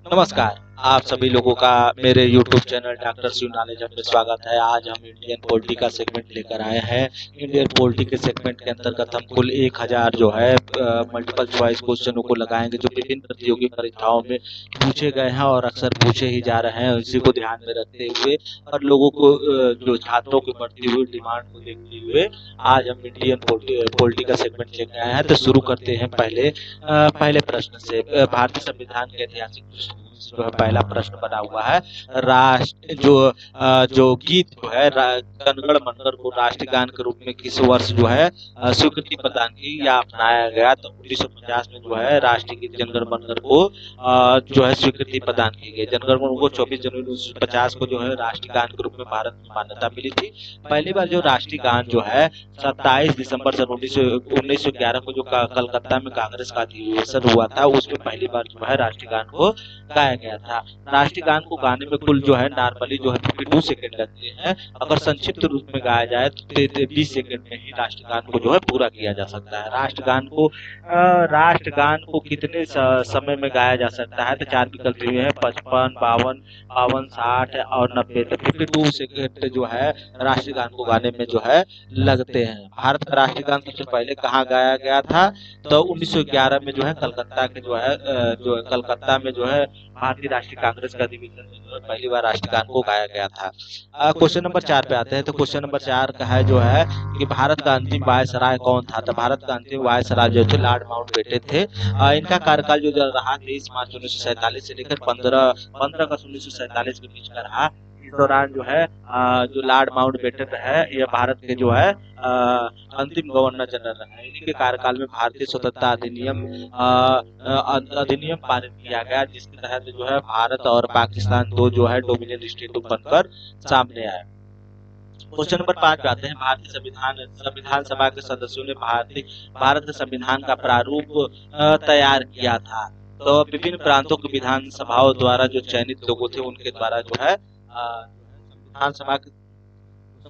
नमस्कार। आप सभी लोगों का मेरे YouTube channel doctor Shiv knowledge hub में स्वागत है। आज हम इंडियन पॉलिटी का सेगमेंट लेकर आए हैं। इंडियन पॉलिटी के सेगमेंट के अंतर्गत हम कुल 1000 जो है मल्टीपल चॉइस क्वेश्चनों को लगाएंगे जो विभिन्न प्रतियोगी परीक्षाओं में पूछे गए हैं और अक्सर पूछे ही जा रहे हैं। इसी को ध्यान में रखते हुए और लोगों को जो छात्रों की बढ़ती हुई डिमांड को देखते हुए आज हम इंडियन पॉलिटी का सेगमेंट लेकर आए हैं। तो शुरू करते हैं पहले प्रश्न से। भारतीय संविधान के ऐतिहासिक पृष्ठभूमि से जो है पहला प्रश्न बना हुआ है। राष्ट्र जो गीत जो है जनगण मनगढ़ को राष्ट्रीय गान के रूप में किस वर्ष जो है स्वीकृति प्रदान की या अपनाया गया? तो 1950 में जो है राष्ट्रीय गीत जनगण मनगढ़ को जो है स्वीकृति प्रदान की गई। जनगण मनगढ़ को 24 जनवरी 1950 को जो है राष्ट्रीय गान के रूप में भारत में मान्यता मिली थी। पहली बार जो राष्ट्रीय गान जो है 27 दिसंबर सन 1911 को जो कलकत्ता में कांग्रेस का अधिवेशन हुआ था उसमें पहली बार जो है राष्ट्रीय गान को गाया गया था। राष्ट्रीय गान को गाने में कुल जो है नॉर्मली जो है 52 सेकंड लगते हैं। अगर संक्षिप्त रूप में गाया जाए तो 20 सेकंड में ही राष्ट्रीय गान को जो है पूरा किया जा सकता है। राष्ट्रगान को कितने समय में गाया जा सकता है? तो 4 विकल्प दिए हैं, 55, 52, 60 और 90। तो 52 सेकंड जो है राष्ट्रीय गान को गाने में जो है लगते हैं। भारत का राष्ट्रीय गान सबसे पहले कहाँ गाया गया था? तो 1911 में जो है कलकत्ता में जो है भारतीय राष्ट्रीय कांग्रेस का अधिवेशन में जो है पहली बार राष्ट्रीय गान को गाया गया था। क्वेश्चन नंबर 4 पे आते हैं। तो क्वेश्चन नंबर 4 का है जो है कि भारत का अंतिम वायसराय कौन था? तो भारत का अंतिम वायसराय जो थे लॉर्ड माउंटबेटन थे। इनका कार्यकाल जो रहा 23 मार्च 1947 से लेकर 15 अगस्त 1947 के बीच का रहा। इस दौरान जो है जो लॉर्ड माउंटबेटन है यह भारत के जो है अंतिम गवर्नर जनरल रहे। इनके कार्यकाल में भारतीय स्वतंत्रता अधिनियम पारित किया गया जिसके तहत जो है भारत और पाकिस्तान दो जो है डोमिनियन स्टेट बनकर सामने आए। क्वेश्चन नंबर 5 पे आते हैं। भारतीय संविधान सभा के सदस्यों ने भारत संविधान का प्रारूप तैयार किया था। तो विभिन्न प्रांतों की विधान सभाओं द्वारा जो चयनित लोगों थे उनके द्वारा जो है संविधान सभा के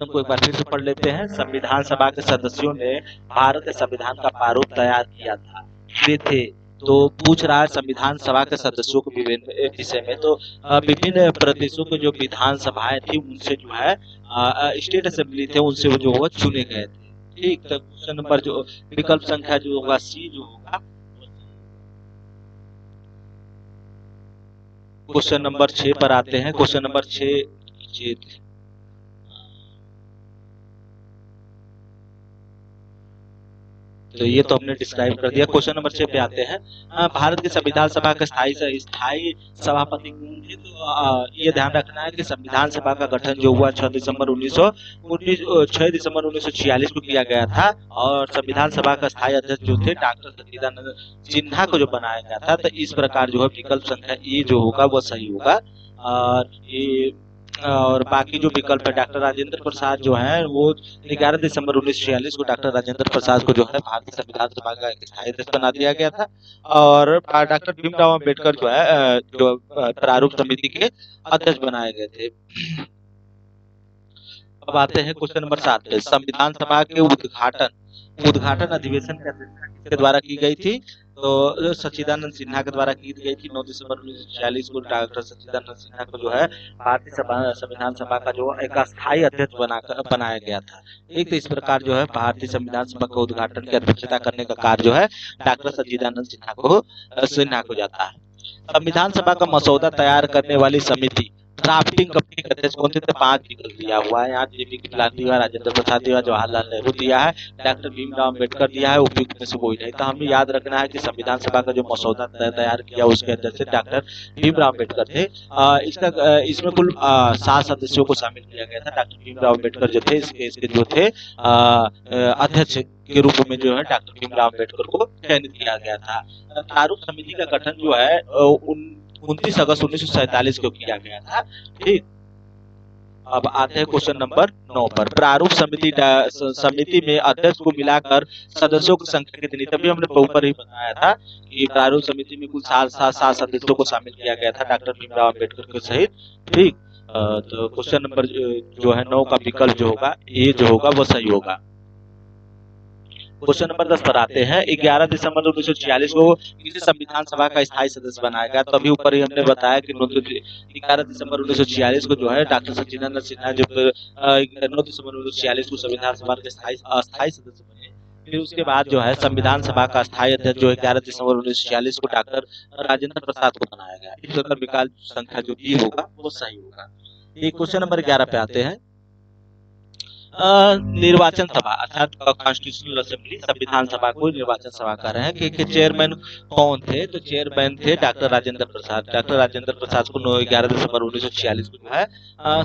को एक बार फिर से पढ़ लेते हैं। संविधान सभा के सदस्यों ने भारत के संविधान का प्रारूप तैयार किया था। वे थे तो पूछ रहा है संविधान सभा के सदस्यों को विभिन्न विषय में। तो विभिन्न प्रदेशों के जो विधान सभाएं थी उनसे जो है स्टेट असेंबली थे उनसे वो जो वो चुने गए थे। ठीक, तो क्वेश्चन नंबर जो विकल्प संख्या जो होगा सी जो होगा। क्वेश्चन नंबर 6 पर आते हैं। क्वेश्चन नंबर 6 तो ये तो हमने डिस्क्राइब कर दिया। क्वेश्चन नंबर 6 पे आते हैं। भारत की संविधान सभा के स्थायी सभापति कौन थे? तो ये ध्यान रखना है कि संविधान सभा का गठन जो हुआ 6 दिसंबर 1946 को किया गया था और संविधान सभा का स्थायी अध्यक्ष जो थे डॉक्टर सच्चिदानंद सिन्हा को जो बनाया गया था। तो इस प्रकार जो है विकल्प संख्या ए जो होगा वो सही होगा। और बाकी जो विकल्प है डॉक्टर राजेंद्र प्रसाद जो है वो 11 दिसंबर 1946 को डॉक्टर राजेंद्र प्रसाद को जो है भारतीय संविधान सभा का स्थायी अध्यक्ष बना दिया गया था। और डॉक्टर भीमराव अम्बेडकर जो है जो प्रारूप समिति के अध्यक्ष बनाए गए थे। अब आते हैं क्वेश्चन नंबर 7 पे। संविधान सभा के उद्घाटन अधिवेशन की अध्यक्षता किसके द्वारा की गई थी? तो सच्चिदानंद सिन्हा के द्वारा की गई थी। 9 दिसंबर 1946 को डॉक्टर सच्चिदानंद सिन्हा को जो है भारतीय संविधान सभा का जो एक अस्थायी अध्यक्ष बनाया गया था। एक तो इस प्रकार जो है भारतीय संविधान सभा के उद्घाटन की अध्यक्षता करने का कार्य जो है डॉक्टर सच्चिदानंद सिन्हा को जाता है। संविधान सभा का मसौदा तैयार करने वाली समिति ड्राफ्टिंग कमेटी के अध्यक्ष कौन थे? 5 विकल्प दिया हुआ है यहाँ। जेपी लाल दिया, राजेंद्र प्रसाद दिया, जवाहरलाल नेहरू दिया है, डॉक्टर भीमराव अम्बेडकर दिया है। उपयुक्त में से कोई नहीं। तो हमें याद रखना है कि संविधान सभा का जो मसौदा तैयार किया उसके अध्यक्ष डॉक्टर भीमराव अम्बेडकर थे। इसमें कुल 7 सदस्यों को शामिल किया गया था। डॉक्टर भीमराव अम्बेडकर जो थे इसके जो थे अध्यक्ष के रूप में जो है डॉक्टर भीमराव अम्बेडकर को चयनित किया गया था। प्रारूप समिति का गठन जो है 29 अगस्त 1947 को किया गया था। ठीक, अब आते हैं क्वेश्चन नंबर 9 पर। प्रारूप समिति में अध्यक्ष को मिलाकर सदस्यों की संख्या कितनी? तभी हमने ऊपर ही बताया था कि प्रारूप समिति में कुल 7 सदस्यों को शामिल किया गया था डॉक्टर भीमराव अम्बेडकर के सहित। ठीक, तो क्वेश्चन नंबर जो है 9 का विकल्प जो होगा ए जो होगा वो सही होगा। क्वेश्चन नंबर 10 पर आते हैं। 11 दिसंबर 1946 को किसे संविधान सभा का स्थायी सदस्य बनाया गया? तो अभी ऊपर ही हमने बताया कि 11 दिसंबर 1946 को जो है डॉक्टर सच्चिदानंद सिन्हा जो 9 दिसंबर 1946 को संविधान सभा के अस्थायी सदस्य बने। फिर उसके बाद जो है संविधान सभा का स्थायी अध्यक्ष जो है 11 दिसंबर 1946 को डॉक्टर राजेंद्र प्रसाद को बनाया गया। इस प्रकार विकल्प संख्या जो डी होगा वो सही होगा। ये क्वेश्चन नंबर 11 पे आते हैं। निर्वाचन सभा अर्थात कॉन्स्टिट्यूशनल असेंबली संविधान सभा को निर्वाचन सभा कह रहे हैं कि चेयरमैन कौन थे? तो चेयरमैन थे डॉक्टर राजेंद्र प्रसाद। डॉक्टर राजेंद्र प्रसाद को 11 दिसंबर 1946 को जो है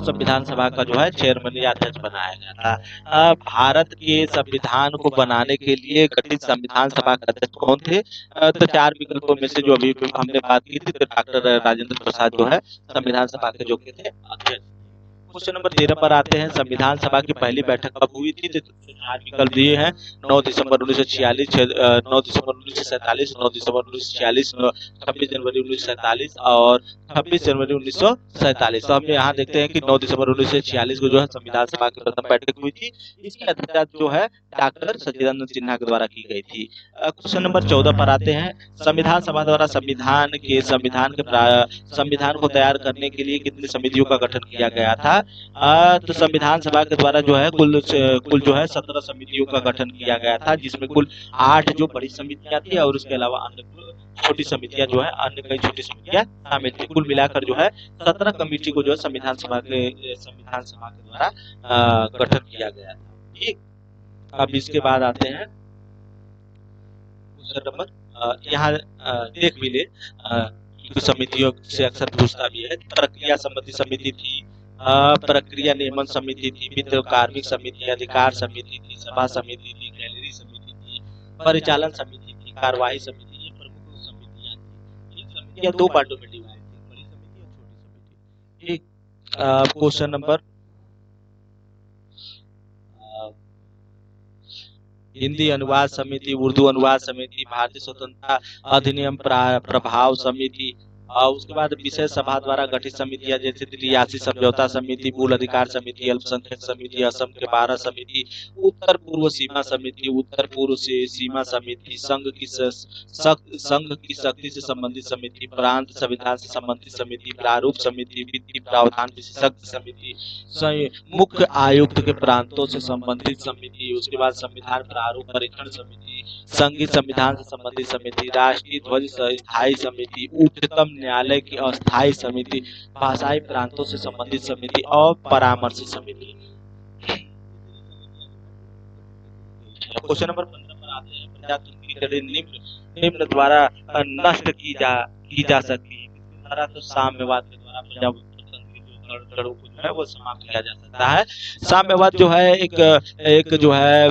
संविधान सभा का जो है चेयरमैन या अध्यक्ष बनाया गया था। भारत के संविधान को बनाने के लिए गठित संविधान सभा के अध्यक्ष कौन थे? तो 4 विकल्पों में से जो अभी हमने बात की थी, तो डॉक्टर राजेंद्र प्रसाद जो है संविधान सभा के जो थे अध्यक्ष। क्वेश्चन नंबर 13 पर आते हैं। संविधान सभा की पहली बैठक कब हुई थी? तो 4 विकल्प दिए हैं। 9 दिसंबर 1946, 9 दिसंबर 1947, 9 दिसंबर 1946, 26 जनवरी 1947 और 26 जनवरी 1947। तो हम यहाँ देखते हैं कि 9 दिसंबर 1946 को जो है संविधान सभा की प्रथम बैठक हुई थी। इसकी अध्यक्षता जो है डॉक्टर सच्चिदानंद सिन्हा के द्वारा की गई थी। क्वेश्चन नंबर 14 पर आते हैं। संविधान सभा द्वारा संविधान को तैयार करने के लिए कितनी समितियों का गठन किया गया था? तो संविधान सभा के द्वारा जो है कुल जो है 17 समितियों का गठन किया गया था, जिसमें कुल 8 जो बड़ी समितियां थी और उसके अलावा अन्य छोटी समितियां जो है अन्य कई छोटी समितियां शामिल थी। कुल मिलाकर जो है 17 कमेटी को जो है संविधान सभा के द्वारा गठन किया गया था। ठीक, अब इसके बाद आते हैं क्वेश्चन नंबर यहाँ देख भी ले समितियों से अक्सर पूछता भी है। प्रक्रिया संबंधी समिति थी, प्रक्रिया नियमन समिति थी, मित्र कार्मिक समिति, अधिकार समिति थी, सभा समिति थी, गैलरी समिति थी, परिचालन समिति थी, कार्यवाही समिति। ये प्रमुख समितियां थी। ये समितियां 2 पार्टों में डिवाइड थी, बड़ी समिति और छोटी समिति। ठीक, क्वेश्चन नंबर हिंदी अनुवाद समिति, उर्दू अनुवाद समिति, भारतीय स्वतंत्रता अधिनियम प्रभाव समिति, उसके बाद विषय सभा द्वारा गठित समितियां जैसे रियासी समझौता समिति, मूल अधिकार समिति, अल्पसंख्यक समिति, असम के 12 समिति, उत्तर पूर्व सीमा समिति, उत्तर पूर्व सीमा समिति, संघ की शक्ति से संबंधित समिति, प्रांत संविधान से संबंधित समिति, प्रारूप समिति, वित्तीय प्रावधान विशेषज्ञ समिति, मुख्य आयुक्त के प्रांतों से संबंधित समिति, उसके बाद संविधान प्रारूप परीक्षण समिति, संघीय संविधान से संबंधित समिति, राष्ट्रीय ध्वज स्थायी समिति, उच्चतम न्यायालय की अस्थायी समिति, भाषाई प्रांतों से संबंधित समिति और परामर्श समिति। क्वेश्चन नंबर 15 पर आते हैं। प्रजातंत्र की जड़ें निम्न द्वारा नष्ट की जा सकती है। तो साम्यवाद के द्वारा प्रजातंत्र की जो जड़ों को जो है वो समाप्त किया जा सकता है। साम्यवाद जो है एक जो है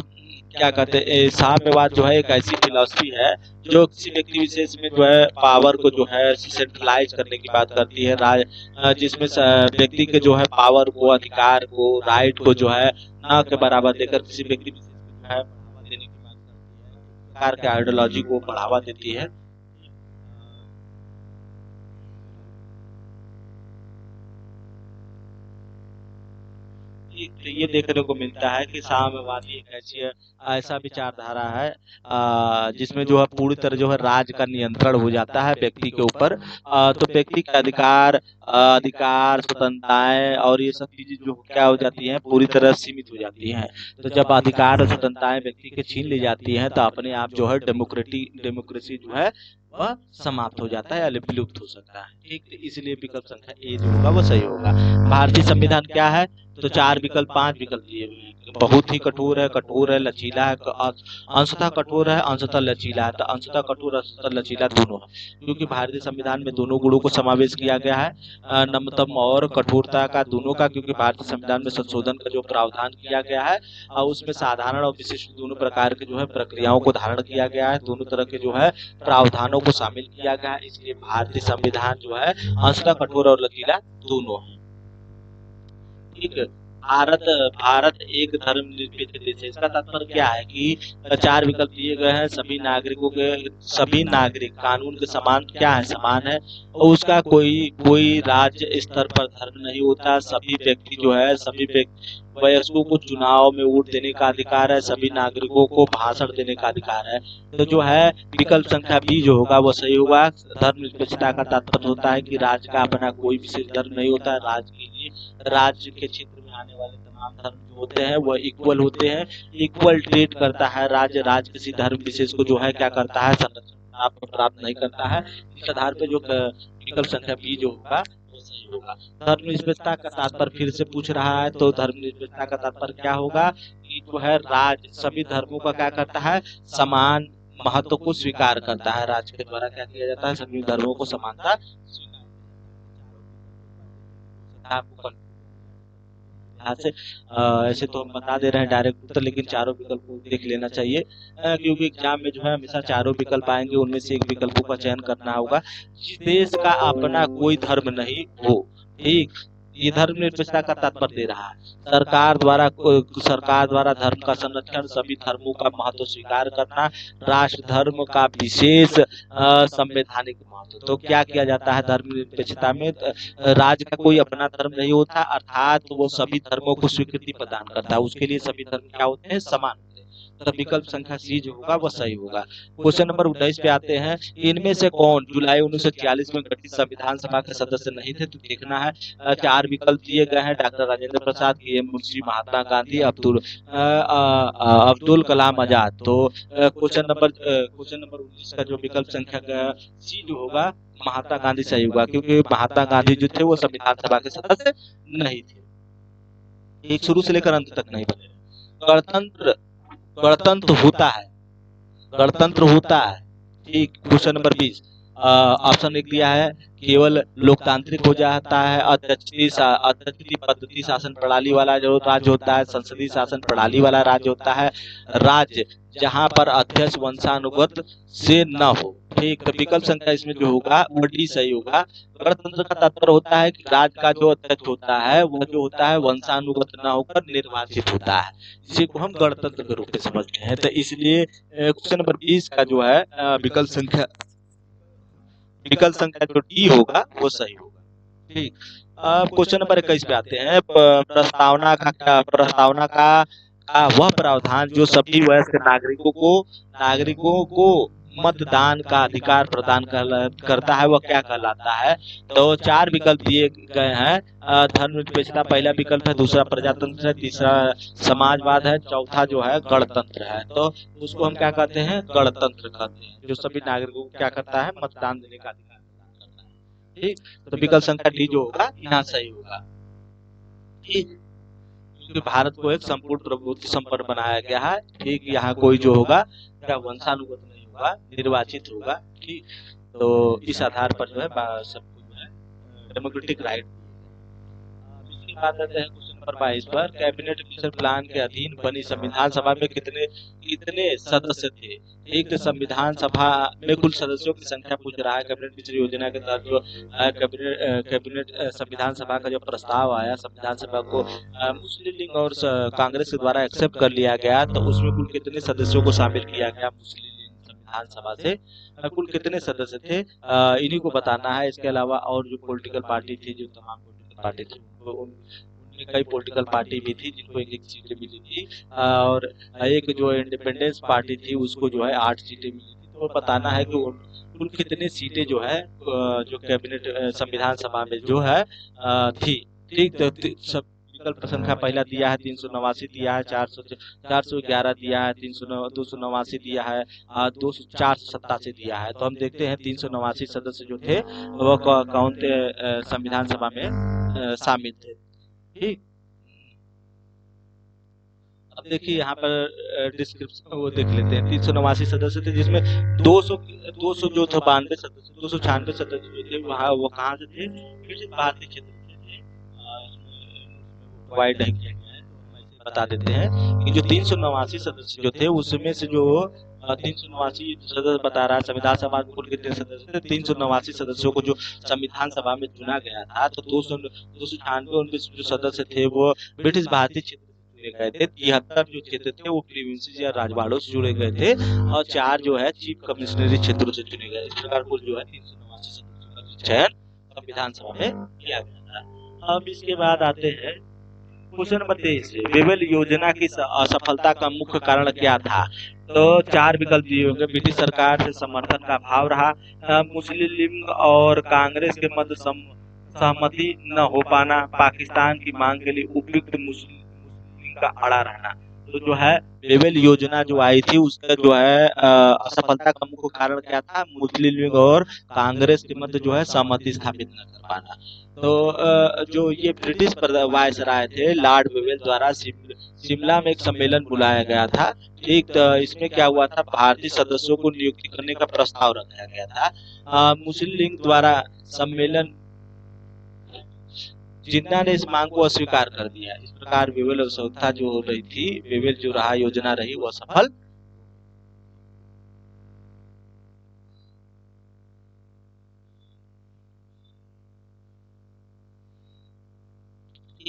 क्या कहते हैं, साम्यवाद जो है एक ऐसी फिलॉसफी है जो किसी व्यक्ति विशेष में जो है पावर को जो है सेंट्रलाइज करने की बात करती है, जिसमें व्यक्ति के जो है पावर को, अधिकार को, राइट को जो है ना के बराबर देकर किसी व्यक्ति विशेष को जो है बढ़ावा देने की बात करती है। प्रकार के आइडियोलॉजी को बढ़ावा देती है। ये देखने को मिलता है कि साम्यवादी एक ऐसा विचारधारा है जिसमें जो है पूरी तरह जो है राज का नियंत्रण हो जाता है व्यक्ति के ऊपर। तो व्यक्ति के अधिकार स्वतंत्रताएं और ये सब चीजें जो क्या हो जाती हैं, पूरी तरह सीमित हो जाती हैं। तो जब अधिकार और स्वतंत्रताएं व्यक्ति के छीन ली जाती हैं तो अपने आप जो है डेमोक्रेसी जो है वह समाप्त हो जाता है या विलुप्त हो सकता है। ठीक, इसलिए विकल्प संख्या ए जो होगा वो सही होगा। भारतीय संविधान क्या है? तो 4 विकल्प 5 विकल्प दिए हुए हैं। बहुत ही कठोर है, लचीला है, अंशतः कठोर है, अंशतः लचीला है। तो अंशतः कठोर, अंशतः लचीला दोनों है, क्योंकि भारतीय संविधान में दोनों गुणों को समावेश किया गया है, नमतम और कठोरता का, दोनों का। क्योंकि भारतीय संविधान में संशोधन का जो प्रावधान किया गया है उसमें साधारण और विशिष्ट दोनों प्रकार के जो है प्रक्रियाओं को धारण किया गया है, दोनों तरह के जो है प्रावधानों को शामिल किया गया है। इसलिए भारतीय संविधान जो है अंशतः कठोर और लचीला दोनों है। ठीक है, भारत भारत एक धर्मनिरपेक्ष देश है। इसका तात्पर्य क्या है कि चार विकल्प दिए गए हैं, सभी नागरिक कानून के समान क्या है, समान है, और उसका कोई कोई राज्य स्तर पर धर्म नहीं होता। सभी व्यक्ति जो है, सभी वयस्कों को चुनाव में वोट देने का अधिकार है, सभी नागरिकों को भाषण देने का अधिकार है। तो जो है विकल्प संख्या बी जो होगा वो सही होगा। धर्मनिरपेक्षता का तात्पर्य होता है कि राज्य का अपना कोई विशेष धर्म नहीं होता। राज्य के लिए राज्य के क्षेत्र में आने वाले तमाम धर्म जो होते हैं वह इक्वल होते हैं। इक्वल ट्रीट करता है राज्य किसी धर्म विशेष को जो है क्या करता है, संरक्षण प्राप्त नहीं करता है। इस आधार पर जो विकल्प संख्या बी जो होगा वो सही होगा। धर्मनिरपेक्षता का तात्पर्य फिर से पूछ रहा है, तो धर्मनिरपेक्षता का तात्पर्य क्या होगा कि जो है राज्य सभी धर्मों का क्या करता है, समान महत्व को स्वीकार करता है। राज्य के द्वारा क्या किया जाता है, सभी धर्मों को समानता स्वीकार आपको यहाँ से ऐसे तो हम बता दे रहे हैं डायरेक्ट उत्तर, लेकिन चारों विकल्प को देख लेना चाहिए, क्योंकि एग्जाम में जो है हमेशा चारों विकल्प आएंगे, उनमें से एक विकल्पों का चयन करना होगा। जिस देश का अपना कोई धर्म नहीं हो, ठीक, ये धर्मनिरपेक्षता का तात्पर्य दे रहा है। सरकार द्वारा धर्म का संरक्षण, सभी धर्मों का महत्व स्वीकार करना, राष्ट्र धर्म का विशेष संवैधानिक महत्व। तो क्या किया जाता है धर्मनिरपेक्षता में, राज्य का कोई अपना धर्म नहीं होता, अर्थात वो सभी धर्मों को स्वीकृति प्रदान करता है। उसके लिए सभी धर्म क्या होते हैं, समान होते हैं। तो विकल्प संख्या सी जो होगा वह सही होगा। क्वेश्चन नंबर 19 पे आते हैं। इनमें से कौन जुलाई 1946 में गठित संविधान सभा के सदस्य नहीं थे? तो देखना है, चार विकल्प दिए गए हैं, डॉक्टर राजेंद्र प्रसाद, के मुंशी, महात्मा गांधी, अब्दुल कलाम आजाद। तो क्वेश्चन नंबर 19 का जो विकल्प संख्या सी जो होगा महात्मा गांधी सही होगा, क्योंकि महात्मा गांधी जो थे वो संविधान सभा के सदस्य नहीं थे, एक शुरू से लेकर अंत तक नहीं बने। गणतंत्र गणतंत्र होता है, गणतंत्र होता है, ठीक। क्वेश्चन नंबर 20 ऑप्शन एक दिया है, केवल लोकतांत्रिक हो जाता है, अध्यक्षीय पद्धति शासन प्रणाली वाला जो राज्य होता है, संसदीय शासन प्रणाली वाला राज्य होता है, राज्य जहां पर अध्यक्ष वंशानुगत से न हो, ठीक। तो विकल्प संख्या इसमें जो होगा वो डी सही होगा। गणतंत्र का तात्पर्य होता है कि राज्य का जो अध्यक्ष होता है वह जो होता है वंशानुगत न होकर निर्वाचित होता है, इसी को हम गणतंत्र के रूप में समझते हैं। तो इसलिए क्वेश्चन नंबर 20 का जो है विकल्प संख्या जो डी होगा वो सही होगा, ठीक। अब क्वेश्चन नंबर 21 पे आते हैं। प्रस्तावना का वह प्रावधान जो सभी वयस्क नागरिकों को मतदान का अधिकार प्रदान करता है वह क्या कहलाता है? तो चार विकल्प दिए गए हैं। धर्मनिरपेक्षता पहला विकल्प है, दूसरा प्रजातंत्र है, तीसरा समाजवाद है, चौथा जो है गणतंत्र है। तो उसको हम क्या कहते हैं, गणतंत्र कहते हैं, जो सभी नागरिकों को क्या करता है, मतदान देने का अधिकार प्रदान करता है, ठीक। तो विकल्प संख्या डी जो होगा यहाँ सही होगा, ठीक। क्योंकि भारत को एक संपूर्ण प्रभुत्व संपन्न बनाया गया है, ठीक। यहाँ कोई जो होगा क्या वंशानुगत नहीं होगा, निर्वाचित होगा, ठीक। तो इस आधार पर जो है सबको जो है डेमोक्रेटिक राइट। दूसरी बात आते हैं क्वेश्चन नंबर 22 पर। कैबिनेट मिशन प्लान के अधीन बनी संविधान सभा में कितने कितने सदस्य थे? एक संविधान सभा में कुल सदस्यों की संख्या पूछ रहा है। कैबिनेट मिशन योजना के तहत जो कैबिनेट संविधान सभा का जो प्रस्ताव आया, संविधान सभा को मुस्लिम लीग और कांग्रेस के द्वारा एक्सेप्ट कर लिया गया, तो उसमें कुल कितने सदस्यों को शामिल किया गया? मुस्लिम लीग संविधान सभा से कुल कितने सदस्य थे, इन्हीं को बताना है। इसके अलावा और जो पॉलिटिकल पार्टी थी, जो तमाम पॉलिटिकल पार्टी थी, उनमें कई पॉलिटिकल पार्टी भी थी जिनको एक सीटें मिली थी, और एक जो इंडिपेंडेंस पार्टी थी उसको जो है 8 सीटें मिली थी। तो बताना है कि कुल कितने सीटें जो है जो कैबिनेट संविधान सभा में जो है थी, ठीक। तो सब विकल्प संख्या पहला दिया है 389 दिया है, 411 दिया है, 289 दिया है, 487 दिया है। तो हम देखते हैं 389 सदस्य जो थे वो कौन थे संविधान सभा में शामिल थे, ठीक। अब देखिए यहाँ पर डिस्क्रिप्शन वो देख लेते हैं। 389 सदस्य थे, जिसमें 200 जो था 92 सदस्य, 296 सदस्य जो थे वहाँ वो कहाँ से थे, फिर से भारतीय क्षेत्र से थे। नहीं किया गया है, तो हम ऐसे बता देते हैं कि जो 389 सदस्य जो थे उसमें से जो 389 सदस्य बता रहा है। संविधान सभा में कुल कितने सदस्य थे? 389 सदस्यों को जो संविधान सभा में चुना गया था, तो 296 उनके जो सदस्य थे वो ब्रिटिश भारतीय क्षेत्र से चुने गए थे। 73 जो क्षेत्र थे वो प्रोविंसेस या राजवाड़ों से जुड़े गए थे, और 4 जो है चीफ कमिश्नरी क्षेत्रों से चुने गए। इस प्रकार कुल जो है 389 सदस्यों का चयन संविधान सभा में किया गया था। अब इसके बाद आते हैं क्वेश्चन नंबर 23, वेवेल योजना की असफलता का मुख्य कारण क्या था? तो 4 विकल्प दिए होंगे। ब्रिटिश सरकार से समर्थन का अभाव रहा, मुस्लिम लीग और कांग्रेस के मध्य सहमति न हो पाना, पाकिस्तान की मांग के लिए उपयुक्त मुस्लिम का अड़ा रहना। तो जो है वेवेल योजना जो आई थी उसका जो है असफलता का मुख्य कारण क्या था? मुस्लिम लीग और कांग्रेस के मध्य जो है सहमति स्थापित न कर पाना। तो जो ये ब्रिटिश वायसराय थे लॉर्ड वेवेल द्वारा शिमला में एक सम्मेलन बुलाया गया था। ठीक, तो इसमें क्या हुआ था? भारतीय सदस्यों को नियुक्ति करने का प्रस्ताव रखा गया था। मुस्लिम लीग द्वारा सम्मेलन जिन्ना ने इस मांग को अस्वीकार कर दिया। इस प्रकार वेवेल संस्था जो हो रही थी, वेवेल जो रहा योजना रही, वो सफल।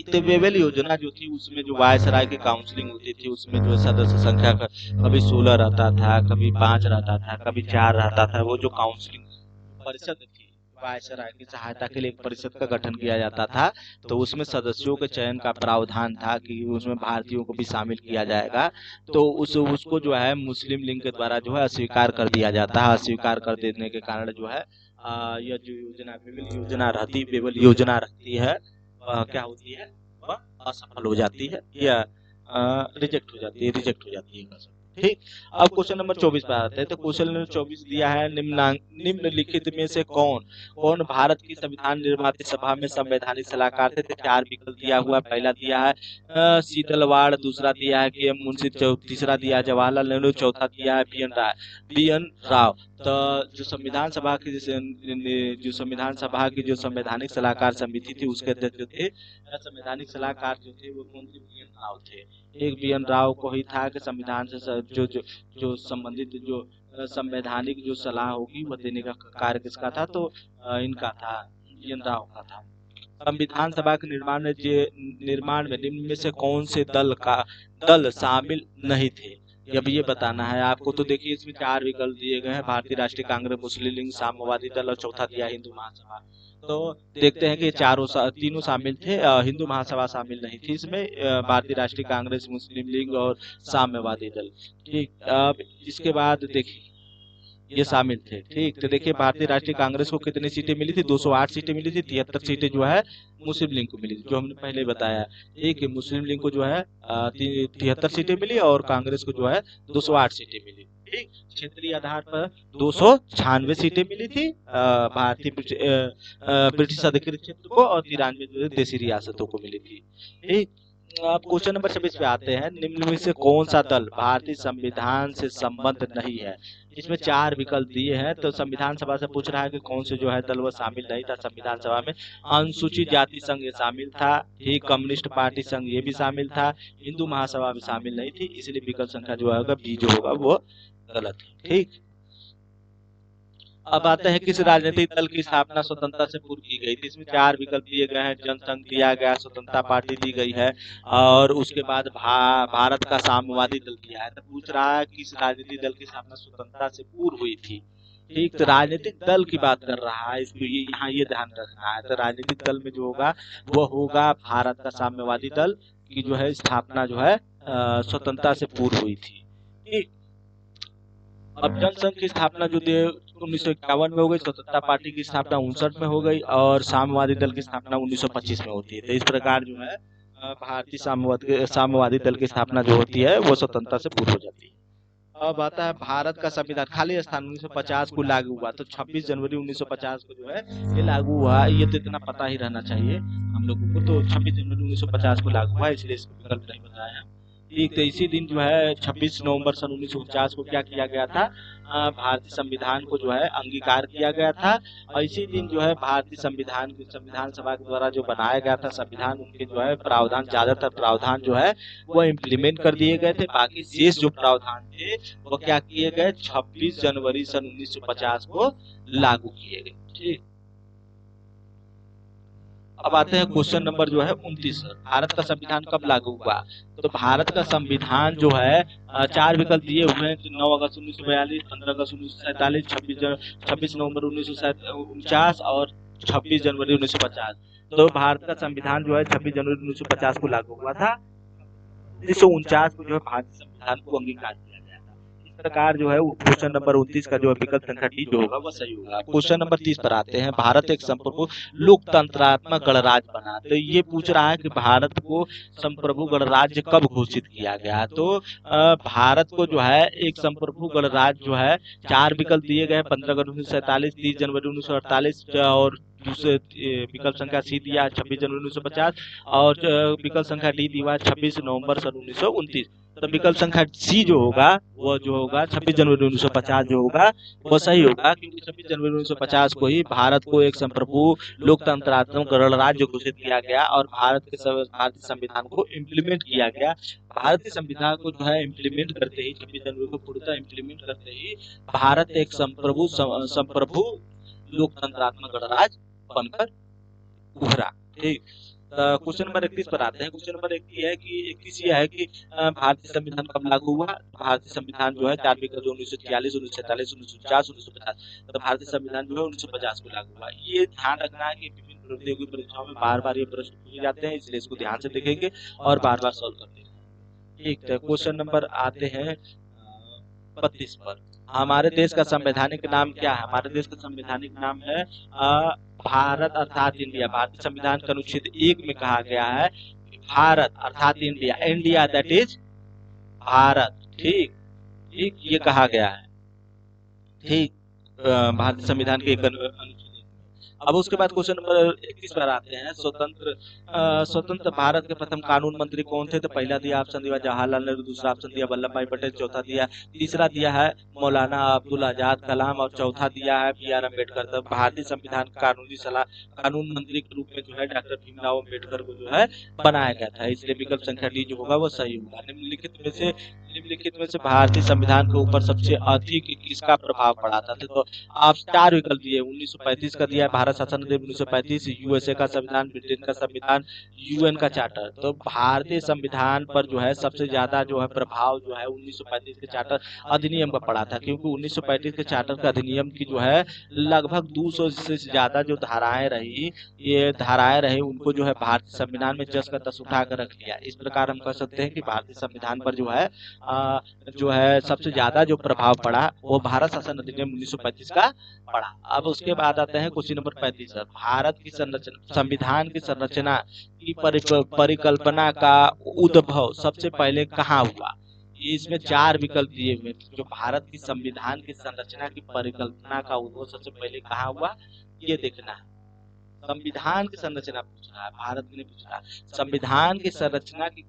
तो वेवेल योजना जो थी उसमें जो वायसराय की काउंसलिंग होती थी उसमें जो सदस्य संख्या का कभी 16 रहता था, कभी 5 रहता था, कभी 4 रहता था। वो जो काउंसलिंग परिषद थी, वायसराय की सहायता के लिए एक परिषद का गठन किया जाता था। तो उसमें सदस्यों के चयन का प्रावधान था कि उसमें भारतीयों को भी शामिल किया जाएगा। तो उसको जो है मुस्लिम लीग के द्वारा जो है अस्वीकार कर दिया जाता है। अस्वीकार कर देने के कारण जो है यह जो योजना वेवेल योजना रहती है, क्या होती है? वह असफल हो जाती है या रिजेक्ट हो जाती है। ठीक, अब क्वेश्चन नंबर 24 पे आते हैं। तो क्वेश्चन नंबर 24 दिया है, निम्नलिखित में से कौन कौन भारत की संविधान निर्माता सभा में संवैधानिक सलाहकार थे? तो 4 विकल्प दिया हुआ। पहला दिया है शीतलवाड़, दूसरा दिया है के मुंशी, तीसरा दिया है जवाहरलाल नेहरू, चौथा दिया है बी एन राव। तो जो संविधान सभा की जो संवैधानिक सलाहकार समिति थी उसके अध्यक्ष जो थे, संवैधानिक सलाहकार जो थे वो कौन थे? बी एन राव थे। एक बी एन राव को ही था कि संविधान से जो संबंधित जो संवैधानिक जो सलाह होगी वह देने का कार्य किसका था? तो इनका था, बी एन राव का था। संविधान सभा के निर्माण में निम्न में से कौन से दल शामिल नहीं थे? अब ये बताना है आपको। तो देखिए इसमें 4 विकल्प दिए गए हैं, भारतीय राष्ट्रीय कांग्रेस, मुस्लिम लीग, साम्यवादी दल और चौथा दिया हिंदू महासभा। तो देखते हैं कि तीनों शामिल थे, हिंदू महासभा शामिल नहीं थी इसमें। भारतीय राष्ट्रीय कांग्रेस, मुस्लिम लीग और साम्यवादी दल। ठीक, अब इसके बाद देखिए ये शामिल थे। ठीक, तो देखिए भारतीय राष्ट्रीय कांग्रेस को कितनी सीटें मिली थी? 208 सीटें मिली थी। 73 सीटें जो है मुस्लिम लीग को मिली थी, जो हमने पहले बताया। ठीक है, मुस्लिम लीग को जो है 73 सीटें मिली और कांग्रेस को जो है 208 सीटें मिली। ठीक, क्षेत्रीय आधार पर 296 सीटें मिली थी भारतीय ब्रिटिश अधिकृत क्षेत्र को, और 93 जो है देशी रियासतों को मिली थी। ठीक, अब क्वेश्चन नंबर 26 पे आते हैं। निम्न में से कौन सा दल भारतीय संविधान से संबद्ध नहीं है? इसमें 4 विकल्प दिए हैं। तो संविधान सभा से पूछ रहा है कि कौन से जो है दल वह शामिल नहीं था संविधान सभा में। अनुसूचित जाति संघ ये शामिल था, ठीक, कम्युनिस्ट पार्टी संघ ये भी शामिल था, हिंदू महासभा भी शामिल नहीं थी। इसलिए विकल्प संख्या जो होगा बी जो होगा वो गलत है। ठीक, अब आते हैं किस राजनीतिक दल की स्थापना स्वतंत्रता से पूर्व की गई थी? इसमें 4 विकल्प दिए गए हैं। जनसंघ दिया गया, स्वतंत्रता पार्टी दी गई है, और उसके बाद भारत का साम्यवादी दल दिया है। तो पूछ रहा है किस राजनीतिक दल की स्थापना स्वतंत्रता से पूर्व हुई थी? ठीक, तो राजनीतिक दल की बात कर रहा है, इसको यहाँ ये ध्यान रखना है। तो राजनीतिक दल में जो होगा वो होगा भारत का साम्यवादी दल की जो है स्थापना जो है स्वतंत्रता से पूर्व हुई थी। ठीक, अब जनसंघ की स्थापना जो 1951 में हो गई, स्वतंत्रता पार्टी की स्थापना 59 में हो गई, और साम्यवादी दल की स्थापना 1925 में होती है। तो इस प्रकार जो है भारतीय साम्यवादी दल की स्थापना जो होती है वो स्वतंत्रता से पूर्व हो जाती है। अब आता है भारत का संविधान खाली स्थान 1950 को लागू हुआ। तो 26 जनवरी 1950 को जो है ये लागू हुआ। ये तो इतना पता ही रहना चाहिए हम लोगों को। तो 26 जनवरी 1950 को लागू हुआ, इसलिए इसको विकल्प नहीं बताया। ठीक, तो इसी दिन जो है 26 नवंबर सन 1949 को क्या किया गया था, भारतीय संविधान को जो है अंगीकार किया गया था। और इसी दिन जो है भारतीय संविधान सभा के द्वारा जो बनाया गया था संविधान, उनके जो है प्रावधान, ज्यादातर प्रावधान जो है वो इम्प्लीमेंट कर दिए गए थे। बाकी शेष जो प्रावधान थे वो क्या किए गए, 26 जनवरी सन 1950 को लागू किए गए। ठीक, अब आते हैं क्वेश्चन नंबर जो है 29। भारत का संविधान कब लागू हुआ? तो भारत का संविधान जो है चार विकल्प दिए हुए हैं, 9 अगस्त 1942, 15 अगस्त 1947, 26 नवंबर 1949 और 26 जनवरी 1950। तो भारत का संविधान जो है 26 जनवरी 1950 को लागू हुआ था। 1949 को जो है भारतीय संविधान को अंगीकार किया गया था। इस प्रकार जो है क्वेश्चन नंबर 29 का जो है विकल्प संख्या डी जो होगा वो सही होगा। क्वेश्चन नंबर 30 पर आते हैं। भारत एक संप्रभु लोकतंत्रात्मक गणराज्य बना, तो ये पूछ रहा है कि भारत को संप्रभु गणराज्य कब घोषित किया गया। तो भारत को जो है एक संप्रभु गणराज्य जो है, चार विकल्प दिए गए, 15 अगस्त 1947, 30 जनवरी 1948 और दूसरे विकल्प संख्या सी दिया 26 जनवरी 1950 और विकल्प संख्या डी दिया 26 नवंबर सन 1929। तो विकल्प संख्या सी जो होगा वो जो होगा 26 जनवरी 1950 जो होगा वो सही होगा, क्योंकि 26 जनवरी 1950 को ही भारत को एक संप्रभु लोकतंत्रात्मक गणराज्य घोषित किया गया और भारतीय संविधान को इम्प्लीमेंट किया गया। भारतीय संविधान को जो है इम्प्लीमेंट करते ही, 26 जनवरी को पूर्णतः इम्प्लीमेंट करते ही भारत एक संप्रभु लोकतंत्रात्मक गणराज्य बनकर उभरा। ठीक, क्वेश्चन नंबर 31 पर आते हैं। क्वेश्चन नंबर 31 यह है कि भारतीय संविधान कब लागू हुआ। भारतीय संविधान जो है चार विकल्प 1946, 1947, 1949, 1950। तो भारतीय संविधान जो है 1950 को लागू हुआ। ये ध्यान रखना है कि विभिन्न प्रतियोगी परीक्षाओं में बार बार ये प्रश्न पूछे जाते हैं, इसलिए इसको ध्यान से देखेंगे और बार बार सॉल्व करते हैं। ठीक, तो क्वेश्चन नंबर आते हैं 32 पर। हमारे देश का संवैधानिक नाम क्या है? हमारे देश का संवैधानिक नाम है भारत अर्थात इंडिया। भारतीय संविधान के अनुच्छेद 1 में कहा गया है भारत अर्थात India, India that is Bharat. ठीक, ठीक, ये कहा गया है। ठीक, भारतीय संविधान के अनुच्छेद। अब उसके बाद क्वेश्चन नंबर 31 पर आते हैं। स्वतंत्र भारत के प्रथम कानून मंत्री कौन थे? तो पहला दिया ऑप्शन दिया जवाहरलाल नेहरू, दूसरा ऑप्शन दिया वल्लभ भाई पटेल, चौथा दिया, तीसरा दिया है मौलाना अब्दुल आजाद कलाम और चौथा दिया है बी.आर. अम्बेडकर। तो भारतीय संविधान कानून मंत्री के रूप में जो है डॉक्टर भीमराव अम्बेडकर को जो है बनाया गया था, इसलिए विकल्प संख्या डी जो होगा वो सही होगा। निम्नलिखित में से भारतीय संविधान के ऊपर सबसे अधिक किसका प्रभाव पड़ा था? तो आप चार विकल्प दिए, 1935 का दिया है भारत शासन अधिनियम 1935, यूएसए का संविधान, ब्रिटेन का संविधान, यूएन का चार्टर। तो भारतीय संविधान पर जो है सबसे ज्यादा जो है प्रभाव जो है 1935 के चार्टर अधिनियम का पड़ा था, क्योंकि 1935 के चार्टर का अधिनियम की जो है लगभग 200 से ज्यादा जो धाराएं रही उनको जो है भारतीय संविधान में जस का तस उठा कर रख लिया। इस प्रकार हम कह सकते हैं कि भारतीय संविधान पर जो है सबसे ज्यादा जो प्रभाव पड़ा वो भारत शासन अधिनियम 1935 का पड़ा। अब उसके बाद आते हैं क्वेश्चन नंबर 35। भारत की संविधान की संरचना की परिकल्पना का उद्भव सबसे पहले कहाँ हुआ? इसमें चार विकल्प दिए हुए, जो भारत की संविधान की संरचना की परिकल्पना का उद्भव सबसे पहले कहाँ हुआ ये देखना है। संविधान की संरचना पूछ रहा है, भारत में पूछ रहा है। संविधान की संरचना की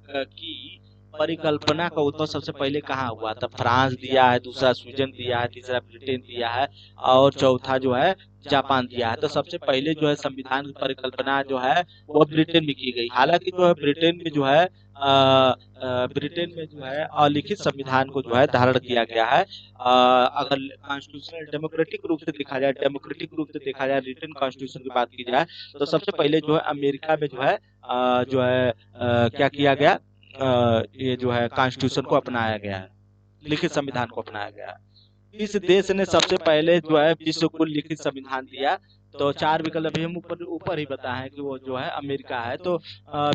परिकल्पना का उद्भव सबसे पहले कहाँ हुआ? तो फ्रांस दिया है, दूसरा स्वीडन दिया है, तीसरा ब्रिटेन दिया है और चौथा जो है जापान दिया है। तो सबसे पहले जो है संविधान की परिकल्पना जो है वो ब्रिटेन में की गई। हालांकि जो है ब्रिटेन में जो है अलिखित संविधान को जो है धारण किया गया है। अगर कॉन्स्टिट्यूशनल डेमोक्रेटिक रूप से देखा जाए रिटन कॉन्स्टिट्यूशन की बात की जाए तो सबसे पहले जो है अमेरिका में जो है क्या किया गया, ये जो है कॉन्स्टिट्यूशन को अपनाया गया है, लिखित संविधान को अपनाया गया है। इस देश ने सबसे पहले जो है विश्व को लिखित संविधान दिया। तो चार विकल्प अभी हम ऊपर ही बताए हैं कि वो जो है अमेरिका है। तो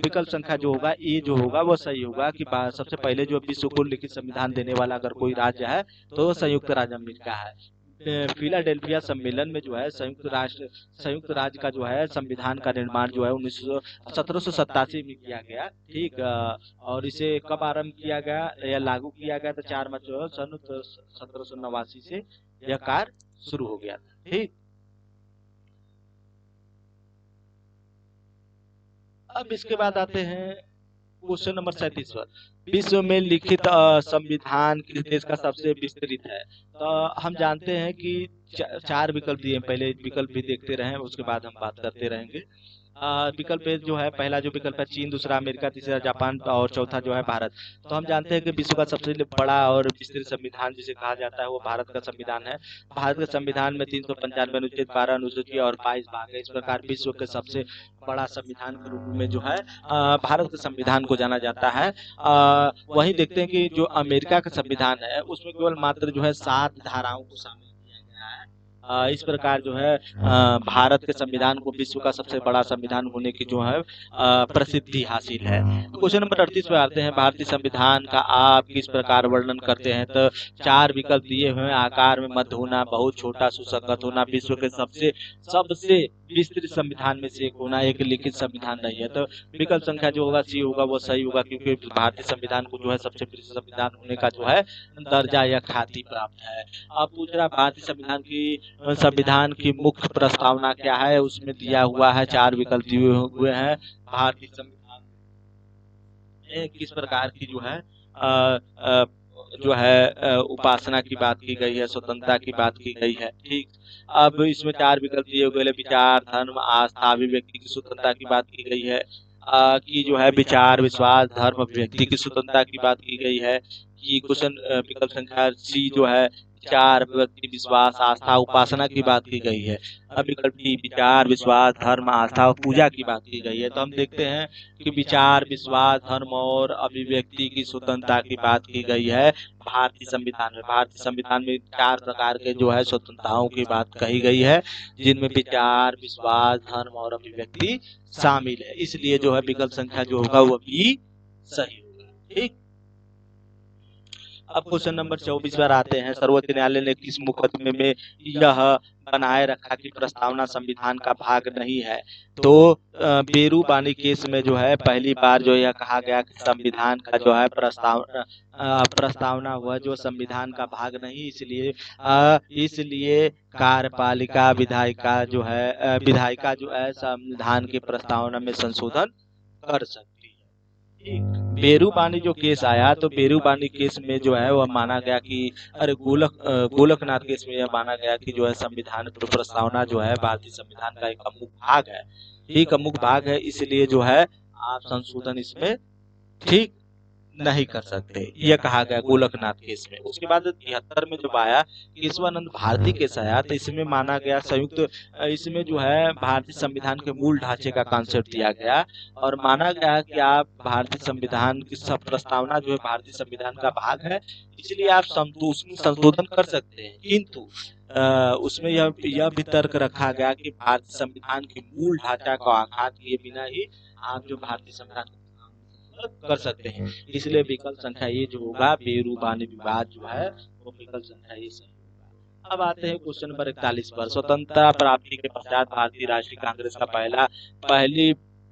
विकल्प संख्या जो होगा ए जो होगा वो सही होगा कि सबसे पहले जो विश्व को लिखित संविधान देने वाला अगर कोई राज्य है तो संयुक्त राज्य अमेरिका है। फिलाडेल्फिया सम्मेलन में जो है संयुक्त राज्य का जो है संविधान का निर्माण जो है 1787 में किया गया। ठीक, और इसे कब आरंभ किया गया या लागू किया गया? तो 4 मार्च सन 1789 से यह कार्य शुरू हो गया था। ठीक, अब इसके बाद आते हैं क्वेश्चन नंबर 37 विश्व में लिखित संविधान किस देश का सबसे विस्तृत है? तो हम जानते हैं कि चार विकल्प दिए, पहले विकल्प भी देखते रहें, उसके बाद हम बात करते रहेंगे। विकल्प ए जो है, पहला जो विकल्प है चीन, दूसरा अमेरिका, तीसरा जापान और चौथा जो है भारत। तो हम जानते हैं कि विश्व का सबसे बड़ा और विस्तृत संविधान जिसे कहा जाता है वो भारत का संविधान है। भारत के संविधान में 395 अनुच्छेद, 12 अनुसूची और 22 भाग है। इस प्रकार विश्व के सबसे बड़ा संविधान के रूप में जो है भारत के संविधान को जाना जाता है। वहीं देखते हैं कि जो अमेरिका का संविधान है उसमें केवल मात्र जो है 7 धाराओं को शामिल किया गया है। इस प्रकार जो है भारत के संविधान को विश्व का सबसे बड़ा संविधान होने की जो है प्रसिद्धि हासिल है। क्वेश्चन नंबर 38 पे आते हैं, भारतीय संविधान का आप किस प्रकार वर्णन करते हैं? तो चार विकल्प दिए हुए हैं, आकार में मध्य होना, बहुत छोटा, सुसंगत होना, विश्व के सबसे सबसे विस्तृत संविधान में से एक होना, एक लिखित संविधान नहीं है। तो विकल्प संख्या जो होगा सी होगा, वो सही होगा, क्योंकि भारतीय संविधान को जो है सबसे विस्तृत संविधान होने का जो है दर्जा या ख्याति प्राप्त है। अब पूछ रहा भारतीय संविधान की मुख्य प्रस्तावना क्या है? उसमें दिया हुआ है, चार विकल्प दिए हुए हैं। भारतीय संविधान में किस प्रकार की जो है उपासना की बात की गई है, स्वतंत्रता की बात की गई है। ठीक, अब इसमें चार विकल्प दिए हुए, विचार, धर्म, आस्था, अभिव्यक्ति की स्वतंत्रता की बात की गई है। कि जो है विचार, विश्वास, धर्म, अभिव्यक्ति की स्वतंत्रता की बात की गई है। कि क्वेश्चन विकल्प संख्या सी जो है विचार, व्यक्ति, विश्वास, आस्था, उपासना की बात की गई है। अब विकल्प डी विचार, विश्वास, धर्म, आस्था और पूजा की बात की गई है। तो हम देखते हैं कि विचार, विश्वास, धर्म और अभिव्यक्ति की स्वतंत्रता की बात की गई है भारतीय संविधान में। भारतीय संविधान में चार प्रकार के जो है स्वतंत्रताओं की बात कही गई है, जिनमें विचार, विश्वास, धर्म और अभिव्यक्ति शामिल है। इसलिए जो है विकल्प संख्या जो होगा वो भी सही होगा। ठीक, अब क्वेश्चन नंबर 24 पर आते हैं, सर्वोच्च न्यायालय ने किस मुकदमे में यह बनाए रखा कि प्रस्तावना संविधान का भाग नहीं है? तो बेरूबानी केस में जो है पहली बार जो यह कहा गया कि संविधान का जो है प्रस्तावना हुआ जो संविधान का भाग नहीं, इसलिए कार्यपालिका विधायिका जो है विधायिका जो है संविधान की प्रस्तावना में संशोधन कर सकती है। बेरूबानी जो केस आया, तो बेरूबानी केस में जो है वह माना गया कि गोलकनाथ केस में यह माना गया कि जो है संविधान प्रस्तावना जो है भारतीय संविधान का एक अमुक भाग है, एक अमुक भाग है, इसलिए जो है आप संशोधन इसमें ठीक नहीं कर सकते, यह कहा गया गोलकनाथ केस में। उसके बाद 73 में जब आया केशवानंद भारती केस आया, तो इसमें माना गया इसमें जो है भारतीय संविधान के मूल ढांचे का कॉन्सेप्ट दिया गया और माना गया कि आप भारतीय संविधान की सब प्रस्तावना जो है भारतीय संविधान का भाग है, इसलिए आप उसमें संशोधन कर सकते हैं, किंतु उसमें यह भी तर्क रखा गया कि भारतीय संविधान के मूल ढांचा को आघात किए बिना ही आप जो भारतीय संविधान कर सकते हैं। इसलिए विकल्प संख्या ये जो होगा बेरूबानी विवाद जो है वो विकल्प संख्या ये सही होगा। अब आते हैं क्वेश्चन नंबर 41 पर, स्वतंत्रता प्राप्ति के पश्चात भारतीय राष्ट्रीय कांग्रेस का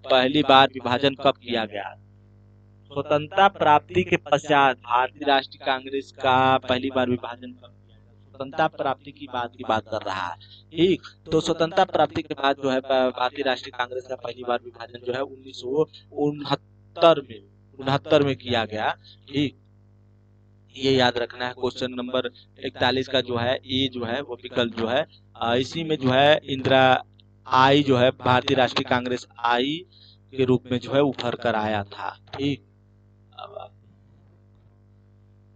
पहली बार विभाजन कब किया गया? स्वतंत्रता प्राप्ति के पश्चात भारतीय राष्ट्रीय कांग्रेस का पहली बार विभाजन कब किया गया? स्वतंत्रता प्राप्ति की बात कर रहा है। ठीक, तो स्वतंत्रता प्राप्ति के बाद जो है भारतीय राष्ट्रीय कांग्रेस का पहली बार विभाजन जो है 1969 में किया गया। ठीक, ये याद रखना है। क्वेश्चन नंबर 41 का जो है ये जो है वो विकल्प जो है इसी में जो है इंदिरा आई जो है भारतीय राष्ट्रीय कांग्रेस आई के रूप में जो है उभर कर आया था। ठीक,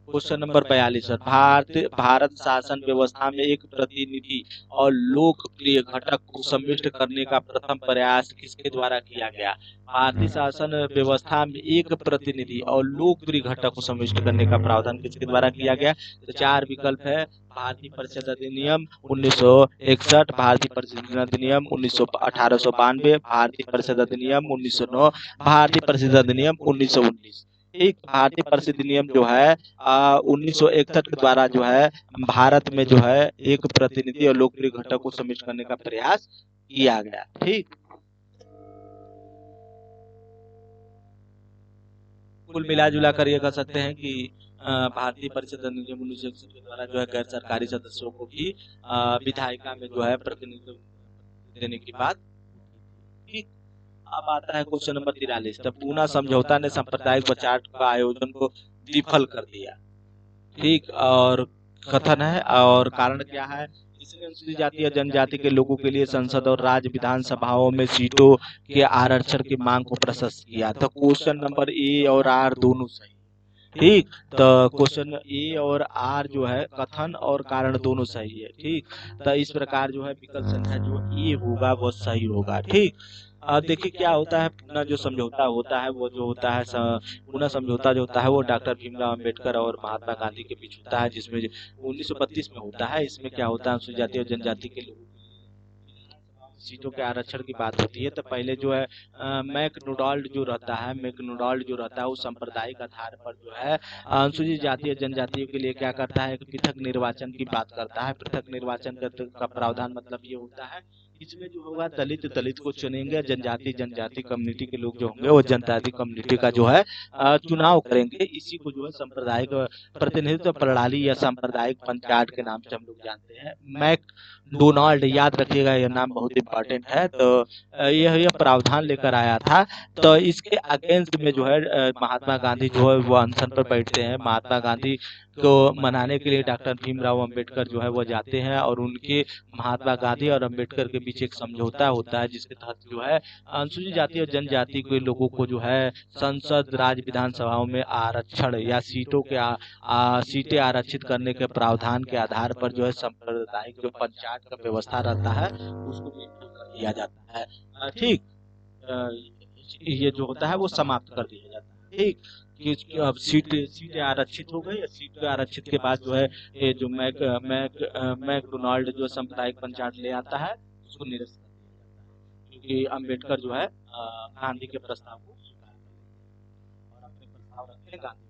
क्वेश्चन नंबर 42 भारत शासन व्यवस्था में एक प्रतिनिधि और लोकप्रिय घटक को सम्मिलित करने का प्रथम प्रयास किसके द्वारा किया गया? भारतीय शासन व्यवस्था में एक प्रतिनिधि और लोकप्रिय घटक को सम्मिलित करने का प्रावधान किसके द्वारा किया गया? तो चार विकल्प है, भारतीय परिषद अधिनियम 1961, भारतीय परिषद अधिनियम 1892, भारतीय परिषद अधिनियम 1909, भारतीय परिषद अधिनियम 1919। एक भारतीय परिषद अधिनियम जो है 1961 के द्वारा जो है भारत में जो है एक प्रतिनिधि और लोकप्रिय घटक को सम्मिलित करने का प्रयास किया गया। ठीक, कुल मिला जुला कर ये कह सकते हैं कि भारतीय परिषद अधिनियम 1961 के द्वारा जो है गैर सरकारी सदस्यों को भी विधायिका में जो है प्रतिनिधित्व देने की बात। ठीक, अब आता है क्वेश्चन नंबर 43। तब पूना समझौता ने सांप्रदायिक बचाव का आयोजन को विफल कर दिया। ठीक, और कथन है और कारण क्या है? इसने अनुसूचित जाति या जनजाति के लोगों के लिए संसद और राज्य विधानसभाओं में सीटों के आरक्षण की मांग को प्रशस्त किया। तो क्वेश्चन नंबर ए और आर दोनों सही। ठीक, तो क्वेश्चन ए और आर जो है कथन और कारण दोनों सही है। ठीक, तो इस प्रकार जो है विकल्प संख्या जो ए होगा वो सही होगा। ठीक, देखिए क्या होता है, पूना जो समझौता होता है वो जो होता है पूना समझौता जो होता है वो डॉक्टर भीमराव अंबेडकर और महात्मा गांधी के बीच होता है, जिसमें 1932 में होता है। इसमें क्या होता है, अनुसूचित जाति और जनजाति के लोगों सीटों के आरक्षण की बात होती है। तो पहले जो है मैकडोनाल्ड जो रहता है, मैकडोनाल्ड जो रहता है वो सांप्रदायिक आधार पर जो है अनुसूचित जाति और जनजातियों के लिए क्या करता है, पृथक निर्वाचन की बात करता है। पृथक निर्वाचन का प्रावधान मतलब ये होता है, इसमें जो होगा दलित दलित को चुनेंगे, जनजाति जनजाति कम्युनिटी के लोग जो होंगे वो जनजाति कम्युनिटी का जो है चुनाव करेंगे। इसी को जो है सांप्रदायिक प्रतिनिधित्व प्रणाली या सांप्रदायिक पंचायत के नाम से हम लोग जानते हैं। मैकडोनाल्ड, याद रखिएगा यह नाम बहुत इंपॉर्टेंट है। तो यह प्रावधान लेकर आया था। तो इसके अगेंस्ट में जो है महात्मा गांधी जो है वो अनशन पर बैठते हैं। महात्मा गांधी को मनाने के लिए डॉक्टर भीमराव अंबेडकर जो है वो जाते हैं और उनके महात्मा गांधी और अंबेडकर के बीच एक समझौता होता है, जिसके तहत जो है अनुसूचित जाति और जनजाति के लोगों को जो है संसद राज्य विधानसभाओं में आरक्षण या सीटों के सीटें आरक्षित करने के प्रावधान के आधार पर जो है सांप्रदायिक जो पंचायत का व्यवस्था रहता है उसको भी कर दिया जाता है। ठीक, ये जो होता है वो समाप्त कर दिया जाता है। ठीक, कि अब सीटें आरक्षित हो गई। सीट आरक्षित के बाद जो है ये जो मैकडोनाल्ड जो सांप्रदायिक पंचायत ले आता है उसको निरस्त कर दिया जाता है, क्योंकि अंबेडकर जो है गांधी के प्रस्ताव को स्वीकार कर लेते हैं और अपने प्रस्ताव रखते हैं, गांधी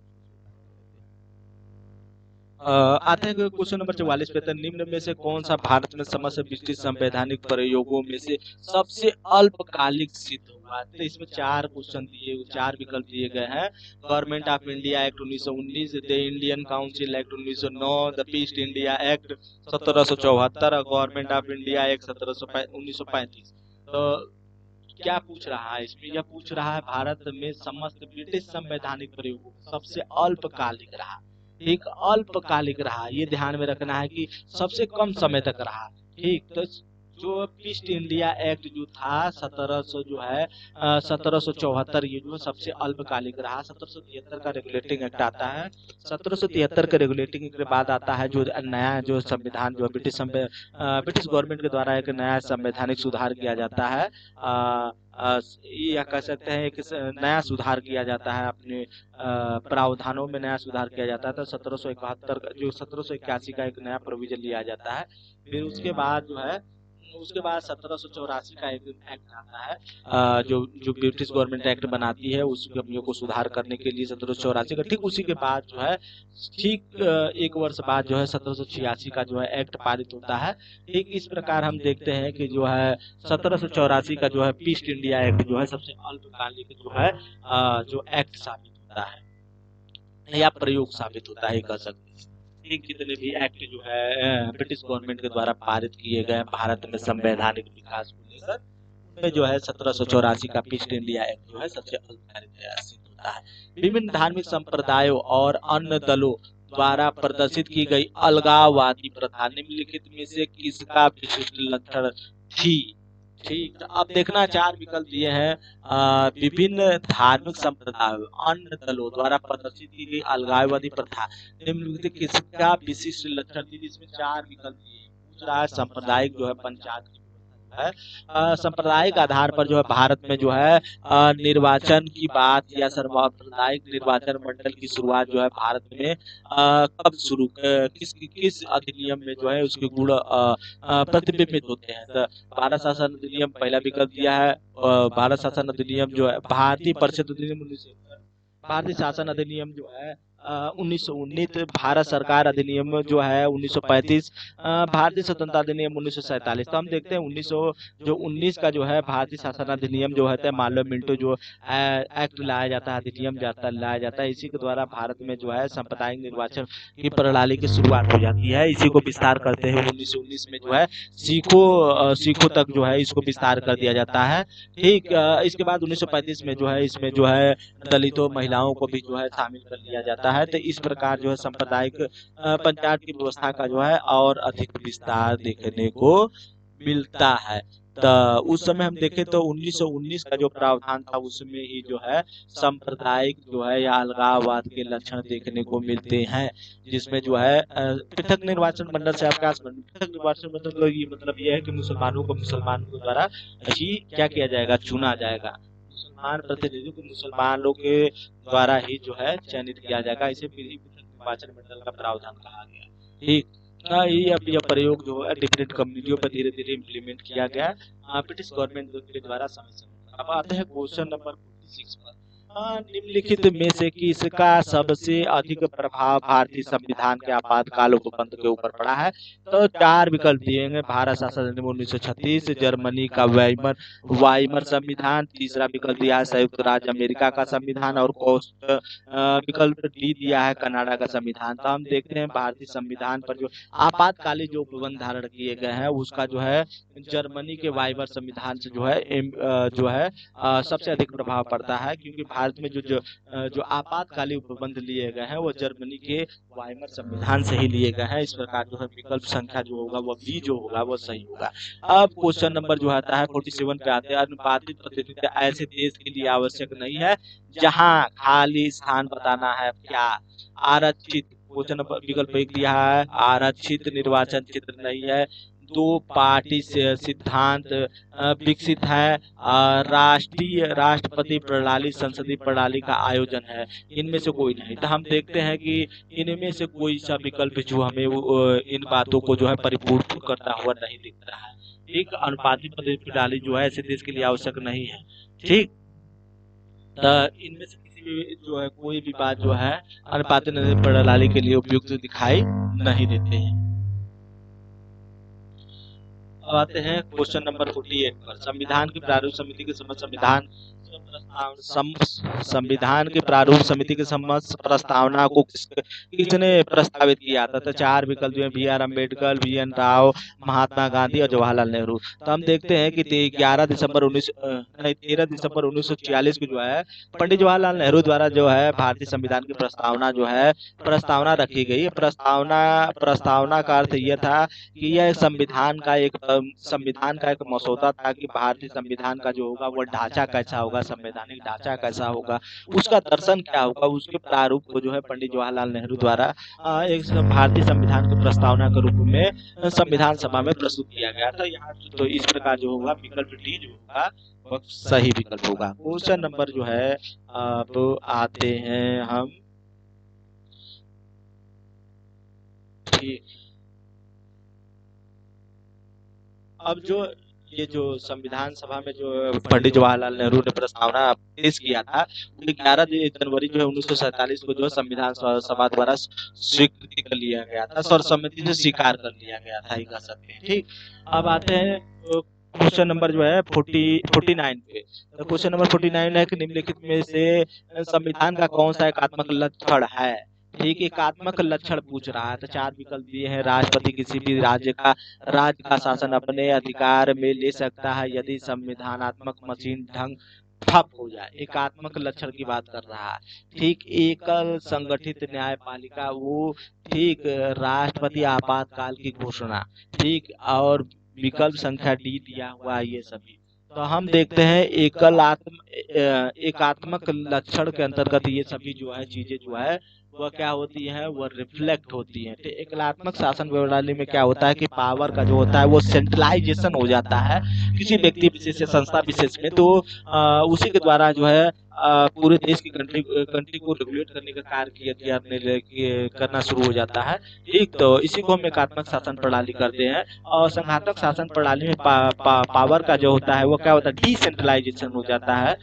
आते हैं क्वेश्चन नंबर 44 पे। निम्न में से कौन सा भारत में समस्त ब्रिटिश संवैधानिक प्रयोगों में से सबसे अल्पकालिक सिद्ध हुआ? तो इसमें चार विकल्प दिए गए हैं। Government of India act 1919, the Indian council act 1909, the east India act 1774, government of India act 1935। तो क्या पूछ रहा है इसमें? यह पूछ रहा है भारत में समस्त ब्रिटिश संवैधानिक प्रयोगों सबसे अल्पकालिक रहा। एक अल्पकालिक रहा, ये ध्यान में रखना है कि सबसे कम समय तक रहा। ठीक, तो जो ईस्ट इंडिया एक्ट जो था 1774, ये जो सबसे अल्पकालिक रहा। 1773 का रेगुलेटिंग एक्ट आता है। 1773 के रेगुलेटिंग एक्ट के बाद आता है जो नया जो संविधान जो ब्रिटिश गवर्नमेंट के द्वारा एक नया संवैधानिक सुधार किया जाता है। या कह सकते हैं कि नया सुधार किया जाता है, अपने प्रावधानों में नया सुधार किया जाता है। तो 1771 का जो 1781 का एक नया प्रोविजन लिया जाता है। फिर उसके बाद जो है 1784 का एक एक्ट आता है, जो ब्रिटिश गवर्नमेंट एक्ट बनाती है उस कमियों को सुधार करने के लिए 1784 का। ठीक उसी के बाद जो है एक वर्ष बाद जो है 1786 का जो है एक्ट पारित होता है। ठीक इस प्रकार हम देखते हैं कि जो है 1784 का जो है ईस्ट इंडिया एक्ट जो है सबसे अल्पकालिक जो है जो एक्ट साबित होता है या प्रयोग साबित होता है, कह सकते हैं। जितने भी एक्ट जो है ब्रिटिश गवर्नमेंट के द्वारा पारित किए गए भारत में संवैधानिक विकास को लेकर, उनमें जो है 1784 का ईस्ट इंडिया एक्ट जो है सबसे अल्पकालिक सिद्ध होता है। विभिन्न धार्मिक संप्रदायों और अन्य दलों द्वारा प्रदर्शित की गई अलगाववादी प्रथा निम्नलिखित में से किसका विशिष्ट लक्षण थी? ठीक, तो अब देखना चार विकल्प दिए हैं। विभिन्न धार्मिक संप्रदायों अन्य दलों द्वारा प्रदर्शित की गई अलगाववादी प्रथा निम्नलिखित किसका विशिष्ट लक्षण थी? इसमें चार विकल्प दिए। पूछ रहा है सांप्रदायिक जो है पंचायत की है, सांप्रदायिक आधार पर जो है भारत में जो है निर्वाचन की बात या सांप्रदायिक निर्वाचन मंडल की शुरुआत जो है भारत में कब शुरू किस अधिनियम में जो है उसके गुण प्रतिबिंबित होते हैं? तो भारत शासन अधिनियम पहला विकल्प दिया है। भारत शासन अधिनियम जो है भारतीय परिषद अधिनियम 1971, भारतीय शासन अधिनियम जो है 1919 भारत सरकार अधिनियम जो है 1935, भारतीय स्वतंत्रता अधिनियम 1947। तो हम देखते हैं 1919 का जो है भारतीय शासन अधिनियम जो है मार्लो मिंटो जो एक्ट लाया जाता है, अधिनियम लाया जाता है, इसी के द्वारा भारत में जो है सांप्रदायिक निर्वाचन की प्रणाली की शुरुआत हो जाती है। इसी को विस्तार करते हुए 1919 में जो है सिखों तक जो है इसको विस्तार कर दिया जाता है। ठीक, इसके बाद 1935 में जो है इसमें जो है दलितों महिलाओं को भी जो है शामिल कर लिया जाता है। तो इस प्रकार जो है सांप्रदायिक पंचायत की व्यवस्था का जो है और अधिक विस्तार देखने को मिलता है। तो उस समय हम देखें तो 1919 का जो प्रावधान था उसमें ही जो है सांप्रदायिक जो है या अलगाववाद के लक्षण देखने को मिलते हैं, जिसमें जो है पृथक निर्वाचन मंडल से अवकाश पृथक निर्वाचन मंडल ये मतलब ये है कि मुसलमानों के द्वारा ही क्या किया जाएगा, चुना जाएगा। मुसलमान प्रतिनिधियों को मुसलमान लोग के द्वारा ही जो है चयनित किया जाएगा। इसे पृथक निर्वाचन मंडल का प्रावधान कहा गया। ठीक, ये अब यह प्रयोग जो है डिफरेंट कम्युनिटियों पर धीरे धीरे इम्प्लीमेंट किया गया ब्रिटिश गवर्नमेंट के द्वारा समय समय। अब आते हैं क्वेश्चन नंबर 46 पर। निम्नलिखित में से किसका सबसे अधिक प्रभाव भारतीय संविधान के आपातकाल उपबंध के ऊपर पड़ा है? तो 4 विकल्प दिए हैं। भारत शासन अधिनियम 1936, जर्मनी का वाइमर संविधान, तीसरा विकल्प दिया है संयुक्त राज्य अमेरिका का संविधान, और विकल्प डी दिया है कनाडा का संविधान। तो हम देखते हैं भारतीय संविधान पर जो आपातकालीन जो उपबंध धारण किए गए हैं उसका जो है जर्मनी के वाइमर संविधान से जो है सबसे अधिक प्रभाव पड़ता है, क्योंकि भारत में जो आपातकालीन उपबंध लिए गए हैं वो जर्मनी के वाइमर संविधान से ही लिए गए हैं। इस प्रकार जो है विकल्प संख्या जो होगा वो बी जो होगा वो सही होगा। अब क्वेश्चन नंबर जो आता है 47 पे आते हैं। अनुपातिक प्रतिनिधित्व ऐसे देश के लिए आवश्यक नहीं है जहां खाली स्थान बताना है क्या? आरक्षित, क्वेश्चन नंबर विकल्प 1 दिया है आरक्षित निर्वाचन क्षेत्र नहीं है। 2 पार्टी से सिद्धांत विकसित है। राष्ट्रपति प्रणाली संसदीय प्रणाली का आयोजन है। इनमें से कोई नहीं। तो हम देखते हैं कि इनमें से कोई सा विकल्प जो हमें इन बातों को जो है परिपूर्ण करता हुआ नहीं दिख रहा है। ठीक, अनुपातिक प्रणाली जो है ऐसे देश के लिए आवश्यक नहीं है। ठीक, तो इनमें से किसी भी जो है कोई भी बात जो है अनुपातिक प्रणाली के लिए उपयुक्त दिखाई नहीं देते हैं। अब आते हैं क्वेश्चन नंबर 48 पर। संविधान की प्रारूप समिति के समक्ष संविधान की प्रारूप समिति के समक्ष प्रस्तावना को किसने प्रस्तावित किया था? तो 4 विकल्प में बी.आर. अम्बेडकर, वी.एन. राव, महात्मा गांधी और जवाहरलाल नेहरू। तो हम देखते हैं कि 13 दिसंबर 1946 को जो है पंडित जवाहरलाल नेहरू द्वारा जो है भारतीय संविधान की प्रस्तावना रखी गई। प्रस्तावना का अर्थ यह था कि यह संविधान का एक मसौदा था कि भारतीय संविधान का जो होगा वो ढांचा कैसा होगा, संवैधानिक ढांचा कैसा होगा, उसका दर्शन क्या होगा, उसके प्रारूप को जो है पंडित जवाहरलाल नेहरू द्वारा एक भारतीय संविधान की प्रस्तावना के रूप में संविधान सभा में प्रस्तुत किया गया था। यहाँ तो इस प्रकार जो होगा विकल्प डी जो होगा वह सही विकल्प होगा। क्वेश्चन नंबर जो है अब आते हैं हम अब ये जो संविधान सभा में जो पंडित जवाहरलाल नेहरू ने प्रस्तावना पेश किया था 11 जनवरी जो है 1947 को जो है संविधान सभा द्वारा स्वीकृति कर लिया गया था, सर्वसम्मति से स्वीकार कर लिया गया था, कह सकते हैं। ठीक, अब आते हैं क्वेश्चन नंबर जो है 49 पे। तो क्वेश्चन नंबर 49 है कि निम्नलिखित में से संविधान का कौन सा एकात्मक लक्षण है? ठीक, एकात्मक लक्षण पूछ रहा है। तो 4 विकल्प दिए हैं। राष्ट्रपति किसी भी राज्य का शासन अपने अधिकार में ले सकता है यदि संविधानात्मक मशीन ढंग ठप हो जाए। एकात्मक लक्षण की बात कर रहा है। ठीक, एकल संगठित न्यायपालिका वो, ठीक, राष्ट्रपति आपातकाल की घोषणा, ठीक, और विकल्प संख्या डी दिया हुआ है ये सभी। तो हम देखते हैं एकात्मक लक्षण के अंतर्गत ये सभी जो है चीजें जो है वह क्या होती है, वह रिफ्लेक्ट होती है। एकात्मक शासन प्रणाली में क्या होता है कि पावर का जो होता है वो सेंट्रलाइजेशन हो जाता है। किसी व्यक्ति विशेष या संस्था विशेष में, तो उसी के द्वारा जो है पूरे देश की कंट्री को रेगुलेट करने का कार्य करना शुरू हो जाता है। एक तो इसी को हम एकात्मक शासन प्रणाली करते हैं। और संघातक शासन प्रणाली में पावर का जो होता है वो क्या होता है, डिसेंट्रलाइजेशन हो जाता है।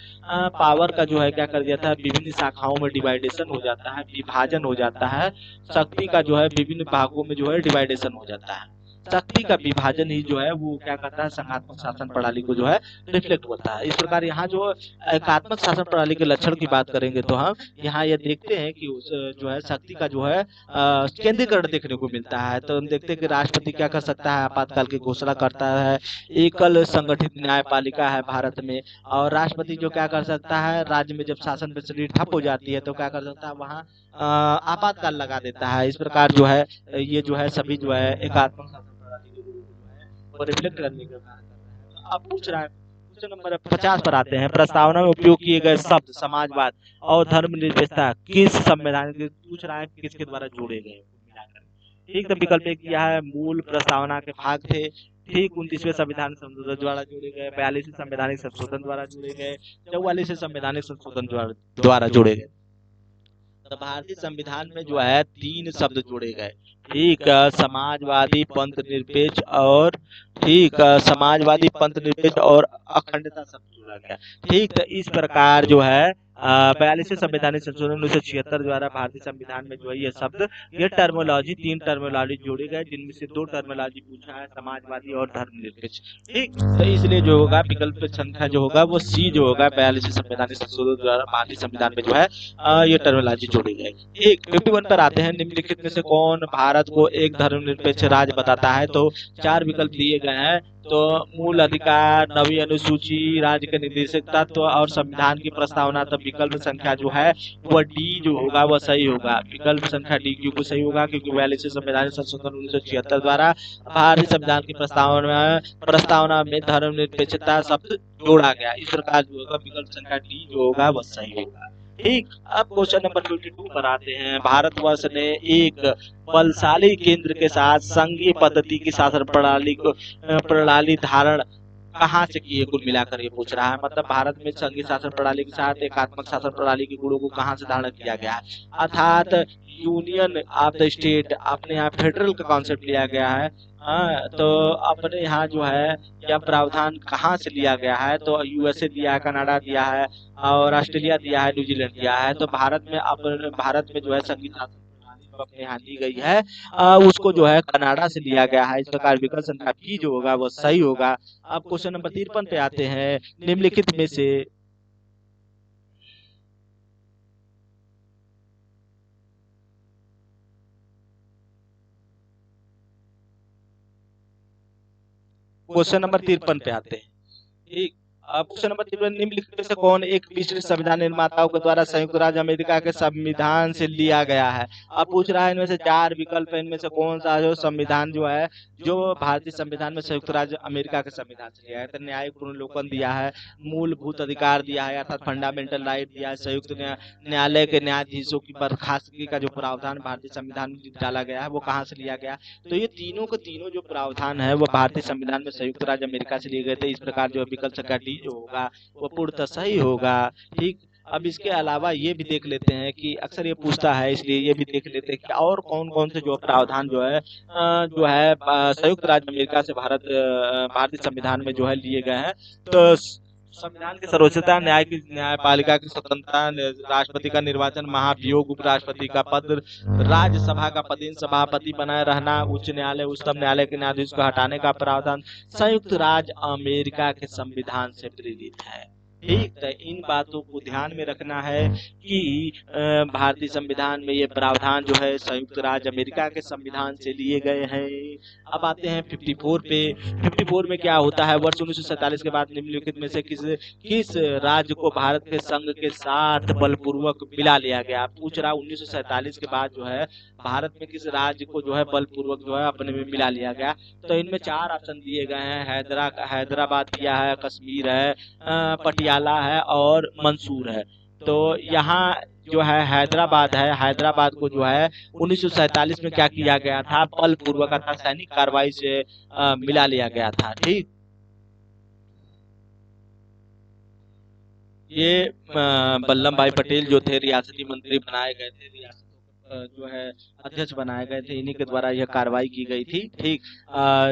पावर का जो है क्या कर दिया था, विभिन्न शाखाओं में डिवाइडेशन हो जाता है, विभाजन हो जाता है। शक्ति का जो है विभिन्न भागों में जो है डिवाइडेशन हो जाता है। शक्ति का विभाजन ही जो है वो क्या करता है, संघात्मक शासन प्रणाली को जो है रिफ्लेक्ट करता है। इस प्रकार यहाँ जो एकात्मक शासन प्रणाली के लक्षण की बात करेंगे तो हम यहाँ ये देखते हैं कि उस जो है शक्ति का जो है केंद्रीकरण देखने को मिलता है। तो हम देखते हैं कि राष्ट्रपति क्या कर सकता है, आपातकाल की घोषणा करता है। एकल संगठित न्यायपालिका है भारत में, और राष्ट्रपति जो क्या कर सकता है, राज्य में जब शासन प्रचलित ठप हो जाती है तो क्या कर सकता है, वहाँ आपातकाल लगा देता है। इस प्रकार जो है ये जो है सभी जो है एकात्मक शासन प्रणाली के जो है वो रिफ्लेक्ट करने का कार्य कर रहे हैं। तो अब पूछ रहा है, क्वेश्चन नंबर 50 पर आते हैं। प्रस्तावना में उपयोग किए गए शब्द समाजवाद और धर्मनिरपेक्षता किस संविधान के, पूछ रहा है किसके द्वारा जोड़े गए मिलाकर। ठीक, तो विकल्प एक किया है मूल प्रस्तावना के भाग थे। ठीक, 29वें संविधान संशोधन द्वारा जोड़े गए, 42वें संवैधानिक संशोधन द्वारा जोड़े गए, 44वें संवैधानिक संशोधन द्वारा जोड़े गए। तो भारतीय संविधान में जो है 3 शब्द जोड़े गए। ठीक, समाजवादी, पंथ निरपेक्ष और ठीक समाजवादी, पंथ निरपेक्ष और अखंडता शब्द जोड़ा गया। ठीक, तो इस प्रकार जो है 42वें संवैधानिक संशोधन 1976 द्वारा भारतीय संविधान में जो है ये शब्द, ये टर्मोलॉजी, 3 टर्मोलॉजी जोड़े गए, जिनमें से 2 टर्मोलॉजी पूछा है, समाजवादी और धर्मनिरपेक्ष। ठीक, तो इसलिए जो होगा विकल्प संख्या जो होगा वो सी जो होगा, 42वें संवैधानिक संशोधन द्वारा भारतीय संविधान में जो है ये टर्मोलॉजी जोड़ी गई। एक 51 पर आते हैं। निम्नलिखित में से कौन भारत को एक धर्मनिरपेक्ष राज्य बताता है? तो 4 विकल्प दिए गए हैं। तो मूल अधिकार, नवी अनुसूची, राज्य के निर्देशक तत्व और संविधान की प्रस्तावना। तो विकल्प संख्या जो है वह डी जो होगा वह सही होगा। विकल्प संख्या डी क्यों सही होगा, क्योंकि 42वें संवैधानिक संशोधन 1976 द्वारा भारतीय संविधान की प्रस्तावना में धर्मनिरपेक्षता शब्द जोड़ा गया। इस प्रकार जो होगा विकल्प संख्या डी जो होगा वह सही होगा। ठीक, अब क्वेश्चन नंबर 52 पर आते हैं। भारतवर्ष ने एक बलशाली केंद्र के साथ संघीय पद्धति की शासन प्रणाली धारण कहाँ से की है, कुल मिलाकर ये पूछ रहा है। मतलब भारत में संघीय शासन प्रणाली के साथ एकात्मक शासन प्रणाली के गुणों को कहाँ से धारण किया गया है, अर्थात यूनियन ऑफ द स्टेट, अपने यहाँ फेडरल का कॉन्सेप्ट लिया गया है। तो अपने यहाँ जो है यह प्रावधान कहाँ से लिया गया है? तो यूएसए दिया है, कनाडा दिया है और ऑस्ट्रेलिया दिया है, न्यूजीलैंड दिया है। तो भारत में जो है संघीय शासन प्रणाली जो अपने यहाँ ली गई है उसको जो है कनाडा से लिया गया है। इस प्रकार विकल्प संख्या बी जो होगा वो सही होगा। अब क्वेश्चन नंबर 53 पे आते हैं। निम्नलिखित में से क्वेश्चन नंबर 53 पे आते हैं। ठीक, अब क्वेश्चन नंबर 53, निम्नलिखित में से कौन एक विशिष्ट संविधान निर्माताओं के द्वारा संयुक्त राज्य अमेरिका के संविधान से लिया गया है? अब पूछ रहा है इनमें से 4 विकल्प है, इनमें से कौन सा जो संविधान जो है जो भारतीय संविधान में संयुक्त राज्य अमेरिका के संविधान से लिया है? तो न्यायिक पुनर्विलोकन दिया है, मूलभूत अधिकार दिया है अर्थात फंडामेंटल राइट दिया है, संयुक्त न्यायालय के न्यायाधीशों की बर्खास्तगी का जो प्रावधान भारतीय संविधान में डाला गया है वो कहाँ से लिया गया? तो ये तीनों के तीनों जो प्रावधान है वो भारतीय संविधान में संयुक्त राज्य अमेरिका से लिए गए थे। इस प्रकार जो विकल्प संख्या डी जो होगा वो पूर्णतः सही होगा। ठीक, अब इसके अलावा ये भी देख लेते हैं कि अक्सर ये पूछता है, इसलिए ये भी देख लेते हैं कि और कौन कौन से जो प्रावधान जो है संयुक्त राज्य अमेरिका से भारतीय संविधान में जो है लिए गए हैं। तो संविधान की सर्वोच्चता, न्यायपालिका की स्वतंत्रता, राष्ट्रपति का निर्वाचन, महाभियोग, उपराष्ट्रपति का पद, राज्यसभा का पदेन सभापति बनाए रहना, उच्च न्यायालय उच्चतम न्यायालय के न्यायाधीश को हटाने का प्रावधान संयुक्त राज्य अमेरिका के संविधान से प्रेरित है। ठीक, तो इन बातों को ध्यान में रखना है कि भारतीय संविधान में ये प्रावधान जो है संयुक्त राज्य अमेरिका के संविधान से लिए गए हैं। अब आते हैं 54 पे। 54 में क्या होता है? वर्ष 1947 के बाद निम्नलिखित में से किस राज्य को भारत के संघ के साथ बलपूर्वक मिला लिया गया? पूछ रहा 1947 के बाद जो है भारत में किस राज्य को जो है बलपूर्वक जो है अपने में मिला लिया गया? तो इनमें 4 ऑप्शन दिए गए हैं। हैदराबाद दिया है, कश्मीर है, पटियाला है और मंसूर है। तो यहाँ जो है हैदराबाद है, हैदराबाद को जो है 1947 में क्या किया गया था? बलपूर्वक अर्थात सैनिक कार्रवाई से मिला लिया गया था। ठीक, ये वल्लभ भाई पटेल जो थे रियासती मंत्री बनाए गए थे, रियासतों जो है अध्यक्ष बनाए गए थे, इन्हीं के द्वारा यह कार्रवाई की गई थी। ठीक,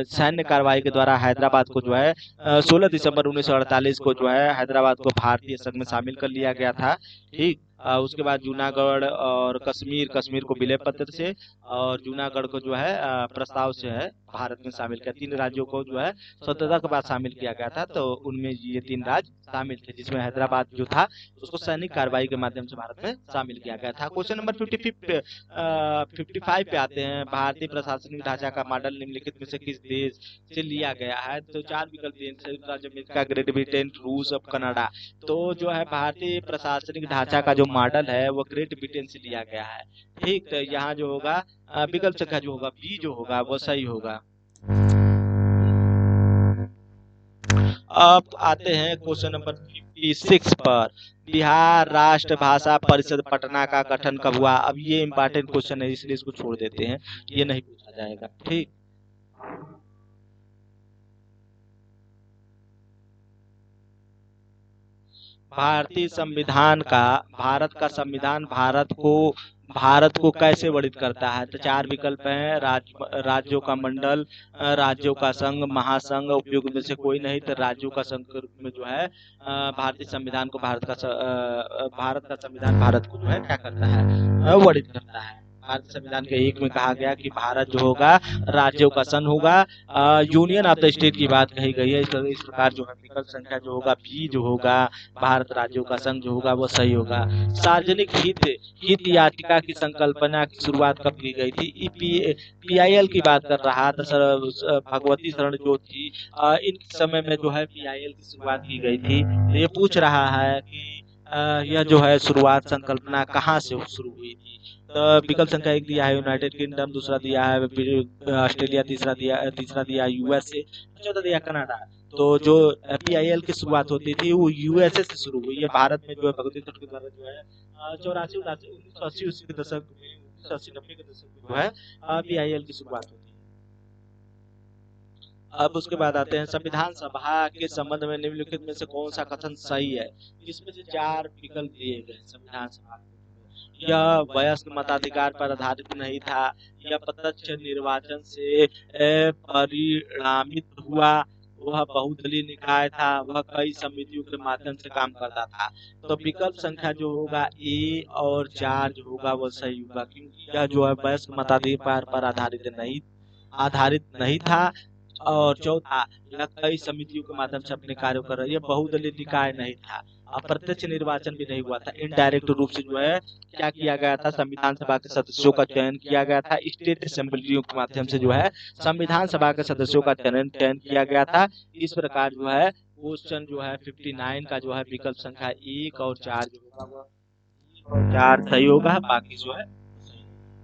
सैन्य कार्रवाई के द्वारा हैदराबाद को जो है 16 दिसंबर 1948 को जो है हैदराबाद को भारतीय संघ में शामिल कर लिया गया था। ठीक, उसके बाद जूनागढ़ और कश्मीर, कश्मीर को विलय पत्र से और जूनागढ़ को जो है प्रस्ताव से है भारत में शामिल किया। 3 राज्यों को जो है स्वतंत्रता के बाद शामिल किया गया था, तो उनमें ये 3 राज्य शामिल थे, जिसमें हैदराबाद जो था उसको सैनिक कार्रवाई के माध्यम से भारत में शामिल किया गया था। क्वेश्चन नंबर 55 पे आते हैं। भारतीय प्रशासनिक ढांचा का मॉडल निम्नलिखित में से किस देश से लिया गया है? तो 4 विकल्प दिए, संयुक्त राज्य अमेरिका, ग्रेट ब्रिटेन, रूस और कनाडा। तो जो है भारतीय प्रशासनिक ढांचा का जो मॉडल है वो ग्रेट ब्रिटेन से लिया गया है। ठीक, तो यहाँ जो होगा विकल्प संख्या जो होगा बी जो होगा वो सही होगा। अब आते हैं क्वेश्चन नंबर 56 पर। बिहार राष्ट्र भाषा परिषद पटना का गठन कब हुआ? अब ये इंपॉर्टेंट क्वेश्चन है, इसलिए इसको छोड़ देते हैं, ये नहीं पूछा जाएगा। ठीक, भारतीय संविधान का, भारत का संविधान भारत को कैसे वर्णित करता है? तो 4 विकल्प हैं। राज्यों का मंडल, राज्यों का संघ, महासंघ, उपयुक्त में से कोई नहीं। तो राज्यों का संघ के रूप में जो है भारतीय संविधान को भारत का संविधान भारत को जो है क्या करता है, वर्णित करता है। भारतीय संविधान के 1 में कहा गया कि भारत जो होगा राज्यों का संघ होगा। यूनियन ऑफ द स्टेट की बात कही गई है। इस प्रकार जो है विकल्प संख्या जो होगा बी जो होगा भारत राज्यों का संघ जो होगा वो सही होगा। सार्वजनिक हित याचिका की संकल्पना की शुरुआत कब की गई थी? पीआईएल की बात कर रहा था सर, भगवती शरण जो थी, इन समय में जो है पीआईएल की शुरुआत की गई थी। तो ये पूछ रहा है कि यह जो है शुरुआत संकल्पना कहाँ से शुरू हुई थी? तो विकल्प संख्या 1 दिया है यूनाइटेड किंगडम, दूसरा दिया है ऑस्ट्रेलिया, तीसरा दिया यूएसए, चौथा दिया कनाडा। तो जो पीआईएल की शुरुआत होती थी वो यूएसए से शुरू हुई है। भारत में जो है भगवती शरण के द्वारा जो है 84 1980 के दशक में, 1980-90 के दशक में जो है पीआईएल की शुरुआत होती है। अब उसके बाद आते हैं संविधान सभा के संबंध में निम्नलिखित में से कौन सा कथन सही है? इसमें से 4 विकल्प दिए गए। संविधान सभा यह वयस्क मताधिकार पर आधारित नहीं था, यह प्रत्यक्ष निर्वाचन से परिणामित हुआ, वह बहुदलीय निकाय था, वह कई समितियों के माध्यम से काम करता था। तो विकल्प संख्या जो होगा ए और 4 जो होगा वो सही होगा, क्योंकि यह जो है वयस्क मताधिकार पर आधारित नहीं था। और चौथा, यह कई समितियों के माध्यम से अपने कार्य कर रही है, बहुदलीय निकाय नहीं था, अप्रत्यक्ष निर्वाचन भी नहीं हुआ था। इनडायरेक्ट रूप से जो है क्या किया गया था, संविधान सभा के सदस्यों का चयन किया गया था। स्टेट असेंबलियों के माध्यम से जो है संविधान सभा के सदस्यों का चयन किया गया था। इस प्रकार जो है क्वेश्चन जो है 59 का जो है विकल्प संख्या 1 और 4 जो होगा वो 1 और 4 सही होगा, बाकी जो है सही।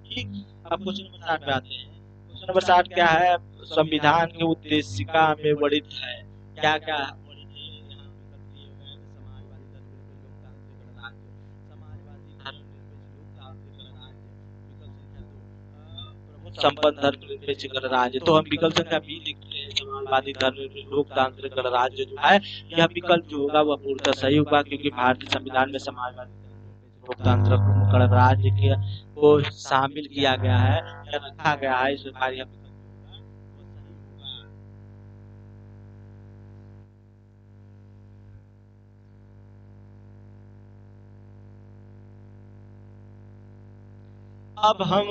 ठीक, अब क्वेश्चन नंबर 60 पे आते हैं। क्वेश्चन नंबर 60 क्या है? संविधान के उद्देशिका में वर्णित है। क्या क्या वर्णित है? यहाँ विकल्प दिए हुए हैं। समाजवादी धर्मनिरपेक्ष लोकतांत्रिक गणराज्य, समाजवादी धर्मनिरपेक्ष लोकतांत्रिक गणराज्य, प्रभुत्व संपन्न धर्मनिरपेक्ष गणराज्य। तो हम विकल्प संख्या बी लिखते हैं, समाजवादी धर्मनिरपेक्ष लोकतांत्रिक गणराज्य जो है यह विकल्प जो होगा वह पूर्णतः सही होगा, क्योंकि भारतीय संविधान में समाजवादी धर्मनिरपेक्ष लोकतांत्रिक गणराज्य के को शामिल किया गया है या रखा गया है। इस प्रकार यह विकल्प जो होगा वो सही होगा। अब हम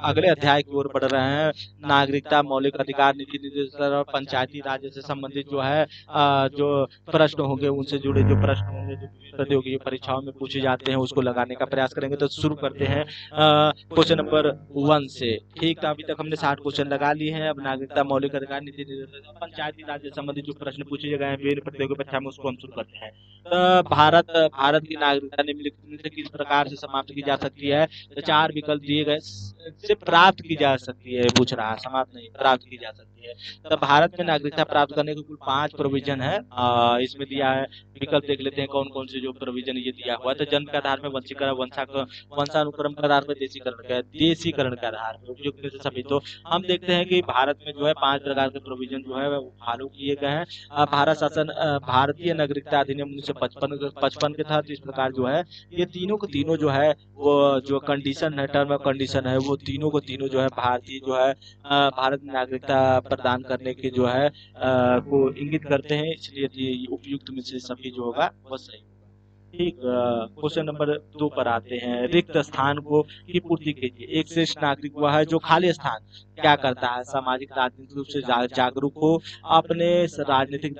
अगले अध्याय की ओर बढ़ रहे हैं। नागरिकता, मौलिक अधिकार, नीति निर्देशन और पंचायती राज से संबंधित जो है जो प्रश्न होंगे, उनसे जुड़े जो प्रश्न होंगे जो प्रतियोगी परीक्षाओं में पूछे जाते हैं उसको लगाने का प्रयास करेंगे। तो शुरू करते हैं क्वेश्चन नंबर 1 से। ठीक, तो अभी तक हमने 60 क्वेश्चन लगा लिए हैं। अब नागरिकता, मौलिक अधिकार, नीति निर्देशन और पंचायती राज से संबंधित जो प्रश्न पूछे गए हैं विभिन्न प्रतियोगी परीक्षा में उसको हम शुरू करते हैं। भारत की नागरिकता निम्नलिखित में से किस प्रकार से समाप्त की जा सकती है? तो 4 विकल्प दिए गए। से प्राप्त की जा सकती है, पूछ रहा, समाप्त नहीं, प्राप्त की जा सकती है। जाती है। तो भारत में नागरिकता प्राप्त करने के कुल 5 प्रोविजन है। इसमें दिया है, विकल्प देख लेते हैं कौन कौन से जो प्रोविजन ये दिया हुआ है। तो जन्म के आधार में वंशीकरण, वंशानुक्रम के आधार में देशीकरण के आधार में उपयुक्त में से सभी। तो हम देखते हैं कि भारत में जो है 5 प्रकार के प्रोविजन जो है वो फॉलो किए गए हैं। भारतीय नागरिकता अधिनियम 1955 के तहत इस प्रकार जो है ये तीनों को तीनों जो है वो जो कंडीशन है, टर्म और कंडीशन है, वो तीनों को तीनों जो है भारतीय जो है भारत में नागरिकता प्रदान करने के जो है को इंगित करते हैं। इसलिए ये उपयुक्त में से सभी जो होगा वो सही होगा। ठीक। क्वेश्चन नंबर 2 पर आते हैं। रिक्त स्थान को की पूर्ति कीजिए। एक श्रेष्ठ नागरिक वह है जो खाली स्थान क्या करता है? सामाजिक राजनीतिक रूप से जागरूक हो, अपने राजनीतिक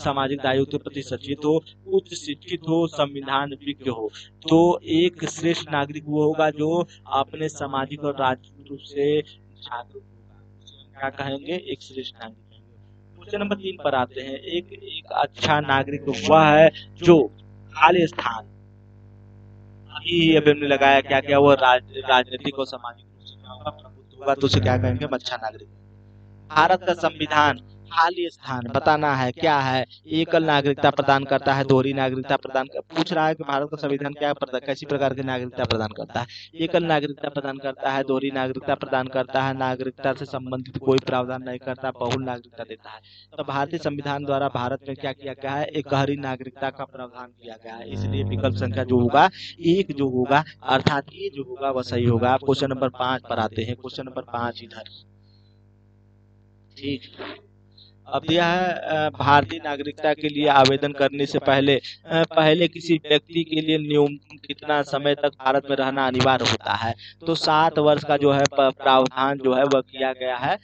सामाजिक दायित्व के प्रति सचेत हो, उच्च शिक्षित हो, संविधान विज्ञ हो। तो एक श्रेष्ठ नागरिक वो होगा जो अपने सामाजिक और राजनीतिक रूप से जागरूक होगा। उसे हम क्या कहेंगे? एक श्रेष्ठ नागरिक कहेंगे। क्वेश्चन नंबर 3 पर आते हैं। एक अच्छा नागरिक वह है जो खाली स्थान अभी हमने लगाया क्या क्या वो राजनीतिक और सामाजिक रूप से क्या होगा? प्रबुद्ध होगा। तो उसे क्या कहेंगे? हम अच्छा नागरिक। भारत का संविधान खाली स्थान बताना है क्या है? एकल नागरिकता प्रदान करता है, दोहरी नागरिकता प्रदान कर पूछ रहा है कि भारत का संविधान क्या कैसी प्रकार की नागरिकता प्रदान करता है? एकल नागरिकता प्रदान करता है, दोहरी नागरिकता प्रदान करता है, नागरिकता से संबंधित कोई प्रावधान नहीं करता, बहुल नागरिकता देता है। तो भारतीय संविधान द्वारा भारत में क्या किया गया है? एक गहरी नागरिकता का प्रावधान किया गया है। इसलिए विकल्प संख्या जो होगा एक जो होगा, अर्थात ये जो होगा वह सही होगा। क्वेश्चन नंबर 5 पर आते हैं। क्वेश्चन नंबर 5 इधर। ठीक। अब दिया है भारतीय नागरिकता के लिए आवेदन करने से पहले किसी व्यक्ति के लिए न्यूनतम कितना समय तक भारत में रहना अनिवार्य होता है? तो 7 वर्ष का जो है प्रावधान जो है वह किया गया है।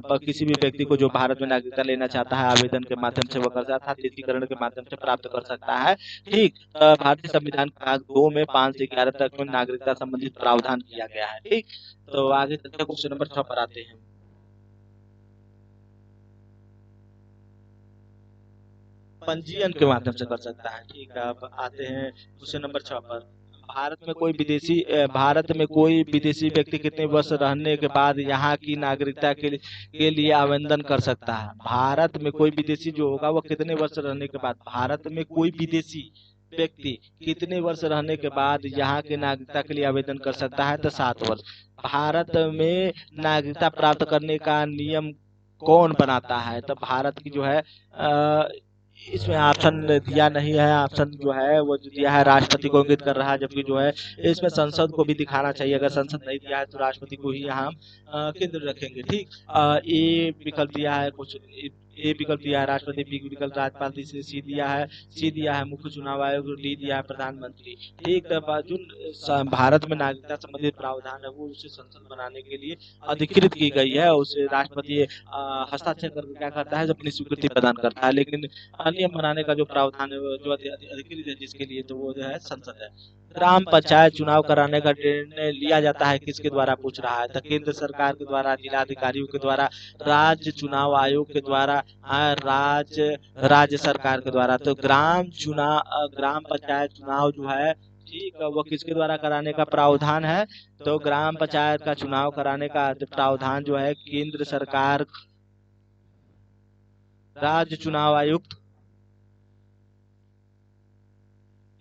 पर किसी भी व्यक्ति को जो भारत में नागरिकता लेना चाहता है आवेदन के माध्यम से वह कर सकता है, देशीकरण के माध्यम से प्राप्त कर सकता है। ठीक। भारतीय संविधान भाग 2 में 5 से 11 तक में नागरिकता संबंधित प्रावधान किया गया है। ठीक। तो आगे चलते क्वेश्चन नंबर 6 पर आते हैं। पंजीयन के माध्यम से कर सकता है। ठीक है। अब आते हैं क्वेश्चन नंबर 6 पर। भारत में कोई विदेशी व्यक्ति कितने वर्ष रहने के बाद यहाँ की नागरिकता के लिए आवेदन कर सकता है? भारत में कोई विदेशी जो होगा वो कितने वर्ष रहने के बाद, भारत में कोई विदेशी व्यक्ति कितने वर्ष रहने के बाद यहाँ की नागरिकता के लिए आवेदन कर सकता है? तो 7 वर्ष। भारत में नागरिकता प्राप्त करने का नियम कौन बनाता है? तो भारत की जो है इसमें ऑप्शन दिया नहीं है। ऑप्शन जो है वो जो दिया है राष्ट्रपति को इंगित कर रहा है, जबकि जो है इसमें संसद को भी दिखाना चाहिए। अगर संसद नहीं दिया है तो राष्ट्रपति को ही यहाँ हम केंद्र रखेंगे। ठीक। ए विकल्प दिया है कुछ, ए विकल्प दिया है राष्ट्रपति, बी विकल्प राज्यपाल, सी दिया है मुख्य चुनाव आयोग, डी दिया है प्रधानमंत्री। ठीक। जो भारत में नागरिकता संबंधित प्रावधान है वो उसे संसद बनाने के लिए अधिकृत की गई है। उसे राष्ट्रपति हस्ताक्षर करके क्या करता है? जो अपनी स्वीकृति प्रदान करता है। लेकिन नियम बनाने का जो प्रावधान है वो जो अधिकृत है जिसके लिए, तो वो जो है संसद है। ग्राम पंचायत चुनाव कराने का निर्णय लिया जाता है किसके द्वारा? पूछ रहा है। तो केंद्र सरकार के द्वारा, जिलाधिकारियों के द्वारा, राज्य चुनाव आयोग के द्वारा, राज्य सरकार के द्वारा। तो ग्राम पंचायत चुनाव जो है, ठीक है, वो किसके द्वारा कराने का प्रावधान है? तो ग्राम पंचायत का चुनाव कराने का प्रावधान जो है केंद्र सरकार, राज्य चुनाव आयुक्त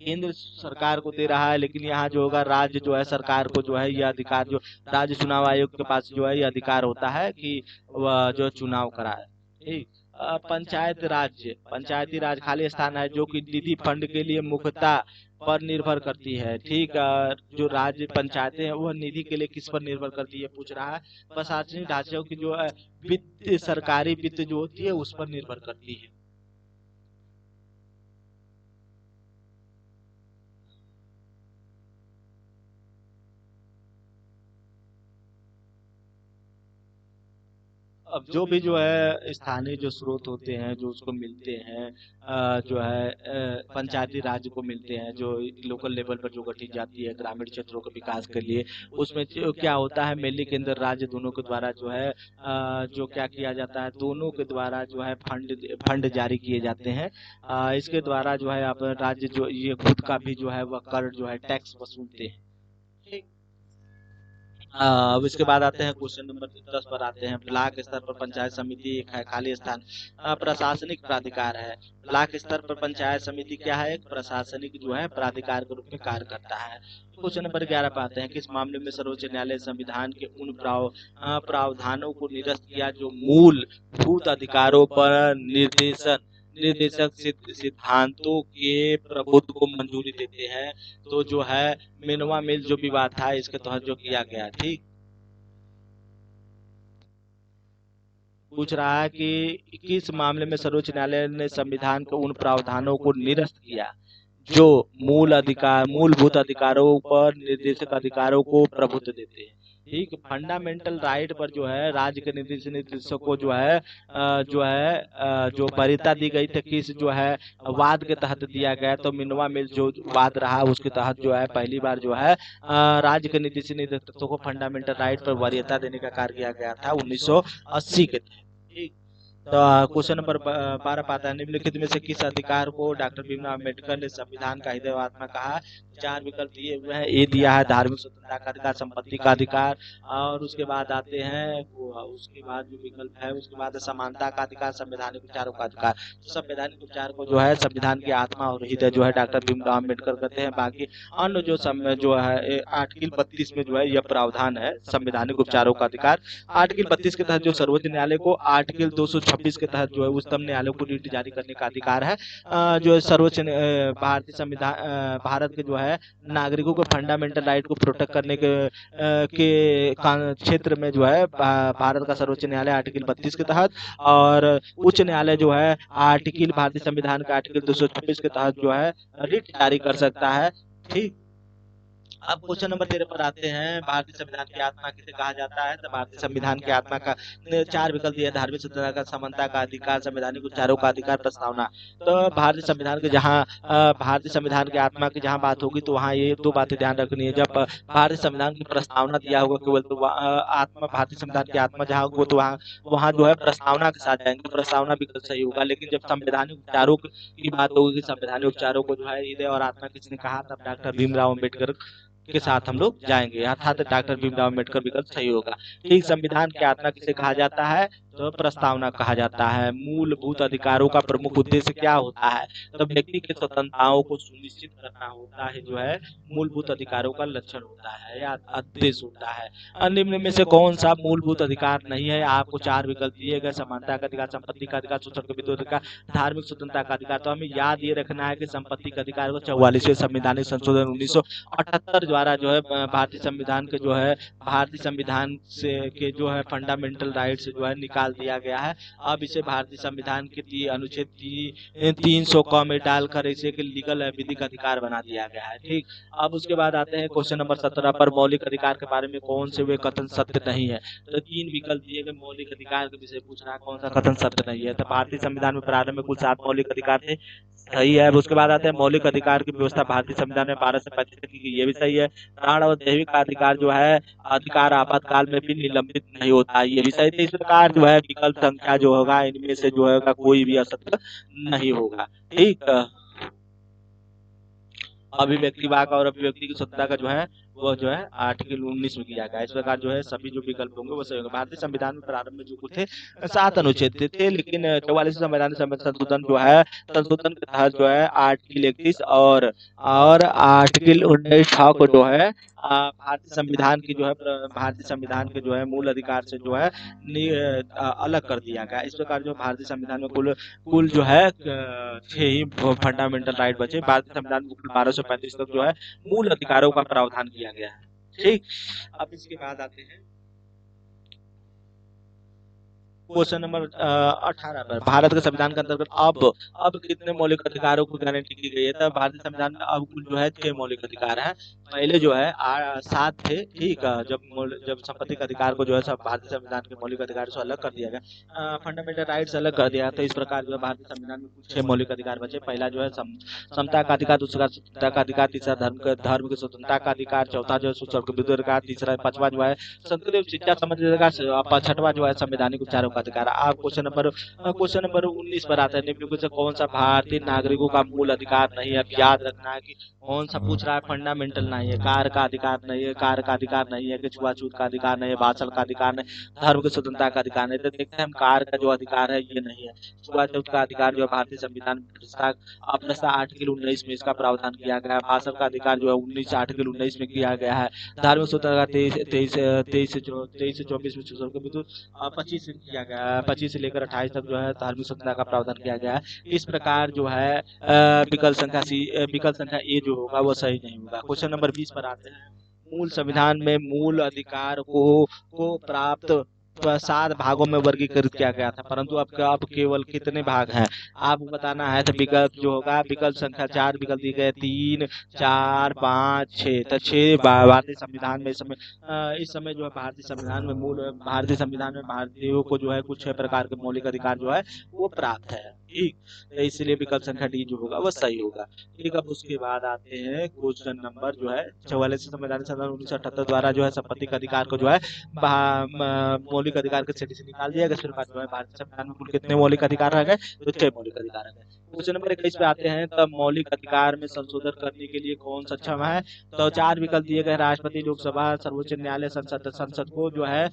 केंद्र सरकार को दे रहा है। लेकिन यहाँ जो होगा राज्य जो है सरकार को जो है यह अधिकार, जो राज्य चुनाव आयोग के पास जो है यह अधिकार होता है कि वह जो चुनाव कराए। ठीक। पंचायती राज खाली स्थान है जो कि निधि फंड के लिए मुख्यतः पर निर्भर करती है। ठीक। जो राज्य पंचायतें हैं वह निधि के लिए किस पर निर्भर करती है? पूछ रहा है। प्रशासनिक ढांचों की जो है वित्त, सरकारी वित्त जो होती है उस पर निर्भर करती है। अब जो भी जो है स्थानीय जो स्रोत होते हैं जो उसको मिलते हैं, जो है पंचायती राज को मिलते हैं, जो लोकल लेवल पर जो गठित जाती है ग्रामीण क्षेत्रों के विकास के लिए, उसमें जो क्या होता है मेनली केंद्र राज्य दोनों के द्वारा जो है जो क्या किया जाता है, दोनों के द्वारा जो है फंड जारी किए जाते हैं। इसके द्वारा जो है अब राज्य जो ये खुद का भी जो है वह कर जो है टैक्स वसूलते हैं। ठीक। अब इसके बाद आते हैं क्वेश्चन नंबर 10 पर आते हैं। ब्लॉक स्तर पर पंचायत समिति एक है, खाली स्थान प्रशासनिक प्राधिकार है। ब्लॉक स्तर पर पंचायत समिति क्या है? एक प्रशासनिक जो है प्राधिकार के रूप में कार्य करता है। क्वेश्चन नंबर 11 पर आते हैं। किस मामले में सर्वोच्च न्यायालय संविधान के उन प्रावधानों को निरस्त किया जो मूलभूत अधिकारों पर निर्देशक सिद्धांतों के प्रभुत्व को मंजूरी देते हैं? तो जो है मेनवा मिल जो विवाद था इसके तहत जो किया गया। ठीक, पूछ रहा है कि किस मामले में सर्वोच्च न्यायालय ने संविधान के उन प्रावधानों को निरस्त किया जो मूलभूत अधिकारों पर निर्देशक अधिकारों को प्रभुत्व देते हैं। ठीक, फंडामेंटल राइट पर जो है राज्य के निर्देशक को जो वरीयता दी गई थी किस जो है वाद के तहत दिया गया। तो मिनवा मिल जो वाद रहा उसके तहत जो है पहली बार जो है राज्य के निर्देशकों को फंडामेंटल राइट पर वरीयता देने का कार्य किया गया था 1980 के तहत। ठीक, तो क्वेश्चन नंबर 12 पाता है। निम्नलिखित में से किस अधिकार को डॉक्टर भीमराव अम्बेडकर ने संविधान का हृदय व आत्मा कहा? 4 विकल्प दिए हुए हैं। ए दिया है धार्मिक स्वतंत्रता का अधिकार, संपत्ति का अधिकार, और उसके बाद आते हैं उसके बाद जो विकल्प है उसके बाद समानता का अधिकार, संवैधानिक उपचारों का अधिकार। तो संवैधानिक उपचार को जो है संविधान की आत्मा और हृदय जो है डॉक्टर भीमराव अम्बेडकर कहते हैं। बाकी अन्य जो है आर्टिकल 32 में जो है यह प्रावधान है संवैधानिक उपचारों का अधिकार। आर्टिकल 32 के तहत जो सर्वोच्च न्यायालय को आर्टिकल 226 के तहत जो है उच्चतम न्यायालय को रीट जारी करने का अधिकार है। जो सर्वोच्च भारतीय संविधान भारत के जो है नागरिकों के फंडामेंटल राइट को प्रोटेक्ट करने के क्षेत्र में जो है भारत का सर्वोच्च न्यायालय आर्टिकल 32 के तहत, और उच्च न्यायालय जो है आर्टिकल भारतीय संविधान के आर्टिकल 226 के तहत जो है रीट जारी कर सकता है। ठीक, अब क्वेश्चन नंबर 13 पर आते हैं। भारतीय संविधान की आत्मा किसे कहा जाता है? तो भारतीय संविधान की आत्मा का 4 विकल्प दिया। धार्मिक स्वतंत्रता का, समानता का अधिकार, संवैधानिक उपचारों का अधिकार, प्रस्तावना। तो भारतीय संविधान के भारतीय संविधान की आत्मा की जहाँ बात होगी तो वहाँ ये 2 बातें ध्यान रखनी है। जब भारतीय संविधान की प्रस्तावना दिया होगा केवल तो आत्मा भारतीय संविधान की आत्मा जहाँ होगी तो वहाँ जो है प्रस्तावना के साथ जाएंगे, प्रस्तावना विकल्प सही होगा। लेकिन जब संवैधानिक उपचारों की बात होगी कि संवैधानिक उपचारों को जो है हृदय और आत्मा किसने कहा, तब डॉक्टर भीमराव अम्बेडकर के साथ हम लोग जाएंगे, अर्थात डॉक्टर भीमराव अम्बेडकर विकल्प सही होगा। ठीक, संविधान की आत्मा किसे कहा जाता है? तो प्रस्तावना कहा जाता है। मूलभूत अधिकारों का प्रमुख उद्देश्य क्या होता है? तो व्यक्ति के स्वतंत्रताओं को सुनिश्चित करना होता है, जो है मूलभूत अधिकारों का लक्षण होता है या उद्देश्य होता है। निम्न में से कौन सा मूलभूत अधिकार नहीं है? आपको 4 विकल्प दिए गए। समानता का अधिकार, संपत्ति का अधिकार, शोषण के विरोध का, धार्मिक स्वतंत्रता का अधिकार। तो हमें याद ये रखना है कि संपत्ति का अधिकार को 44वें संवैधानिक संशोधन 1978 द्वारा जो है भारतीय संविधान के जो है भारतीय संविधान से के जो है फंडामेंटल राइट से जो है निकाल दिया गया है। अब इसे भारतीय संविधान के अनुच्छेद 300 क में डालकर इसे लीगल विधिक अधिकार बना दिया गया है। ठीक, अब उसके बाद आते हैं क्वेश्चन नंबर 17 पर। मौलिक अधिकार के बारे में कौन से वे कथन सत्य नहीं है? तो 3 विकल्प दिए गए। मौलिक अधिकार के विषय पूछ रहा है, कौन सा कथन सत्य नहीं है? तो भारतीय संविधान में प्रारंभ में कुल 7 मौलिक अधिकार थे, सही है। उसके बाद आते हैं मौलिक अधिकार की व्यवस्था भारतीय संविधान में 12 से 35 तक की, ये भी सही है। प्राण और दैविक का अधिकार जो है अधिकार आपातकाल में भी निलंबित नहीं होता, ये भी सही है। इस प्रकार जो है विकल्प संख्या जो होगा इनमें से जो होगा कोई भी असत्य नहीं होगा। ठीक, अभिव्यक्ति वाक और अभिव्यक्ति की स्वतंत्रता का जो है वो जो है आर्टिकल 19 में किया गया। इस प्रकार जो है सभी जो विकल्प होंगे वो सही होंगे। भारतीय संविधान में प्रारंभ में जो कुछ थे 7 अनुच्छेद थे, लेकिन 44वें संवैधानिक संशोधन जो है संशोधन के तहत जो है आर्टिकल 31 और आर्टिकल 19 को जो है भारतीय संविधान की जो है भारतीय संविधान के जो है मूल अधिकार से जो है अलग कर दिया गया। इस प्रकार जो भारतीय संविधान में कुल जो है 6 ही फंडामेंटल राइट बचे। भारतीय संविधान में 12 से 35 तक जो है मूल अधिकारों का प्रावधान किया गया है। ठीक, अब इसके बाद आते हैं क्वेश्चन नंबर 18 पर। भारत के संविधान के अंतर्गत अब कितने मौलिक अधिकारों को गारंटी की गई है? तब भारतीय संविधान में अब कुल जो है 6 मौलिक अधिकार है। पहले जो है 7 थे। ठीक, जब संपत्ति का अधिकार को जो है सब भारतीय संविधान के मौलिक अधिकार से अलग कर दिया गया, फंडामेंटल राइट से अलग कर दिया। तो इस प्रकार जो है भारतीय संविधान में कुल 6 मौलिक अधिकार बचे। पहला जो है समता का अधिकार, दूसरा स्वतंत्रता का अधिकार, तीसरा धर्म की स्वतंत्रता का अधिकार, चौथा जो है शोषण के विरुद्ध अधिकार, तीसरा 5वां जो है संसदीय शिक्षा संबंधित अधिकार, 6वां जो है संवैधानिक उपचारों का अधिकार है। आप क्वेश्चन नंबर 19 पर आते हैं, निम्नलिखित से कौन सा भारतीय नागरिकों का मूल अधिकार नहीं है। अब याद रखना है कि कौन सा पूछ रहा है, फंडामेंटल नहीं है, कार्य का अधिकार नहीं है, कार्य का अधिकार नहीं है, कि छुआछूत का अधिकार नहीं है, भाषण का अधिकार नहीं, धर्म की स्वतंत्रता का अधिकार नहीं। तो देखते हैं हम, कार्य का जो अधिकार है ये नहीं है। छुआछूत का अधिकार जो है भारतीय संविधान अपने आर्टिकल 19 में इसका प्रावधान किया गया है। भाषण का अधिकार जो है 19 आर्टिकल 19 में किया गया है। धार्मिक स्वतंत्रता 23 से 24 में 25 से किया गया है। 25 से लेकर 28 तक जो है धार्मिक स्वतंत्रता का प्रावधान किया गया है। इस प्रकार जो है विकल्प संख्या ए जो होगा वो सही नहीं होगा। क्वेश्चन नंबर 20 पर आते हैं। मूल संविधान में मूल अधिकार को प्राप्त 7 भागों में वर्गीकृत किया गया था, परंतु अब केवल कितने भाग हैं आपको बताना है। तो विकल्प जो होगा, विकल्प संख्या 4 विकल्प दिए गए, 3, 4, 5, 6। तो 6 भारतीय संविधान में इस समय जो है भारतीय संविधान में भारतीयों को जो है कुछ 6 प्रकार के मौलिक अधिकार जो है वो प्राप्त है। ठीक, तो इसलिए विकल्प संख्या डी जो होगा वो सही होगा। ठीक, अब उसके बाद आते हैं क्वेश्चन नंबर जो है 44। संवैधानिक संशोधन 1978 द्वारा जो है संपत्ति का अधिकार को जो है मौलिक अधिकार के सेट से निकाल दिया गया। फिर बाद जो है भारतीय संविधान में कुल कितने मौलिक अधिकार रह गए, तो 6 मौलिक अधिकार रह गए। क्वेश्चन नंबर 21 पे आते हैं। तब मौलिक अधिकार में संशोधन करने के लिए कौन सक्षम है। तो 4 विकल्प दिए गए, राष्ट्रपति, लोकसभा, सर्वोच्च न्यायालय, संसद को जो है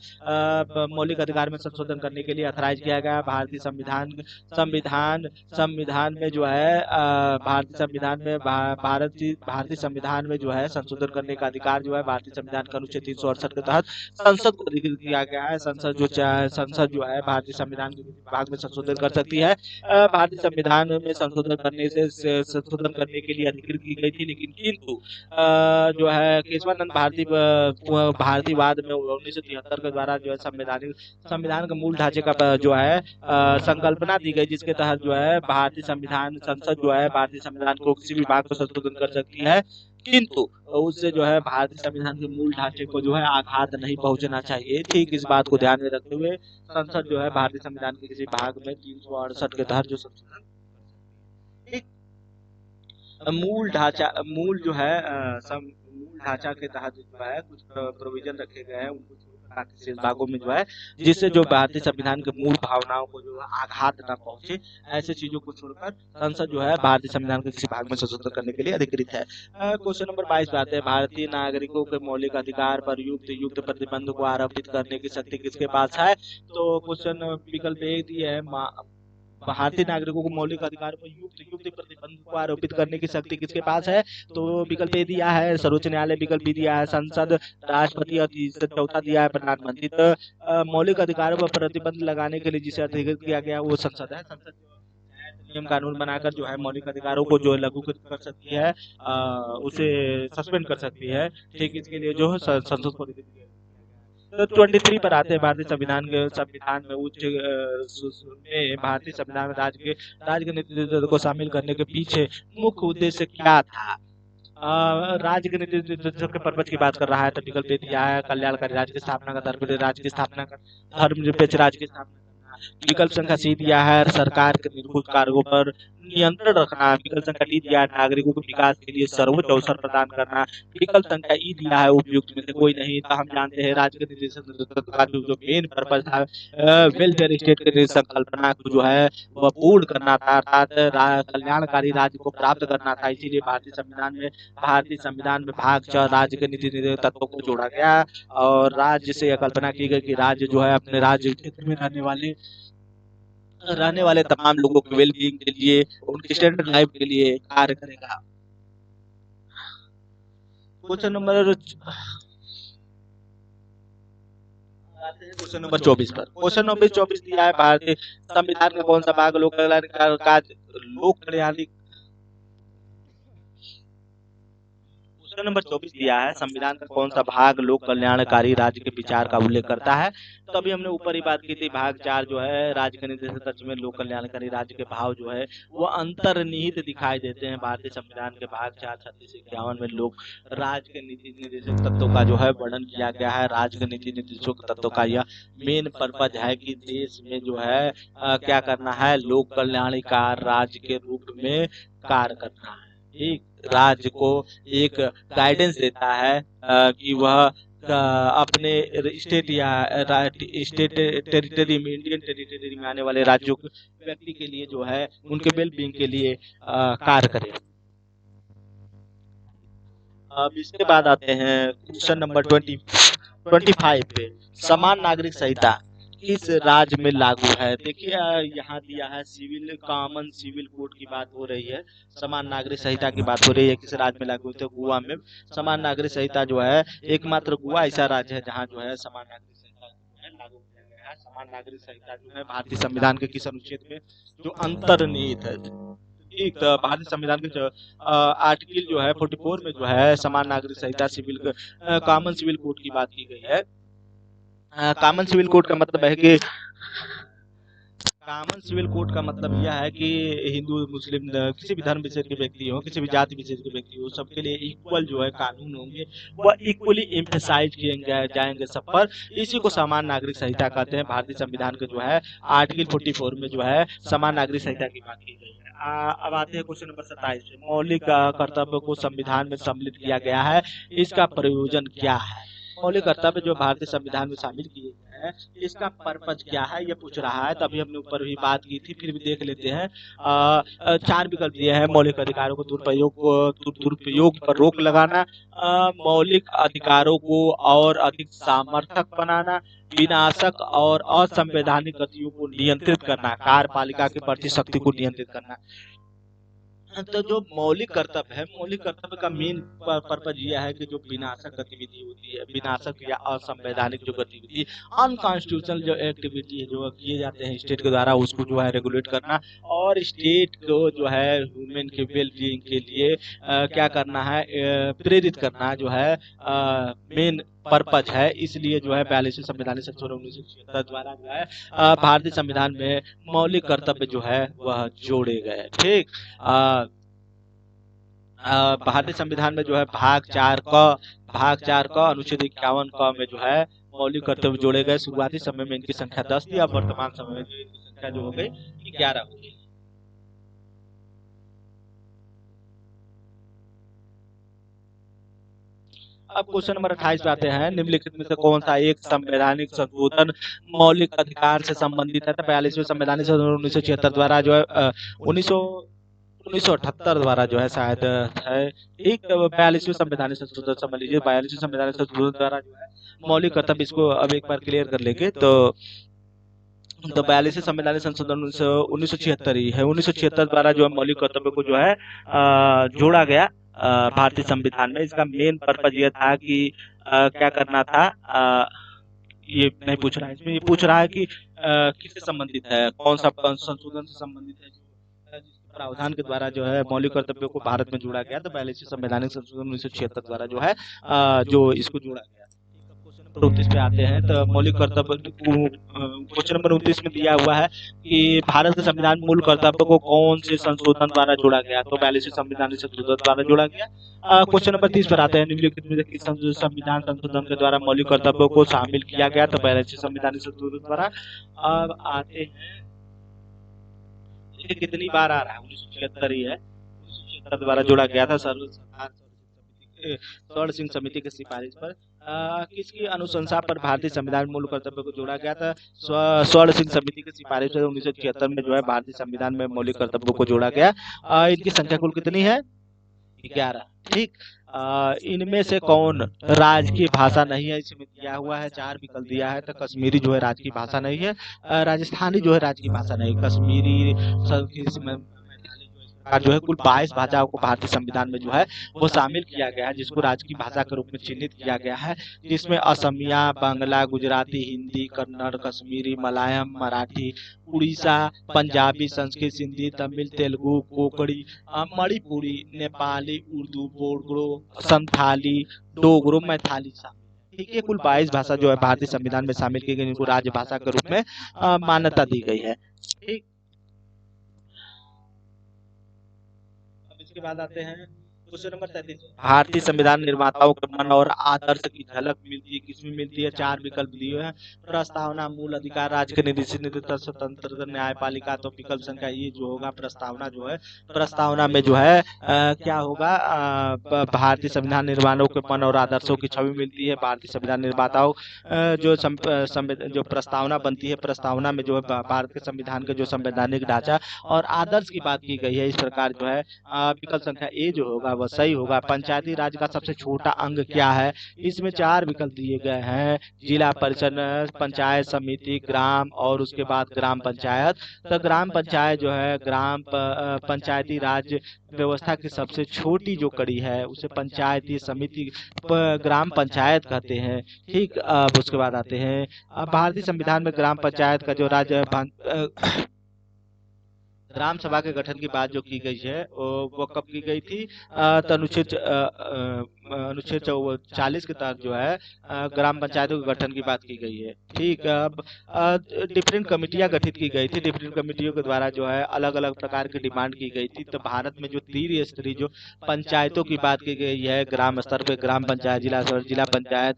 मौलिक अधिकार में संशोधन करने के लिए अथराइज किया गया। भारतीय संविधान में जो है भारतीय संविधान में जो है संशोधन करने का अधिकार जो है भारतीय संविधान के अनुच्छेद 368 के तहत संसद को अधिकृत किया गया है। संसद जो है भारतीय संविधान के भाग में संशोधन कर सकती है। भारतीय संविधान में संशोधन करने के लिए अधिकृत की गई थी, लेकिन किंतु जो है केशवानंद भारतीयवाद में 1973 के द्वारा जो है संविधान के मूल ढांचे का जो है संकल्पना दी गई, जिसके तहत जो है भारतीय संसद जो है भारतीय संविधान को किसी भी भाग को संशोधन कर सकती है, किंतु उससे जो है भारतीय संविधान के मूल ढांचे को जो है आघात नहीं पहुंचना चाहिए। ठीक, इस बात को ध्यान में रखते हुए संसद जो है भारतीय संविधान के किसी भाग में 368 के तहत जो संशोधन मूल जो है मूल ढांचा के तहत जो है कुछ प्रोविजन रखे गए हैं, उनको शेष भागों में जो है जिससे जो भारतीय संविधान के मूल भावनाओं को जो आघात न पहुंचे, ऐसे चीजों को छोड़कर संसद जो है भारतीय संविधान के किसी भाग में संशोधन करने के लिए अधिकृत है। क्वेश्चन नंबर 22 पे आते हैं। भारतीय नागरिकों के मौलिक अधिकार पर युक्त प्रतिबंध को आरोपित करने की शक्ति किसके पास है। तो क्वेश्चन विकल्प एक दिया है, भारतीय नागरिकों को मौलिक अधिकार पर युक्त प्रतिबंध को आरोपित करने की शक्ति किसके पास है। तो विकल्प ए दिया है सर्वोच्च न्यायालय, विकल्प बी दिया है संसद, राष्ट्रपति, और चौथा दिया है प्रधानमंत्री। तो मौलिक अधिकारों पर प्रतिबंध लगाने के लिए जिसे अधिकृत किया गया वो संसद है। संसद नियम कानून बनाकर जो है मौलिक अधिकारों को जो लागू कर सकती है, उसे सस्पेंड कर सकती है। ठीक, इसके लिए जो है संसद को अधिकृत किया। तो 23 पर आते हैं। भारतीय संविधान में भारतीय संविधान में राज्य के नेतृत्व को शामिल करने के पीछे मुख्य उद्देश्य क्या था। राज्य के नेतृत्व के पर्पज की बात कर रहा है, तो विकल्प दिया है कल्याणकारी राज्य की स्थापना का, धर्मनिरपेक्ष राज्य की स्थापना। विकल्प संख्या सी दिया है सरकार के निर्भुत कार्यों पर नियंत्रण रखना। विकल्प संख्या डी दिया है नागरिकों के विकास के लिए सर्वोच्च अवसर प्रदान करना। विकल्प संख्या ई दिया है उपयुक्त में से कोई नहीं। तो हम जानते हैं राज्य के निदेशक का जो मेन पर्पज था वेलफेयर स्टेट के संकल्पना को जो है वह पूर्ण करना था, अर्थात कल्याणकारी राज्य को प्राप्त करना था। इसीलिए भारतीय संविधान में भाग 4 राज्य के नीति तत्वों को जोड़ा गया और राज्य से यह कल्पना की गई कि राज्य जो है अपने राज्य क्षेत्र में रहने वाले तमाम लोगों के वेलबींग के लिए, उनकी स्टैंडर्ड लाइफ के लिए कार्य करेगा। क्वेश्चन नंबर 24 पर। क्वेश्चन नंबर 24 दिया है भारतीय संविधान का कौन सा भाग लोक कल्याणकारी क्वेश्चन नंबर 24 दिया है संविधान का कौन सा भाग लोक कल्याणकारी राज्य के विचार का उल्लेख करता है। तो अभी हमने ऊपर ही बात की थी, भाग 4 जो है राज्य के निर्देशक तत्व में लोक कल्याणकारी राज्य के भाव जो है वो अंतर्निहित दिखाई देते हैं। भारतीय संविधान के भाग 4 36 से 51 में लोग राज्य के नीति निर्देशक तत्वों का जो है वर्णन किया गया है। राज्य के नीति निर्देशक तत्वों का यह मेन पर्पज है कि देश में जो है क्या करना है, लोक कल्याणकारी राज्य के रूप में कार्य करना है। ठीक, राज्य को एक गाइडेंस देता है कि वह अपने स्टेट या स्टेट टेरिटरी में, इंडियन टेरिटरी में आने वाले राज्यों के व्यक्ति के लिए जो है उनके वेल बीइंग के लिए कार्य करे। अब इसके बाद आते हैं क्वेश्चन नंबर 25 पे, समान नागरिक संहिता किस राज्य में लागू है। देखिए यहाँ दिया है सिविल कॉमन सिविल कोड की बात हो रही है, समान नागरिक संहिता की बात हो रही है, किस राज्य में लागू है, तो गोवा में समान नागरिक संहिता जो है, एकमात्र गोवा ऐसा राज्य है जहाँ जो है समान नागरिक संहिता जो है लागू किया गया है। समान नागरिक संहिता जो है भारतीय संविधान के किस अनुच्छेद में जो अंतर्निहित है, एक भारतीय संविधान के जो आर्टिकल जो है 44 में जो है समान नागरिक संहिता सिविल कॉमन सिविल कोड की बात की गई है। कॉमन सिविल कोड का मतलब है कि कॉमन सिविल कोड का मतलब यह है कि हिंदू मुस्लिम किसी भी धर्म विशेष के व्यक्ति हो, किसी भी जाति विशेष के व्यक्ति हो, सबके लिए इक्वल जो है कानून होंगे, वह इक्वली एम्फेसाइज किए जाएंगे सब पर। इसी को समान नागरिक संहिता कहते हैं। भारतीय संविधान के जो है आर्टिकल 44 में जो है समान नागरिक संहिता की बात की गई है। अब आते हैं क्वेश्चन नंबर 27 पे, मौलिक कर्तव्य को संविधान में सम्मिलित किया गया है, इसका प्रयोजन क्या है। मौलिक कर्तव्य जो भारतीय संविधान में शामिल किए गए हैं, इसका पर्पज क्या है, ये पूछ रहा है। तभी हमने ऊपर भी बात की थी, फिर भी देख लेते हैं। 4 विकल्प दिए हैं, मौलिक अधिकारों को दुरुपयोग पर रोक लगाना, मौलिक अधिकारों को और अधिक सामर्थक बनाना, विनाशक और असंवैधानिक गतियों को नियंत्रित करना, कार्यपालिका की प्रति शक्ति को नियंत्रित करना। तो जो मौलिक कर्तव्य है, मौलिक कर्तव्य का मेन पर्पज यह है कि जो विनाशक गतिविधि होती है, विनाशक या असंवैधानिक जो गतिविधि, अनकॉन्स्टिट्यूशनल जो एक्टिविटी है जो किए जाते हैं स्टेट के द्वारा, उसको जो है रेगुलेट करना, और स्टेट को जो है ह्यूमन के वेल बीइंग के लिए क्या करना है, प्रेरित करना जो है मेन पर्पज है। इसलिए जो है 42वें संवैधानिक संशोधन 1976 द्वारा जो है भारतीय संविधान में मौलिक कर्तव्य जो है वह जोड़े गए। ठीक, भारतीय संविधान में जो है भाग 4 का अनुच्छेद 51 क में जो है मौलिक कर्तव्य जोड़े गए। शुरुआती समय में इनकी संख्या 10 थी, अब वर्तमान समय में इनकी संख्या जो हो गई 11 हो गई। अब क्वेश्चन नंबर 28 पे आते हैं, निम्नलिखित में से कौन सा एक संवैधानिक संशोधन मौलिक अधिकार से संबंधित है। 42वें संवैधानिक संशोधन 1976 द्वारा जो है 1978 द्वारा जो है शायद है। एक 42वें संवैधानिक संशोधन समझ लीजिए, 42वें संवैधानिक संशोधन द्वारा जो है मौलिक कर्तव्य, इसको अब एक बार क्लियर कर लेंगे। तो 42वें संवैधानिक संशोधन 1976 ही है। 1976 द्वारा जो है मौलिक कर्तव्य को जो है जोड़ा गया भारतीय संविधान में। इसका मेन पर्पज ये था कि क्या करना था, ये नहीं पूछ रहा है इसमें, ये पूछ रहा है कि किससे संबंधित है, कौन सा संशोधन से संबंधित है, जिसके प्रावधान के द्वारा जो है मौलिक कर्तव्यों को भारत में जोड़ा गया। तो 42वें संवैधानिक संशोधन 1976 द्वारा जो है जो इसको जोड़ा गया। 29 पे आते हैं, तो मौलिक कर्तव्य क्वेश्चन नंबर 29 में दिया हुआ है कि भारत के संविधान मूल कर्तव्य को कौन से संशोधन द्वारा जोड़ा गया, तो 42वें संविधानिक संशोधन द्वारा जोड़ा गया। क्वेश्चन नंबर 30 पर आते हैं, निम्नलिखित में से किस संविधान संशोधन के द्वारा मौलिक कर्तव्यों को शामिल किया गया, तो 42वें संविधानिक संशोधन द्वारा। अब आते हैं, कितनी बार आ रहा है, 1976 ही है, 1976 द्वारा जोड़ा गया था स्वर्ण सिंह समिति की सिफारिश पर। किसकी अनुशंसा पर भारतीय संविधान मूल कर्तव्य को जोड़ा गया था, स्वर्ण सिंह समिति की सिफारिश पर 1976 में जो है भारतीय संविधान में मौलिक कर्तव्यों को जोड़ा गया। इनकी संख्या कुल कितनी है, 11। ठीक, इनमें से कौन राजकीय भाषा नहीं है, इसमें दिया हुआ है 4 विकल्प दिया है। तो कश्मीरी जो है राजकीय भाषा नहीं है, राजस्थानी जो है राजकीय भाषा नहीं, कश्मीरी जो है कुल 22 भाषाओं को भारतीय संविधान में जो है वो शामिल किया गया है, जिसको राजकीय भाषा के रूप में चिन्हित किया गया है, जिसमें असमिया, बांग्ला, गुजराती, हिंदी, कन्नड़, कश्मीरी, मलयालम, मराठी, उड़ीसा, पंजाबी, संस्कृत, सिंधी, तमिल, तेलुगु, कोंकणी, मणिपुरी, नेपाली, उर्दू, बोडो, संथाली, डोगरो, मैथिली शामिल। ठीक है, कुल 22 भाषा जो है भारतीय संविधान में शामिल की गई, जिनको राज्य भाषा के रूप में मान्यता दी गई है। ठीक, इसके बाद आते हैं क्वेश्चन नंबर 33, भारतीय संविधान निर्माताओं के मन और आदर्श की झलक मिलती है किसमें मिलती है? चार विकल्प दिए हैं। प्रस्तावना, मूल अधिकार, राज्य के निदेशित नेतृत्व, स्वतंत्र न्यायपालिका। तो विकल्प संख्या ये जो होगा प्रस्तावना जो है, प्रस्तावना में जो है क्या होगा, भारतीय संविधान निर्माताओं के मन और आदर्शों की छवि मिलती है। भारतीय संविधान निर्माताओं जो प्रस्तावना बनती है, प्रस्तावना में जो है भारत के संविधान के जो संवैधानिक ढांचा और आदर्श की बात की गई है। इस प्रकार जो है विकल्प संख्या ए जो होगा वह सही होगा। पंचायती राज का सबसे छोटा अंग क्या है? इसमें चार विकल्प दिए गए हैं, जिला परिषद, पंचायत समिति, ग्राम और उसके बाद ग्राम पंचायत। तो ग्राम पंचायत जो है पंचायती राज व्यवस्था की सबसे छोटी जो कड़ी है उसे पंचायती समिति ग्राम पंचायत कहते हैं। ठीक, अब उसके बाद आते हैं, अब भारतीय संविधान में ग्राम पंचायत का जो राज्य ग्राम सभा के गठन की बात जो की गई है वो कब की गई थी? तो अनुच्छेद 40 के तहत जो है ग्राम पंचायतों के गठन की बात की गई है। ठीक, अब डिफरेंट कमेटियां गठित की गई थी। डिफरेंट कमेटियों के द्वारा जो है अलग अलग प्रकार की डिमांड की गई थी। तो भारत में जो त्रिस्तरीय जो पंचायतों की बात की गई है, ग्राम स्तर पे ग्राम पंचायत, जिला स्तर जिला पंचायत,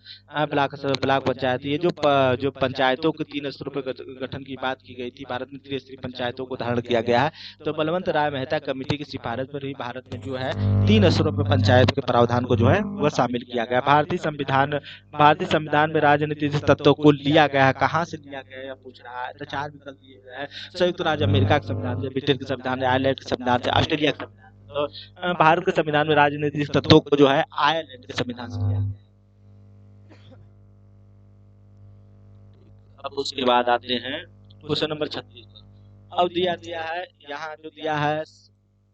ब्लॉक स्तर ब्लॉक पंचायत, ये जो पंचायतों के 3 स्तरों पे गठन की बात की गई थी, भारत में त्रिस्तरीय पंचायतों को धारण किया गया है। तो बलवंत राय मेहता कमेटी की सिफारिश पर ही भारत में जो है 3 स्तरों पर पंचायत के प्रावधान को जो है वह शामिल किया गया। भारतीय संविधान में राजनीतिक तत्वों को लिया गया है, कहाँ से लिया गया है पूछ रहा है। तो चार विकल्प दिए गए हैं, संयुक्त राज्य अमेरिका के संविधान से, ब्रिटेन के संविधान से, आयरलैंड के संविधान से, ऑस्ट्रेलिया के संविधान से। तो भारत के संविधान में राजनीतिक तत्वों को जो है आयरलैंड के संविधान से लिया गया। अब उसके बाद आते हैं क्वेश्चन नंबर 36। अब दिया है यहाँ जो दिया है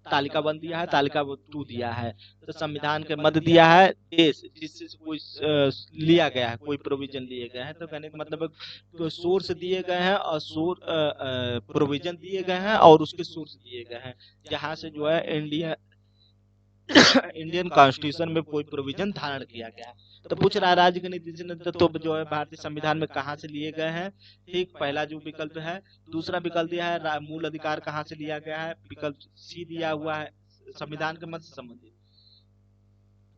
तालिका 1 दिया है, तालिका 2 दिया है। तो संविधान के मध्य दिया है देश, जिससे कोई लिया गया है, कोई प्रोविजन लिए गए हैं। तो कहने का मतलब कोई सोर्स दिए गए हैं और प्रोविजन दिए गए हैं और उसके सोर्स दिए गए हैं, जहाँ से जो है इंडियन कॉन्स्टिट्यूशन में कोई प्रोविजन धारण किया गया है। तो पूछ रहा है राज्य के नीति तत्व जो है भारतीय संविधान में कहाँ से लिए गए हैं? ठीक, पहला जो विकल्प है। दूसरा विकल्प दिया है मूल अधिकार कहाँ से लिया गया है, विकल्प सी दिया हुआ है संविधान के मत से संबंधित।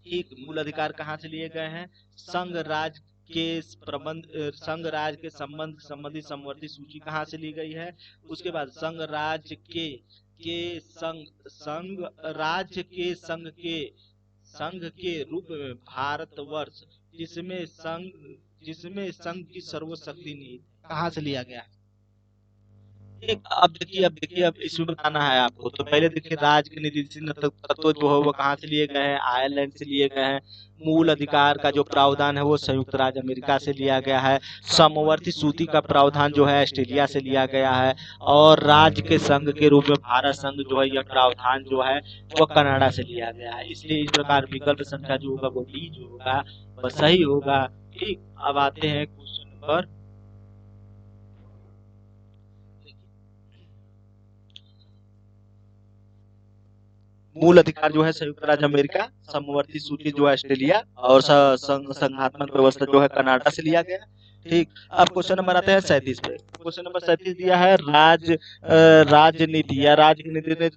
ठीक, मूल अधिकार कहाँ से लिए गए हैं? संघ राज के संबंध संबंधी समवर्ती सूची कहाँ से ली गई है? उसके बाद संघ राज्य के संघ के रूप में भारतवर्ष, जिसमें संघ की सर्वशक्ति नीति कहाँ से लिया गया? एक अब इसमें बताना है आपको। तो पहले देखिए, राज्य के निधि तत्व जो है वो कहाँ से लिए गए हैं? आयरलैंड से लिए गए हैं। मूल अधिकार का जो प्रावधान है वो संयुक्त राज्य अमेरिका से लिया गया है। समवर्ती सूची का प्रावधान जो है ऑस्ट्रेलिया से लिया गया है। और राज्य के संघ के रूप में भारत संघ जो है, यह प्रावधान जो है वो कनाडा से लिया गया है। इसलिए इस प्रकार विकल्प संख्या जो होगा वो डी जो होगा वह सही होगा। ठीक, अब आते हैं क्वेश्चन नंबर, मूल अधिकार जो है संयुक्त राज्य अमेरिका, समवर्ती सूची जो है ऑस्ट्रेलिया और संघात्मक व्यवस्था जो है कनाडा से लिया गया। ठीक, अब क्वेश्चन नंबर आते हैं 37 पे। क्वेश्चन नंबर 37 दिया है राजनीति या राज्य की नीति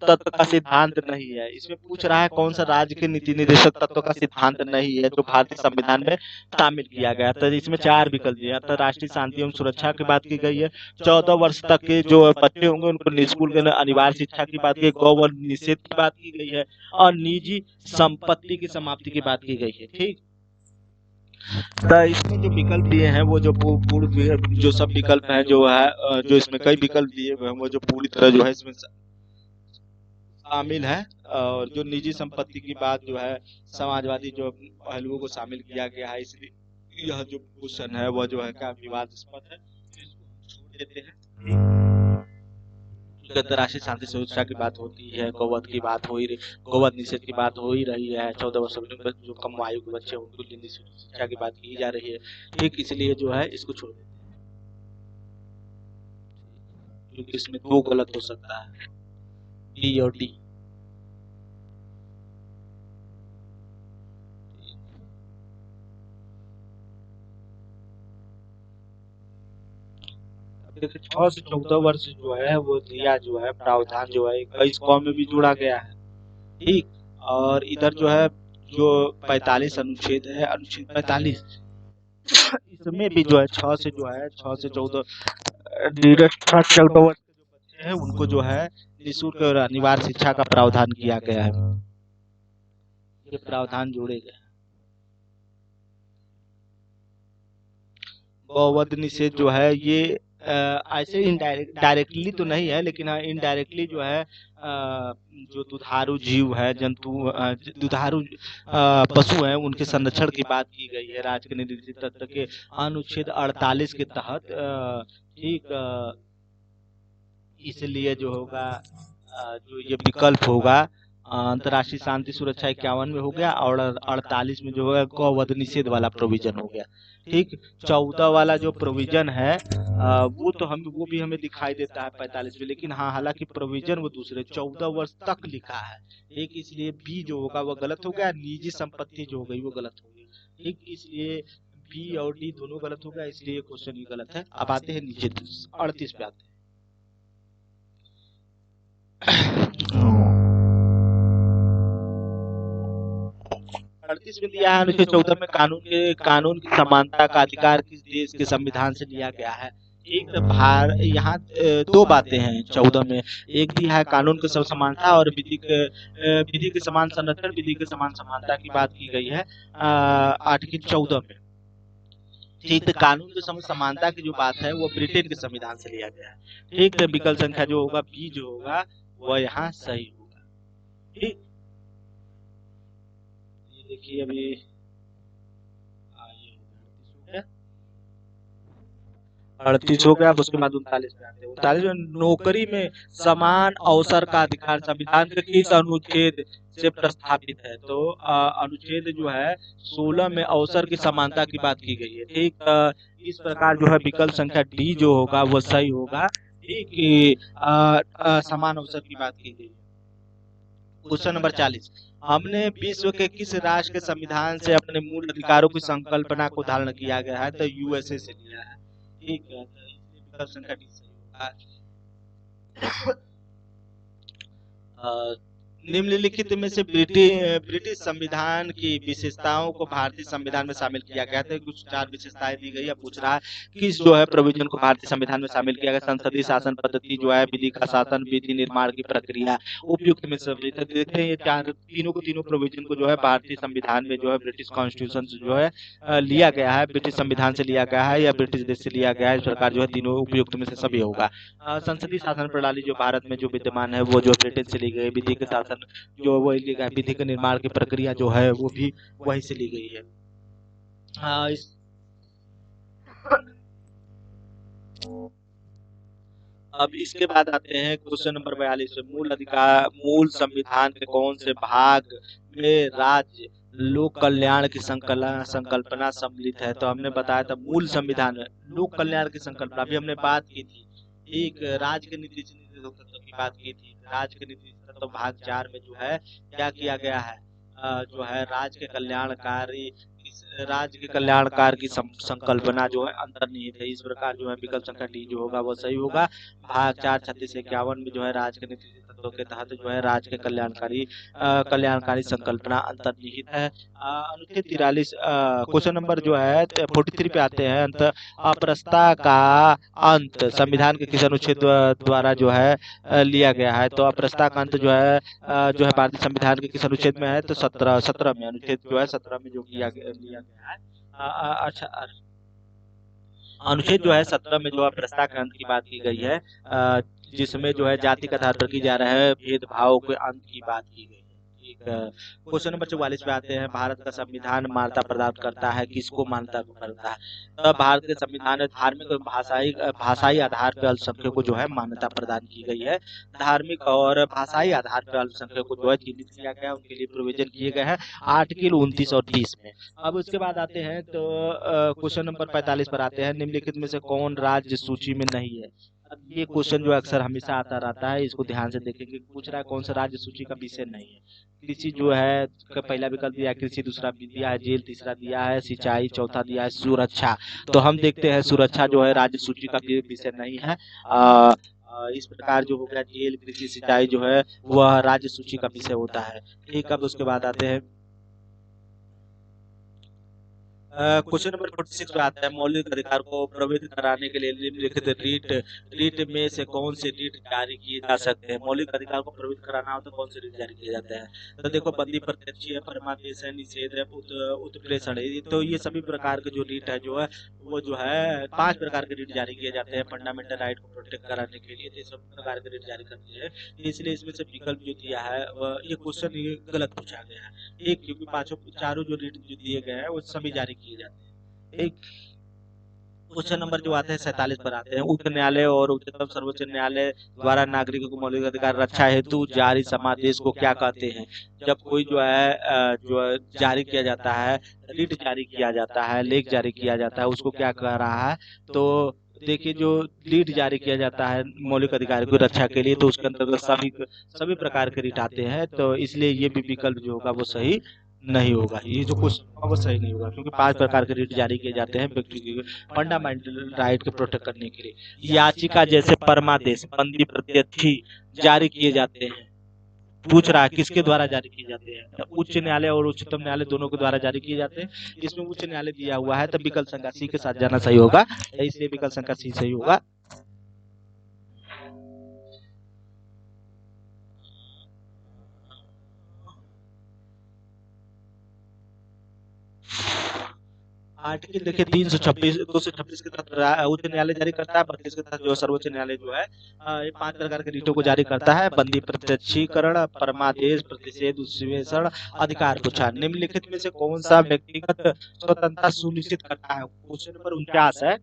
तत्व का सिद्धांत नहीं है। इसमें पूछ रहा है कौन सा राज्य के नीति निर्देशक तत्व का सिद्धांत नहीं है जो भारतीय संविधान में शामिल किया गया। तो इसमें चार विकल्प दिया था। राष्ट्रीय शांति एवं सुरक्षा की बात की गई है, 14 वर्ष तक के जो बच्चे होंगे उनको निःशुल्क अनिवार्य शिक्षा की बात की, गौवध निषेध की बात की गई है और निजी संपत्ति की समाप्ति की बात की गई है। ठीक, तो इसमें जो विकल्प दिए हैं वो जो पूर्ण जो सब विकल्प हैं जो है, जो इसमें कई विकल्प दिए हुए हैं वो जो पूरी तरह जो है इसमें शामिल है। और जो निजी संपत्ति की बात जो है समाजवादी जो पहलुओं को शामिल किया गया है, इसलिए यह जो क्वेश्चन है वह जो है क्या विवादास्पद है, इसको छोड़ देते हैं। अंतर्राष्ट्रीय शांति सुरक्षा की बात होती है, गौवध निषेध की बात हो ही रही है, 14 वर्ष जो कम आयु के बच्चे उनको शिक्षा की बात की जा रही है। ठीक, इसलिए जो है इसको छोड़ देते हैं क्योंकि इसमें दो गलत हो सकता है, बी और डी। देखिए 6 से 14 वर्ष जो है वो दिया जो है प्रावधान जो है 21 कौ में भी जोड़ा गया है। ठीक, और इधर जो है जो 45 अनुच्छेद है, अनुच्छेद 45, इसमें भी जो है 6 से 14 निरक्षर 14 वर्ष के जो बच्चे हैं उनको जो है निःशुल्क और अनिवार्य शिक्षा का प्रावधान किया गया है। ये प्रावधान जोड़े गए। गौवध निषेध जो है ये ऐसे डायरेक्टली तो नहीं है, लेकिन हाँ इनडायरेक्टली जो है जो दुधारू जीव है, दुधारू पशु हैं, उनके संरक्षण की बात की गई है राज्य के निर्देशित तत्व के अनुच्छेद 48 के तहत। ठीक, इसलिए जो होगा जो ये विकल्प होगा अंतर्राष्ट्रीय शांति सुरक्षा 51 में हो गया और 48 में जो है गौवध निषेध वाला प्रोविजन हो गया। ठीक, 14 वाला जो प्रोविजन है वो भी हमें दिखाई देता है 45 में, लेकिन हाँ हालांकि प्रोविजन वो दूसरे 14 वर्ष तक लिखा है। ठीक, इसलिए बी जो होगा वो गलत हो गया, निजी संपत्ति जो हो गई वो गलत हो गई। ठीक, इसलिए बी और डी दोनों गलत हो गया, इसलिए क्वेश्चन ये गलत है। अब आते हैं नीचे 38 पे आते हैं। 38 में दिया है अनुच्छेद 14 में कानून की समानता का अधिकार किस देश के संविधान से लिया गया है। एक यहाँ दो बातें हैं 14 में, एक दिया है कानून की सब समानता और विधि के समान संरक्षण, विधि के समान समानता की बात की गई है आर्टिकल 14 में। ठीक, तो कानून की सम समानता की जो बात है वो ब्रिटेन के संविधान से लिया गया है। ठीक, तो विकल्प संख्या जो होगा बी जो होगा वह यहाँ सही होगा। ठीक, देखिए अभी ये 38 हो गया। अब उसके बाद 39 पे आते हैं। 39 में नौकरी में समान अवसर का अधिकार संविधान के किस अनुच्छेद से प्रस्तावित है। तो अनुच्छेद जो है 16 में अवसर की समानता की बात की गई है। ठीक, इस प्रकार जो है विकल्प संख्या डी जो होगा वो सही होगा। ठीक, समान अवसर की बात की गई है। क्वेश्चन नंबर 40, हमने विश्व के किस राष्ट्र के संविधान से अपने मूल अधिकारों की संकल्पना को धारण किया गया है। तो यूएसए से लिया है। ठीक है, तो इसलिए विकल्प संख्या डी सही होगा। निम्नलिखित में से ब्रिटिश संविधान की विशेषताओं को भारतीय संविधान में शामिल किया गया था। कुछ 4 विशेषताएं दी गई है। पूछ रहा है किस जो है प्रोविजन को भारतीय संविधान में शामिल किया गया। संसदीय शासन पद्धति जो है, विधि का शासन, विधि निर्माण की प्रक्रिया, उपयुक्त में सम्मिलित है। देखते हैं ये तीनों प्रोविजन को जो है भारतीय संविधान में जो है ब्रिटिश कॉन्स्टिट्यूशन जो है लिया गया है, ब्रिटिश संविधान से लिया गया है या ब्रिटिश देश से लिया गया है। इस प्रकार जो है तीनों उपयुक्त में से सभी होगा। संसदीय शासन प्रणाली जो भारत में जो विद्यमान है वो जो ब्रिटेन से ली गई। विधि के शासन जो वो ली गई, विधि के निर्माण की प्रक्रिया जो है वो भी वहीं से ली गई है। अब इसके बाद आते हैं क्वेश्चन नंबर 42 में, मूल संविधान के कौन से भाग में राज्य लोक कल्याण की संकल्पना सम्मिलित है। तो हमने बताया था मूल संविधान में लोक कल्याण की संकल्पना भी हमने बात की थी। एक राज्य के नीति तत्व की बात की थी। राज्य के नीति तत्व भाग 4 में जो है क्या किया गया है, जो है राज्य के कल्याणकार की संकल्पना जो है अंतर्निहित है। इस प्रकार जो है विकल्प संख्या डी जो होगा वो सही होगा। भाग 4 36 51 में जो है राज्य के नीति तत्वों के तहत जो है राज्य के कल्याणकारी संकल्पना अंतर्निहित है। अनुच्छेद 43 क्वेश्चन नंबर जो है 43 पे आते हैं। अप्रस्ता का अंत संविधान के किस अनुच्छेद द्वारा जो है लिया गया है। तो अप्रस्ता का अंत जो है भारतीय संविधान के किस अनुच्छेद में है। तो 17 में, अनुच्छेद जो है 17 में जो लिया गया है। अच्छा, अनुच्छेद जो है 17 में जो है अप्रस्ता के अंत की बात की गई है, जिसमें जो है जाति के आधार पर की जा रहा है भेदभाव के अंत की बात की गई है। क्वेश्चन नंबर 44 पे आते हैं। भारत का संविधान मान्यता प्रदान करता है, किसको मान्यता करता है। तो भारत के संविधान में धार्मिक और भाषाई आधार पर अल्पसंख्यकों को जो है मान्यता प्रदान की गई है। धार्मिक और भाषाई आधार पर अल्पसंख्यकों को जो है चिन्हित किया गया, उनके लिए प्रोविजन किए गए हैं आर्टिकल 29 और 30 में। अब उसके बाद आते हैं तो क्वेश्चन नंबर 45 पर आते हैं। निम्नलिखित में से कौन राज्य सूची में नहीं है। अब ये क्वेश्चन जो अक्सर हमेशा आता रहता है, इसको ध्यान से देखेंगे। पूछ रहा है कौन सा राज्य सूची का विषय नहीं है। कृषि जो है पहला विकल्प दिया है कृषि, दूसरा दिया है जेल, तीसरा दिया है सिंचाई, चौथा दिया है सुरक्षा। तो हम देखते हैं सुरक्षा जो है राज्य सूची का विषय नहीं है। इस प्रकार जो हो गया जेल, कृषि, सिंचाई जो है वह राज्य सूची का विषय होता है। ठीक, अब उसके बाद आते हैं क्वेश्चन नंबर 46 पे आता है, मौलिक अधिकार को प्रभावित कराने के लिए निम्नलिखित रीट रीट में से कौन से रीट जारी किए जा सकते हैं। मौलिक अधिकार को प्रभावित कराना हो तो कौन से रीट जारी किए जाते हैं? तो देखो, बंदी, प्रत्यक्ष है, परमादेश है, निषेध है, उत्प्रेषण है। तो ये सभी प्रकार के जो रीट है जो है वो जो है 5 प्रकार के रीट जारी किए जाते हैं फंडामेंटल राइट को प्रोटेक्ट कराने के लिए। तो ये सब प्रकार के रीट जारी करते हैं, इसलिए इसमें से विकल्प जो दिया है वह ये क्वेश्चन ये गलत पूछा गया है। एक, क्योंकि पांचों चारों जो रीट जो दिए गए हैं वो सभी जारी किए जाते हैं। एक क्वेश्चन नंबर जो आते हैं 47 पर आते हैं, उच्च न्यायालय और उच्चतम सर्वोच्च न्यायालय द्वारा नागरिकों को मौलिक अधिकार रक्षा हेतु जारी समादेश को क्या कहते हैं? जब कोई जो है जारी किया जाता है, रिट जारी किया जाता है, लेख जारी किया जाता है, उसको क्या कह रहा है? तो देखिए, जो लीड जारी किया जाता है मौलिक अधिकार की रक्षा के लिए, तो उसके अंतर्गत सभी प्रकार के रिट आते हैं। तो इसलिए ये भी विकल्प जो होगा वो सही नहीं होगा। ये जो क्वेश्चन होगा वो सही नहीं होगा, क्योंकि 5 प्रकार के रिट जारी किए जाते हैं व्यक्ति के फंडामेंटल राइट को प्रोटेक्ट करने के लिए। याचिका जैसे परमादेश, बंदी, प्रत्यक्षी जारी किए जाते हैं। पूछ रहा है किसके द्वारा जारी किए जाते हैं? तो उच्च न्यायालय और उच्चतम न्यायालय दोनों के द्वारा जारी किए जाते हैं। इसमें उच्च न्यायालय दिया हुआ है, तो विकल्प संख्या सी के साथ जाना सही होगा, इसलिए विकल्प संख्या सी सही होगा। आर्टिकल देखिए 326 226 के तहत उच्च न्यायालय जारी करता है, 32 के तहत जो सर्वोच्च न्यायालय जो है ये 5 प्रकार के रीटों को जारी करता है। बंदी, प्रत्यक्षीकरण, परमादेश, प्रतिषेध, उत्प्रेषण, अधिकार पुच्छा। निम्नलिखित में से कौन सा व्यक्तिगत स्वतंत्रता सुनिश्चित करता है? क्वेश्चन नंबर 49 है।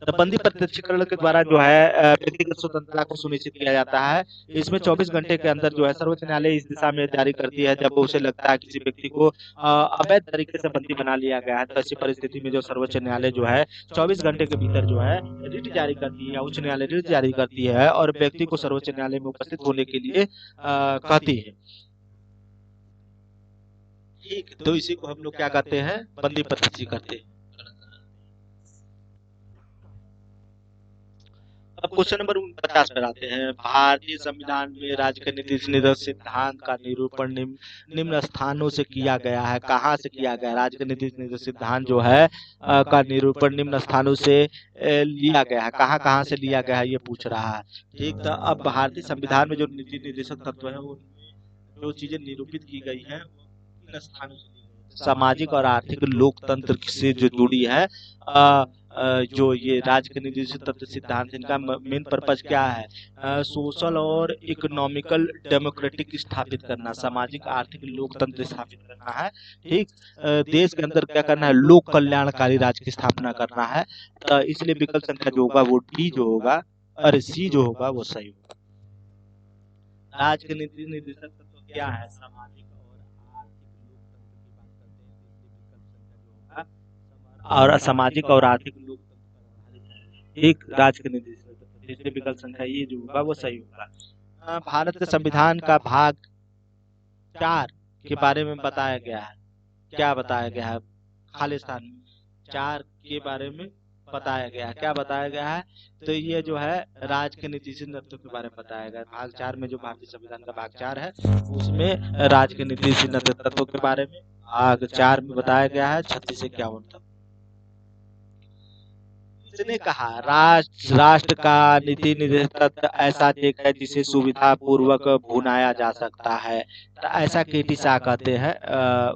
तो बंदी प्रत्यक्षीकरण के द्वारा जो है व्यक्तिगत स्वतंत्रता को सुनिश्चित किया जाता है। इसमें 24 घंटे के अंदर जो है सर्वोच्च न्यायालय इस दिशा में जारी करती है जब उसे लगता है किसी व्यक्ति को अवैध तरीके से बंदी बना लिया गया है। तो ऐसी परिस्थिति में जो सर्वोच्च न्यायालय जो है 24 घंटे के भीतर जो है रिट जारी करती है, उच्च न्यायालय रिट जारी करती है और व्यक्ति को सर्वोच्च न्यायालय में उपस्थित होने के लिए कहती है। ठीक, तो इसी को हम लोग क्या कहते हैं? बंदी प्रत्यक्षी करते हैं। अब क्वेश्चन नंबर 49 पर आते हैं। भारतीय संविधान में राज्य के नीति निर्देशक सिद्धांत का निरूपण निम्न स्थानों से किया गया है। कहाँ से किया गया? राज्य के नीति निर्देशक सिद्धांत जो है का निरूपण निम्न स्थानों से लिया गया है। कहाँ कहाँ से लिया गया है ये पूछ रहा है। ठीक, तो अब भारतीय संविधान में जो नीति निर्देशक तत्व है वो जो चीजें निरूपित की गई है इन स्थानों से ली गई है। सामाजिक और आर्थिक लोकतंत्र से जो जुड़ी है जो ये राज्य के निर्देशित तत्व सिद्धांत, इनका मेन पर्पज क्या है? सोशल और इकोनॉमिकल डेमोक्रेटिक स्थापित करना, सामाजिक आर्थिक लोकतंत्र स्थापित करना है। ठीक, देश के अंदर क्या करना है? लोक कल्याणकारी राज्य की स्थापना करना है। तो इसलिए विकल्प संख्या जो होगा वो डी जो होगा, अरे सी जो होगा वो सही होगा। राज्य के नीति निर्देशक तत्व क्या है? सामाजिक और आर्थिक लोकतंत्र की बात करते हैं, तो इसलिए विकल्प संख्या जो होगा और सामाजिक और आर्थिक लोकतंत्र पर आधारित है। एक, राज्य के निर्देशक तत्व, इसलिए विकल्प संख्या ये जो होगा वो सही होगा। भारत के संविधान का भाग 4 के बारे में बताया गया है। क्या बताया गया है? खालिस्तान में 4 के बारे में बताया गया है। क्या बताया गया है? तो ये जो है राज्य के नीतिश तत्व के बारे में बताया गया है। भाग 4 में जो भारतीय संविधान का भाग 4 है उसमें राज्य के नीतिश तत्व के बारे में भाग 4 में बताया गया है 36 से 51 तक। इसने कहा राष्ट्र का नीति निर्देशक तत्व ऐसा चेक है जिसे सुविधा पूर्वक भुनाया जा सकता है। तो ऐसा केटी शाह कहते हैं।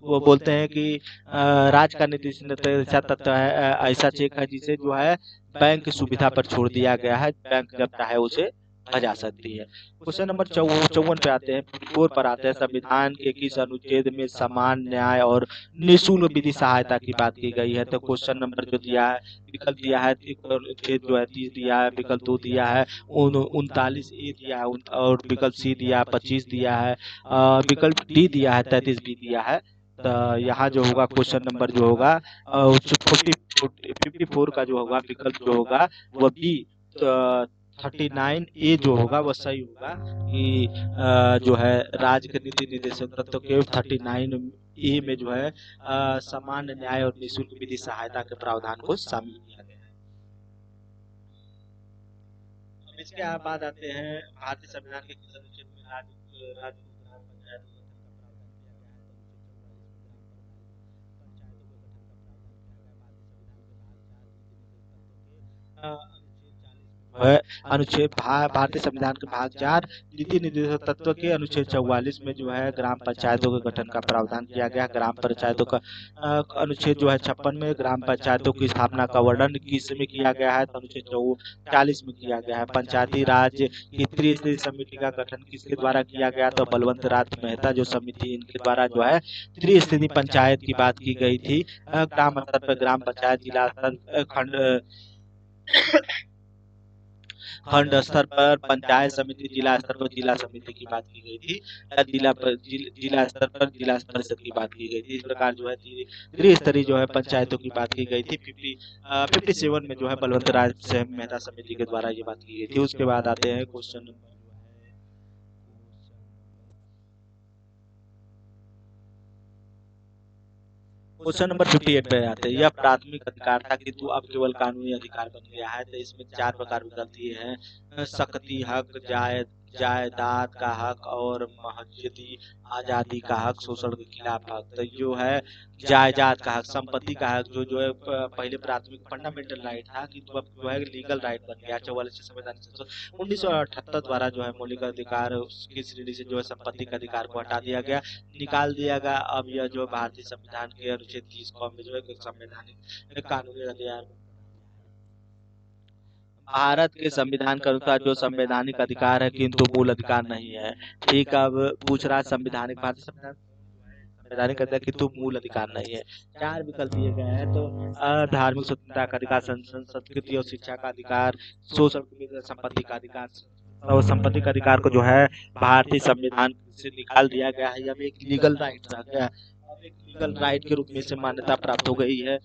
वो बोलते हैं कि राज्य का नीति निर्देशक तत्व है ऐसा चेक है जिसे जो है बैंक की सुविधा पर छोड़ दिया गया है, बैंक जब चाहे उसे भजा सकती है। क्वेश्चन नंबर 54 पे आते हैं, 54 पर आते हैं। संविधान के किस अनुच्छेद में समान न्याय और निःशुल्क विधि सहायता की बात की गई है? तो क्वेश्चन नंबर जो दिया है, विकल्प दिया है, अनुच्छेद जो है 30 दिया है, विकल्प 2 दिया है, 39A दिया है और विकल्प सी दिया है, 25 दिया है, विकल्प डी दिया है, 33 बी दिया है। तो यहाँ जो होगा क्वेश्चन नंबर जो होगा 54 का जो होगा विकल्प जो होगा वह बी 39A जो होगा वह सही होगा कि जो है राज्य के नीति निर्देशक तत्व के 39A में जो है सामान्य न्याय और निःशुल्क विधि सहायता के प्रावधान को शामिल किया गया है। इसके बाद आते हैं भारतीय संविधान के किस अनुच्छेद में राज्य राज्य को ग्राम पंचायत का गठन का प्रावधान किया गया है? तो अनुच्छेद 44 भारतीय संविधान के भाग 4 नीति निर्देशक तत्व के अनुच्छेद 44 में जो है ग्राम पंचायतों के गठन का प्रावधान किया गया। ग्राम पंचायतों का अनुच्छेद जो है 56 में ग्राम पंचायतों की स्थापना का वर्णन किस में किया गया है? तो अनुच्छेद 40 में किया गया है। पंचायती राज की त्रिस्तरीय समिति का गठन किसके द्वारा किया गया? तो बलवंत राज मेहता जो समिति इनके द्वारा जो है त्रिस्तरीय पंचायत की बात की गई थी। ग्राम स्तर पर ग्राम पंचायत, जिला स्तर खंड स्तर पर पंचायत समिति, जिला स्तर पर जिला समिति की बात की गई थी, जिला स्तर पर जिला परिषद की बात की गई थी। इस प्रकार जो है त्रिस्तरीय जो है पंचायतों की बात की गई थी। 57 में जो है बलवंत राज मेहता समिति के द्वारा ये बात की गई थी। उसके बाद आते हैं क्वेश्चन नंबर 58 पे आते हैं। यह प्राथमिक अधिकार था किंतु अब केवल कानूनी अधिकार बन गया है। तो इसमें 4 प्रकार विकल्प दिए हैं: सकती हक, जायदाद का हक और महजिदी आजादी का हक, शोषण के खिलाफ हक। तो जो है जायदाद का हक, संपत्ति का हक, जो है पहले प्राथमिक फंडामेंटल राइट था किंतु अब जो है लीगल राइट बन गया। 44 संवैधानिक संशोधन 1978 द्वारा जो है मौलिक अधिकार की श्रेणी से जो है संपत्ति का अधिकार को हटा दिया गया, निकाल दिया गया। अब यह जो भारतीय संविधान के अनुच्छेद 30 में जो है संवैधानिक कानूनी अधिकार, भारत के संविधान के अनुसार जो संवैधानिक अधिकार है किंतु मूल अधिकार नहीं है। ठीक, अब पूछ रहा है संवैधानिक भारतीय संवैधानिक अधिकार किंतु मूल अधिकार नहीं है। 4 विकल्प दिए गए हैं। तो धार्मिक स्वतंत्रता का अधिकार, संस्कृति और शिक्षा का अधिकार, शोषण, संपत्ति का अधिकार। और संपत्ति का अधिकार को जो है भारतीय संविधान से निकाल दिया गया है। अब एक लीगल राइट रह गया, अब एक लीगल राइट के रूप में से मान्यता प्राप्त हो गई है।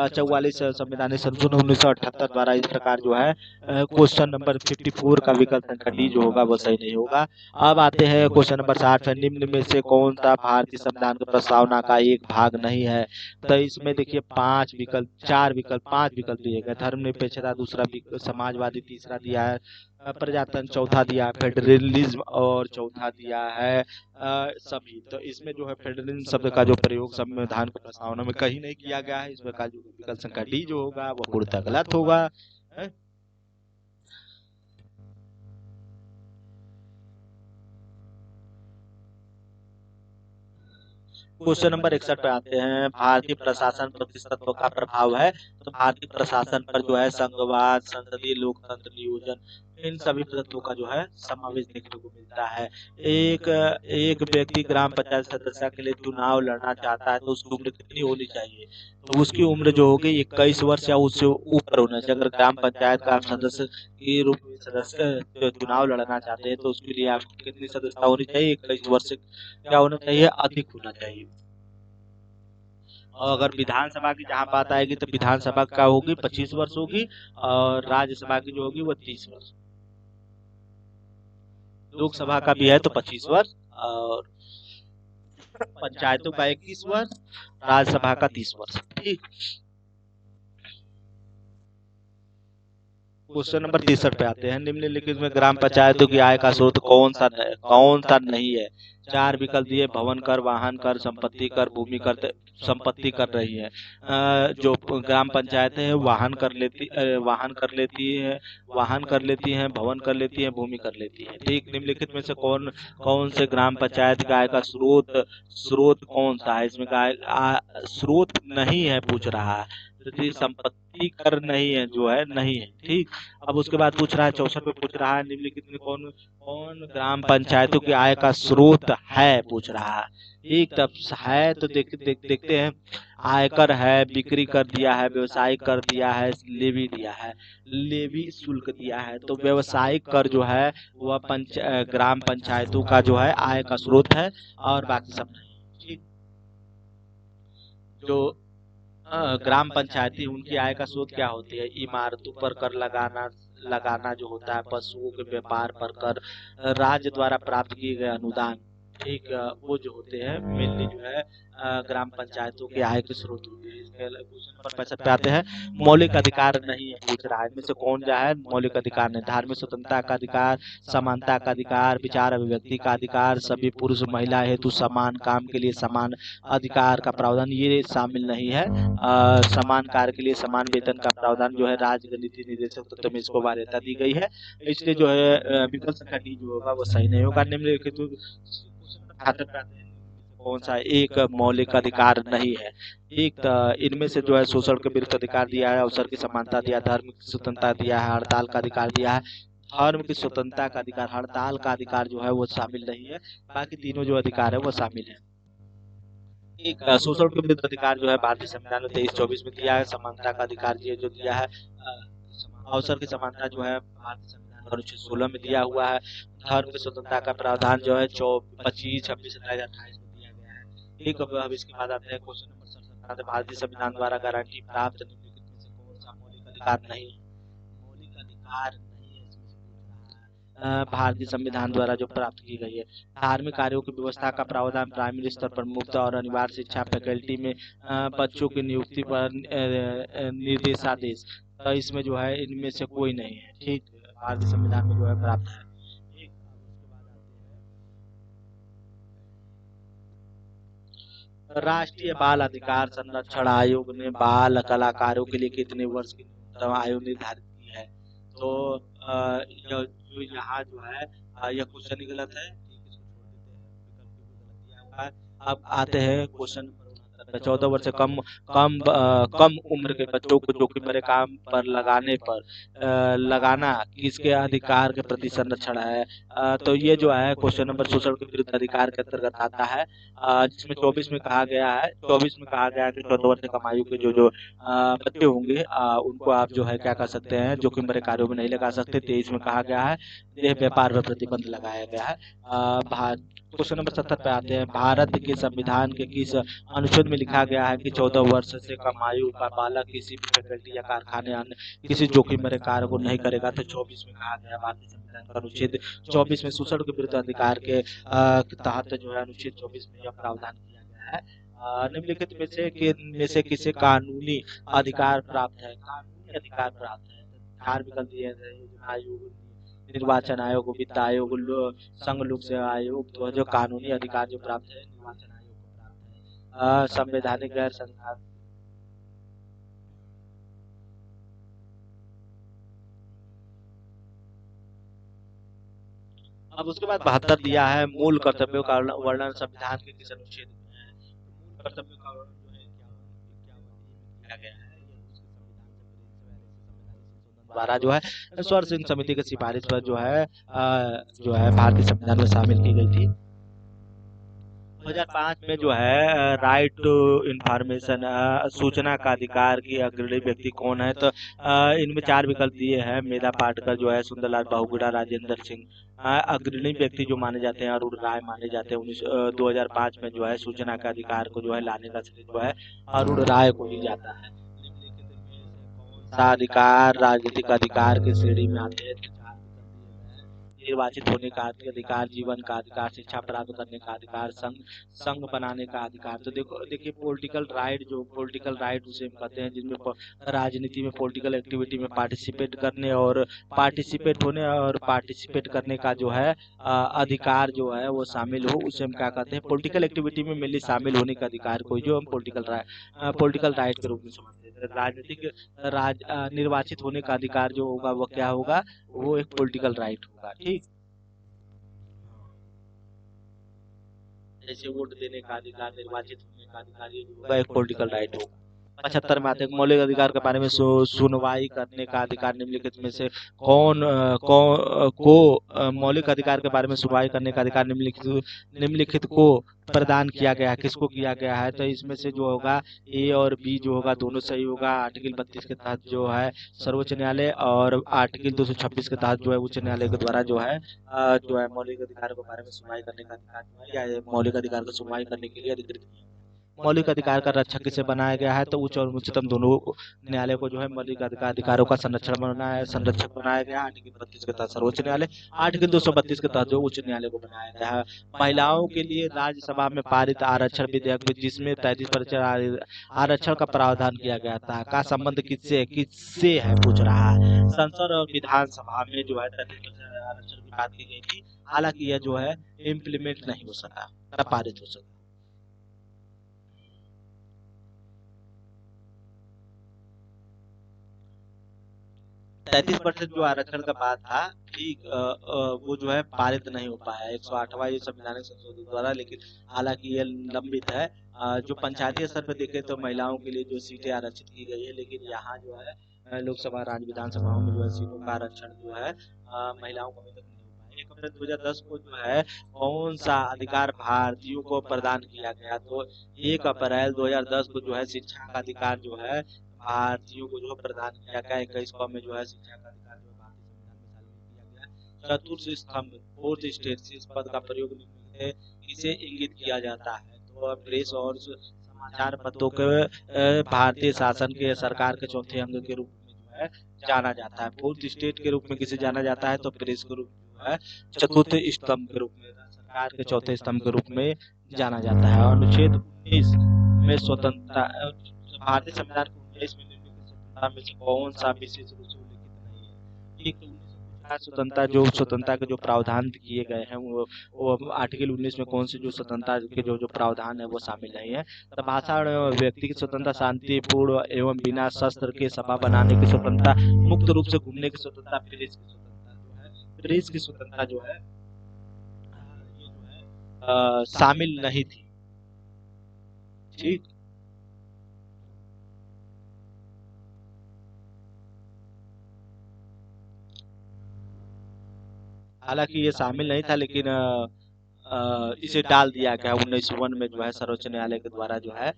44 संवैधानिक संशोधन 1978 द्वारा। इस प्रकार जो है क्वेश्चन नंबर 54 का विकल्प संख्या डी जो होगा वो सही नहीं होगा। अब आते हैं क्वेश्चन नंबर 60 पे। निम्न में से कौन सा भारतीय संविधान की प्रस्तावना का एक भाग नहीं है? तो इसमें देखिए 5 विकल्प, 5 विकल्प दिए गए। धर्मनिरपेक्षता दूसरा, समाजवादी तीसरा दिया है, प्रजातंत्र चौथा दिया है, फेडरलिज्म और चौथा दिया है सभी। तो इसमें जो है फेडरलिज्म शब्द का जो प्रयोग संविधान की प्रस्तावना में कहीं नहीं किया गया है। इस प्रकार जो विकल्प संख्या डी जो होगा वो पूर्णतः गलत होगा। क्वेश्चन नंबर 61 पे आते हैं। भारतीय प्रशासन पर किस तत्व का प्रभाव है? तो भारतीय प्रशासन पर जो है संघवाद, संसदीय लोकतंत्र, नियोजन, इन सभी तत्वों का जो है समावेश देखने को मिलता है। एक व्यक्ति ग्राम पंचायत सदस्य के लिए चुनाव लड़ना चाहता है तो उसकी उम्र कितनी होनी चाहिए? तो उसकी उम्र जो होगी 21 वर्ष या उससे ऊपर होना चाहिए। अगर ग्राम पंचायत का आप सदस्य के रूप में सदस्य चुनाव लड़ना चाहते हैं तो उसके लिए आपकी कितनी सदस्यता होनी चाहिए? 21 वर्ष से क्या होना चाहिए? अधिक होना चाहिए। और अगर विधानसभा की जहाँ बात आएगी तो विधानसभा का होगी 25 वर्ष होगी और राज्यसभा की जो होगी वो 30 वर्ष। लोकसभा का भी है तो 25 वर्ष और पंचायतों का 21 वर्ष, राज्यसभा का 30 वर्ष। ठीक, क्वेश्चन नंबर 63 पे आते हैं। निम्नलिखित में ग्राम पंचायतों की आय का स्रोत कौन सा नहीं है? 4 विकल्प दिए: भवन कर, वाहन कर, संपत्ति कर, भूमि कर। संपत्ति कर रही है। जो ग्राम पंचायत है वाहन कर लेती है, भवन कर लेती है, भूमि कर लेती है। ठीक, निम्नलिखित में से कौन से ग्राम पंचायत की आय का स्रोत कौन सा है? इसमें स्रोत नहीं है पूछ रहा है, संपत्ति कर नहीं है, जो है नहीं है। ठीक, अब उसके बाद पूछ रहा है 64 पे पूछ रहा है निम्नलिखित में कौन ग्राम पंचायतों की आय का स्रोत है पूछ रहा है। ठीक, तब है तो देखते हैं। आयकर है, बिक्री कर दिया है, व्यवसायिक कर दिया है, लेवी दिया है, लेवी शुल्क दिया है। तो व्यवसायिक कर जो है वह ग्राम पंचायतों का जो है आय का स्रोत है और बाकी सब नहीं। ठीक, जो ग्राम पंचायती उनकी आय का स्रोत क्या होती है? इमारतों पर कर लगाना जो होता है, पशुओं के व्यापार पर कर, राज्य द्वारा प्राप्त किए गए अनुदान। ठीक वो जो होते हैं मेनली जो है ग्राम पंचायतों के आय के स्रोत होते हैं। इसके क्वेश्चन नंबर 65 पे आते हैं, मौलिक अधिकार नहीं है पूछ रहा है, इनमें से कौन जा है मौलिक अधिकार नहीं? धार्मिक स्वतंत्रता का अधिकार, समानता का अधिकार, विचार अभिव्यक्ति का अधिकार, सभी पुरुष महिला हेतु समान काम के लिए समान अधिकार का प्रावधान, ये शामिल नहीं है। समान कार्य के लिए समान वेतन का प्रावधान जो है राज्य नीति निर्देशक तत्व में इसको वरीयता दी गई है, इसलिए जो है विकल्प संख्या डी जो होगा वो सही नहीं होगा। निम्नलिखित कौन सा एक मौलिक अधिकार नहीं है? एक इनमें से जो है शोषण के विरुद्ध अधिकार दिया है, अवसर की समानता दिया, धर्म की स्वतंत्रता दिया है, हड़ताल का अधिकार दिया है। धर्म की स्वतंत्रता का अधिकार, हड़ताल का अधिकार जो है वो शामिल नहीं है, बाकी तीनों जो अधिकार है वो शामिल है। एक शोषण के विरुद्ध अधिकार जो है भारतीय संविधान में 23-24 में दिया है। समानता का अधिकार ये जो दिया है, अवसर की समानता जो है भारतीय संविधान अनुच्छेद 16 में दिया हुआ है। धर्म की स्वतंत्रता का प्रावधान जो है 25, 26, 27, 28 में दिया गया है। ठीक, अब इसके बाद आते हैं क्वेश्चन नंबर 67, भारतीय संविधान द्वारा गारंटी प्राप्त निम्नलिखित में से कौन सा मौलिक अधिकार नहीं है? मौलिक अधिकार नहीं है, इसमें से पूछ रहा है भारतीय संविधान द्वारा जो प्राप्त की गई है। धार्मिक कार्यों की व्यवस्था का प्रावधान, प्राइमरी स्तर पर मुफ्त और अनिवार्य शिक्षा, फैकल्टी में बच्चों की नियुक्ति पर निर्देशादेश, तो इसमें जो है इनमें से कोई नहीं है। ठीक, भारतीय संविधान में जो है प्राप्त है। ठीक, उसके बाद आते हैं राष्ट्रीय बाल अधिकार संरक्षण आयोग ने बाल कलाकारों के लिए कितने वर्ष की न्यूनतम आयु निर्धारित की है? तो जो यहाँ जो है यह क्वेश्चन ही गलत है। ठीक, इसको छोड़ देते हैं, विकल्प भी गलत दिया हुआ है। अब आते हैं क्वेश्चन 14 वर्ष से कम उम्र के बच्चों को जोखिम भरे काम पर लगाना किसके अधिकार के प्रति संरक्षण है? तो ये जो है क्वेश्चन नंबर शोषण के विरुद्ध अधिकार के अंतर्गत आता है, जिसमें 24 में कहा गया है, 24 में कहा गया है कि 14 वर्ष से कम आयु के जो बच्चे होंगे उनको आप जो है क्या कर सकते हैं, जोखिम भरे कार्यों में नहीं लगा सकते। 23 में कहा गया है देह व्यापार पर प्रतिबंध लगाया गया है। क्वेश्चन नंबर 70 पे आते हैं, भारत के संविधान के किस अनुच्छेद में लिखा गया है कि 14 वर्ष से कम आयु का बालक किसी भी फैकल्टी या कारखाने अन्य किसी जोखिम भरे कार्य को नहीं करेगा? तो 24 में कहा गया, भारतीय संविधान का अनुच्छेद 24 में शोषण के विरुद्ध अधिकार के तहत जो है अनुच्छेद 24 में यह प्रावधान किया गया है। निम्नलिखित में से किसे कानूनी अधिकार प्राप्त है? कानूनी अधिकार प्राप्त है, चार विकल्प दिए हैं, योजना आयोग, निर्वाचन आयोग, वित्त आयोग, संघ लोक सेवा आयोग। तो जो कानूनी अधिकार जो प्राप्त है निर्वाचन आयोग को प्राप्त है। संवैधानिक गैर संघात, अब उसके बाद 72 दिया है, मूल कर्तव्यों का वर्णन संविधान के किस अनुच्छेद में है? मूल कर्तव्यों का वर्णन जो है 51 किया गया है, द्वारा जो है स्वर सिंह समिति की सिफारिश पर जो है भारतीय संविधान में शामिल की गई थी। 2005 में जो है राइट टू इंफॉर्मेशन, सूचना का अधिकार की अग्रणी व्यक्ति कौन है? तो इनमें चार विकल्प दिए हैं, मेधा पाटकर जो है, सुंदरलाल बहुगुणा, राजेंद्र सिंह। अग्रणी व्यक्ति जो माने जाते हैं अरुण राय माने जाते हैं। 2005 में जो है सूचना का अधिकार को जो है लाने का श्रेय जो है अरुण राय को ही जाता है। अधिकार राजनीतिक अधिकार की श्रेणी में आते हैं। निर्वाचित होने का अधिकार, जीवन का अधिकार, शिक्षा प्राप्त करने का अधिकार, संघ बनाने का अधिकार। तो देखिए पॉलिटिकल राइट उसे हम कहते हैं जिसमें राजनीति में पॉलिटिकल एक्टिविटी में पार्टिसिपेट करने और पार्टिसिपेट करने का जो है अधिकार जो है वो शामिल हो, उसे हम क्या कहते हैं, पॉलिटिकल एक्टिविटी में मेनली शामिल होने का अधिकार को जो हम पॉलिटिकल राइट के रूप में समझते हैं। राजनीतिक निर्वाचित होने का अधिकार जो होगा वो क्या होगा, वो एक पॉलिटिकल राइट होगा। ठीक, जैसे वोट देने का अधिकार, निर्वाचित होने का अधिकार, ये जो होगा एक पॉलिटिकल राइट होगा। 75 में आते हैं, मौलिक अधिकार के बारे में सुनवाई करने का अधिकार निम्नलिखित में से मौलिक अधिकार के बारे में सुनवाई करने का अधिकार निम्नलिखित को प्रदान किया गया है, किसको किया गया है? तो इसमें से जो होगा ए और बी जो होगा दोनों सही होगा। आर्टिकल 32 के तहत जो है सर्वोच्च न्यायालय और आर्टिकल 226 के तहत जो है उच्च न्यायालय के द्वारा जो है मौलिक अधिकार के बारे में सुनवाई करने का अधिकार जो है या मौलिक अधिकार को सुनवाई करने के लिए अधिकृत किया। मौलिक अधिकार का रक्षक किसे बनाया गया है, तो उच्च और उच्चतम दोनों न्यायालय को जो है मौलिक अधिकारों का संरक्षक बनाया गया है। आर्टिकल 32 के तहत सर्वोच्च न्यायालय, आर्टिकल 232 के तहत जो उच्च न्यायालय को बनाया गया है। महिलाओं के लिए राज्यसभा में पारित आरक्षण विधेयक में जिसमें 33% आरक्षण का प्रावधान किया गया था, का संबंध किससे किससे है पूछ रहा है। संसद और विधानसभा में जो है 33% आरक्षण की बात की गई थी, हालांकि यह जो है इम्प्लीमेंट नहीं हो सका, न पारित हो सका। 33% जो आरक्षण का बात था, ठीक वो जो है पारित नहीं हो पाया 108वां ये संवैधानिक संशोधन द्वारा, लेकिन हालांकि ये लंबित है। जो पंचायती स्तर पर देखे तो महिलाओं के लिए जो सीटें आरक्षित की गई है, लेकिन यहाँ जो है लोकसभा राज्य विधानसभाओं में जो है सीटों का आरक्षण जो है महिलाओं को अभी तक नहीं हो पाया। 1 अप्रैल 2010 को जो है कौन सा अधिकार भारतीयों को प्रदान किया गया, तो 1 अप्रैल 2010 को जो है शिक्षा का अधिकार जो है भारतीयों को जो प्रदान किया गया। 21 में जो है शिक्षा का अधिकार जो है भारतीय संविधान में शामिल किया गया। चतुर्थ स्तंभ, फोर्थ स्टेट, इस पद का प्रयोग निम्नलिखित है इसे इंगित किया जाता है, तो प्रेस और समाचार पत्रों के भारतीय शासन के सरकार के चौथे अंग के रूप में जो है जाना जाता है। फोर्थ स्टेट के रूप में किसे जाना जाता है, तो प्रेस के रूप में जो है चतुर्थ स्तंभ के रूप में, सरकार के चौथे स्तंभ के रूप में जाना जाता है। अनुच्छेद 19 में स्वतंत्रता, भारतीय संविधान के 19 में निम्नलिखित स्वतंत्रता में से कौन सा विशेष रूप से उल्लिखित नहीं है। एक तो 1950 स्वतंत्रता के जो प्रावधान किए गए हैं वो आर्टिकल 19 में कौन सी जो स्वतंत्रता के जो प्रावधान है वो शामिल नहीं है। तो भाषा और व्यक्ति की स्वतंत्रता, शांतिपूर्ण एवं बिना शस्त्र के सभा बनाने की स्वतंत्रता, मुक्त रूप से घूमने की स्वतंत्रता, प्रेस की स्वतंत्रता जो है ये जो है शामिल नहीं थी। ठीक, हालांकि ये शामिल नहीं था, लेकिन इसे डाल दिया गया 1901 में जो है सर्वोच्च न्यायालय के द्वारा जो है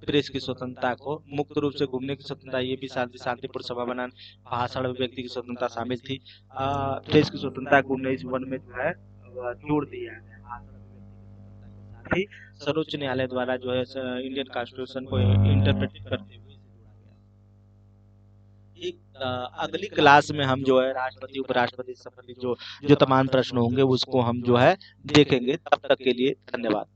प्रेस की स्वतंत्रता को, मुक्त रूप से घूमने की स्वतंत्रता, ये भी शांतिपूर्ण सभा बनाने, भाषण व्यक्ति की स्वतंत्रता शामिल थी। प्रेस की स्वतंत्रता को 1901 में जो है जोड़ दिया गया। भाषण अभिव्यक्ति की स्वतंत्रता के साथ ही सर्वोच्च न्यायालय द्वारा जो है इंडियन कॉन्स्टिट्यूशन को इंटरप्रेट करते हुए एक अगली क्लास में हम जो है राष्ट्रपति उपराष्ट्रपति संबंधी जो जो तमाम प्रश्न होंगे उसको हम जो है देखेंगे। तब तक के लिए धन्यवाद।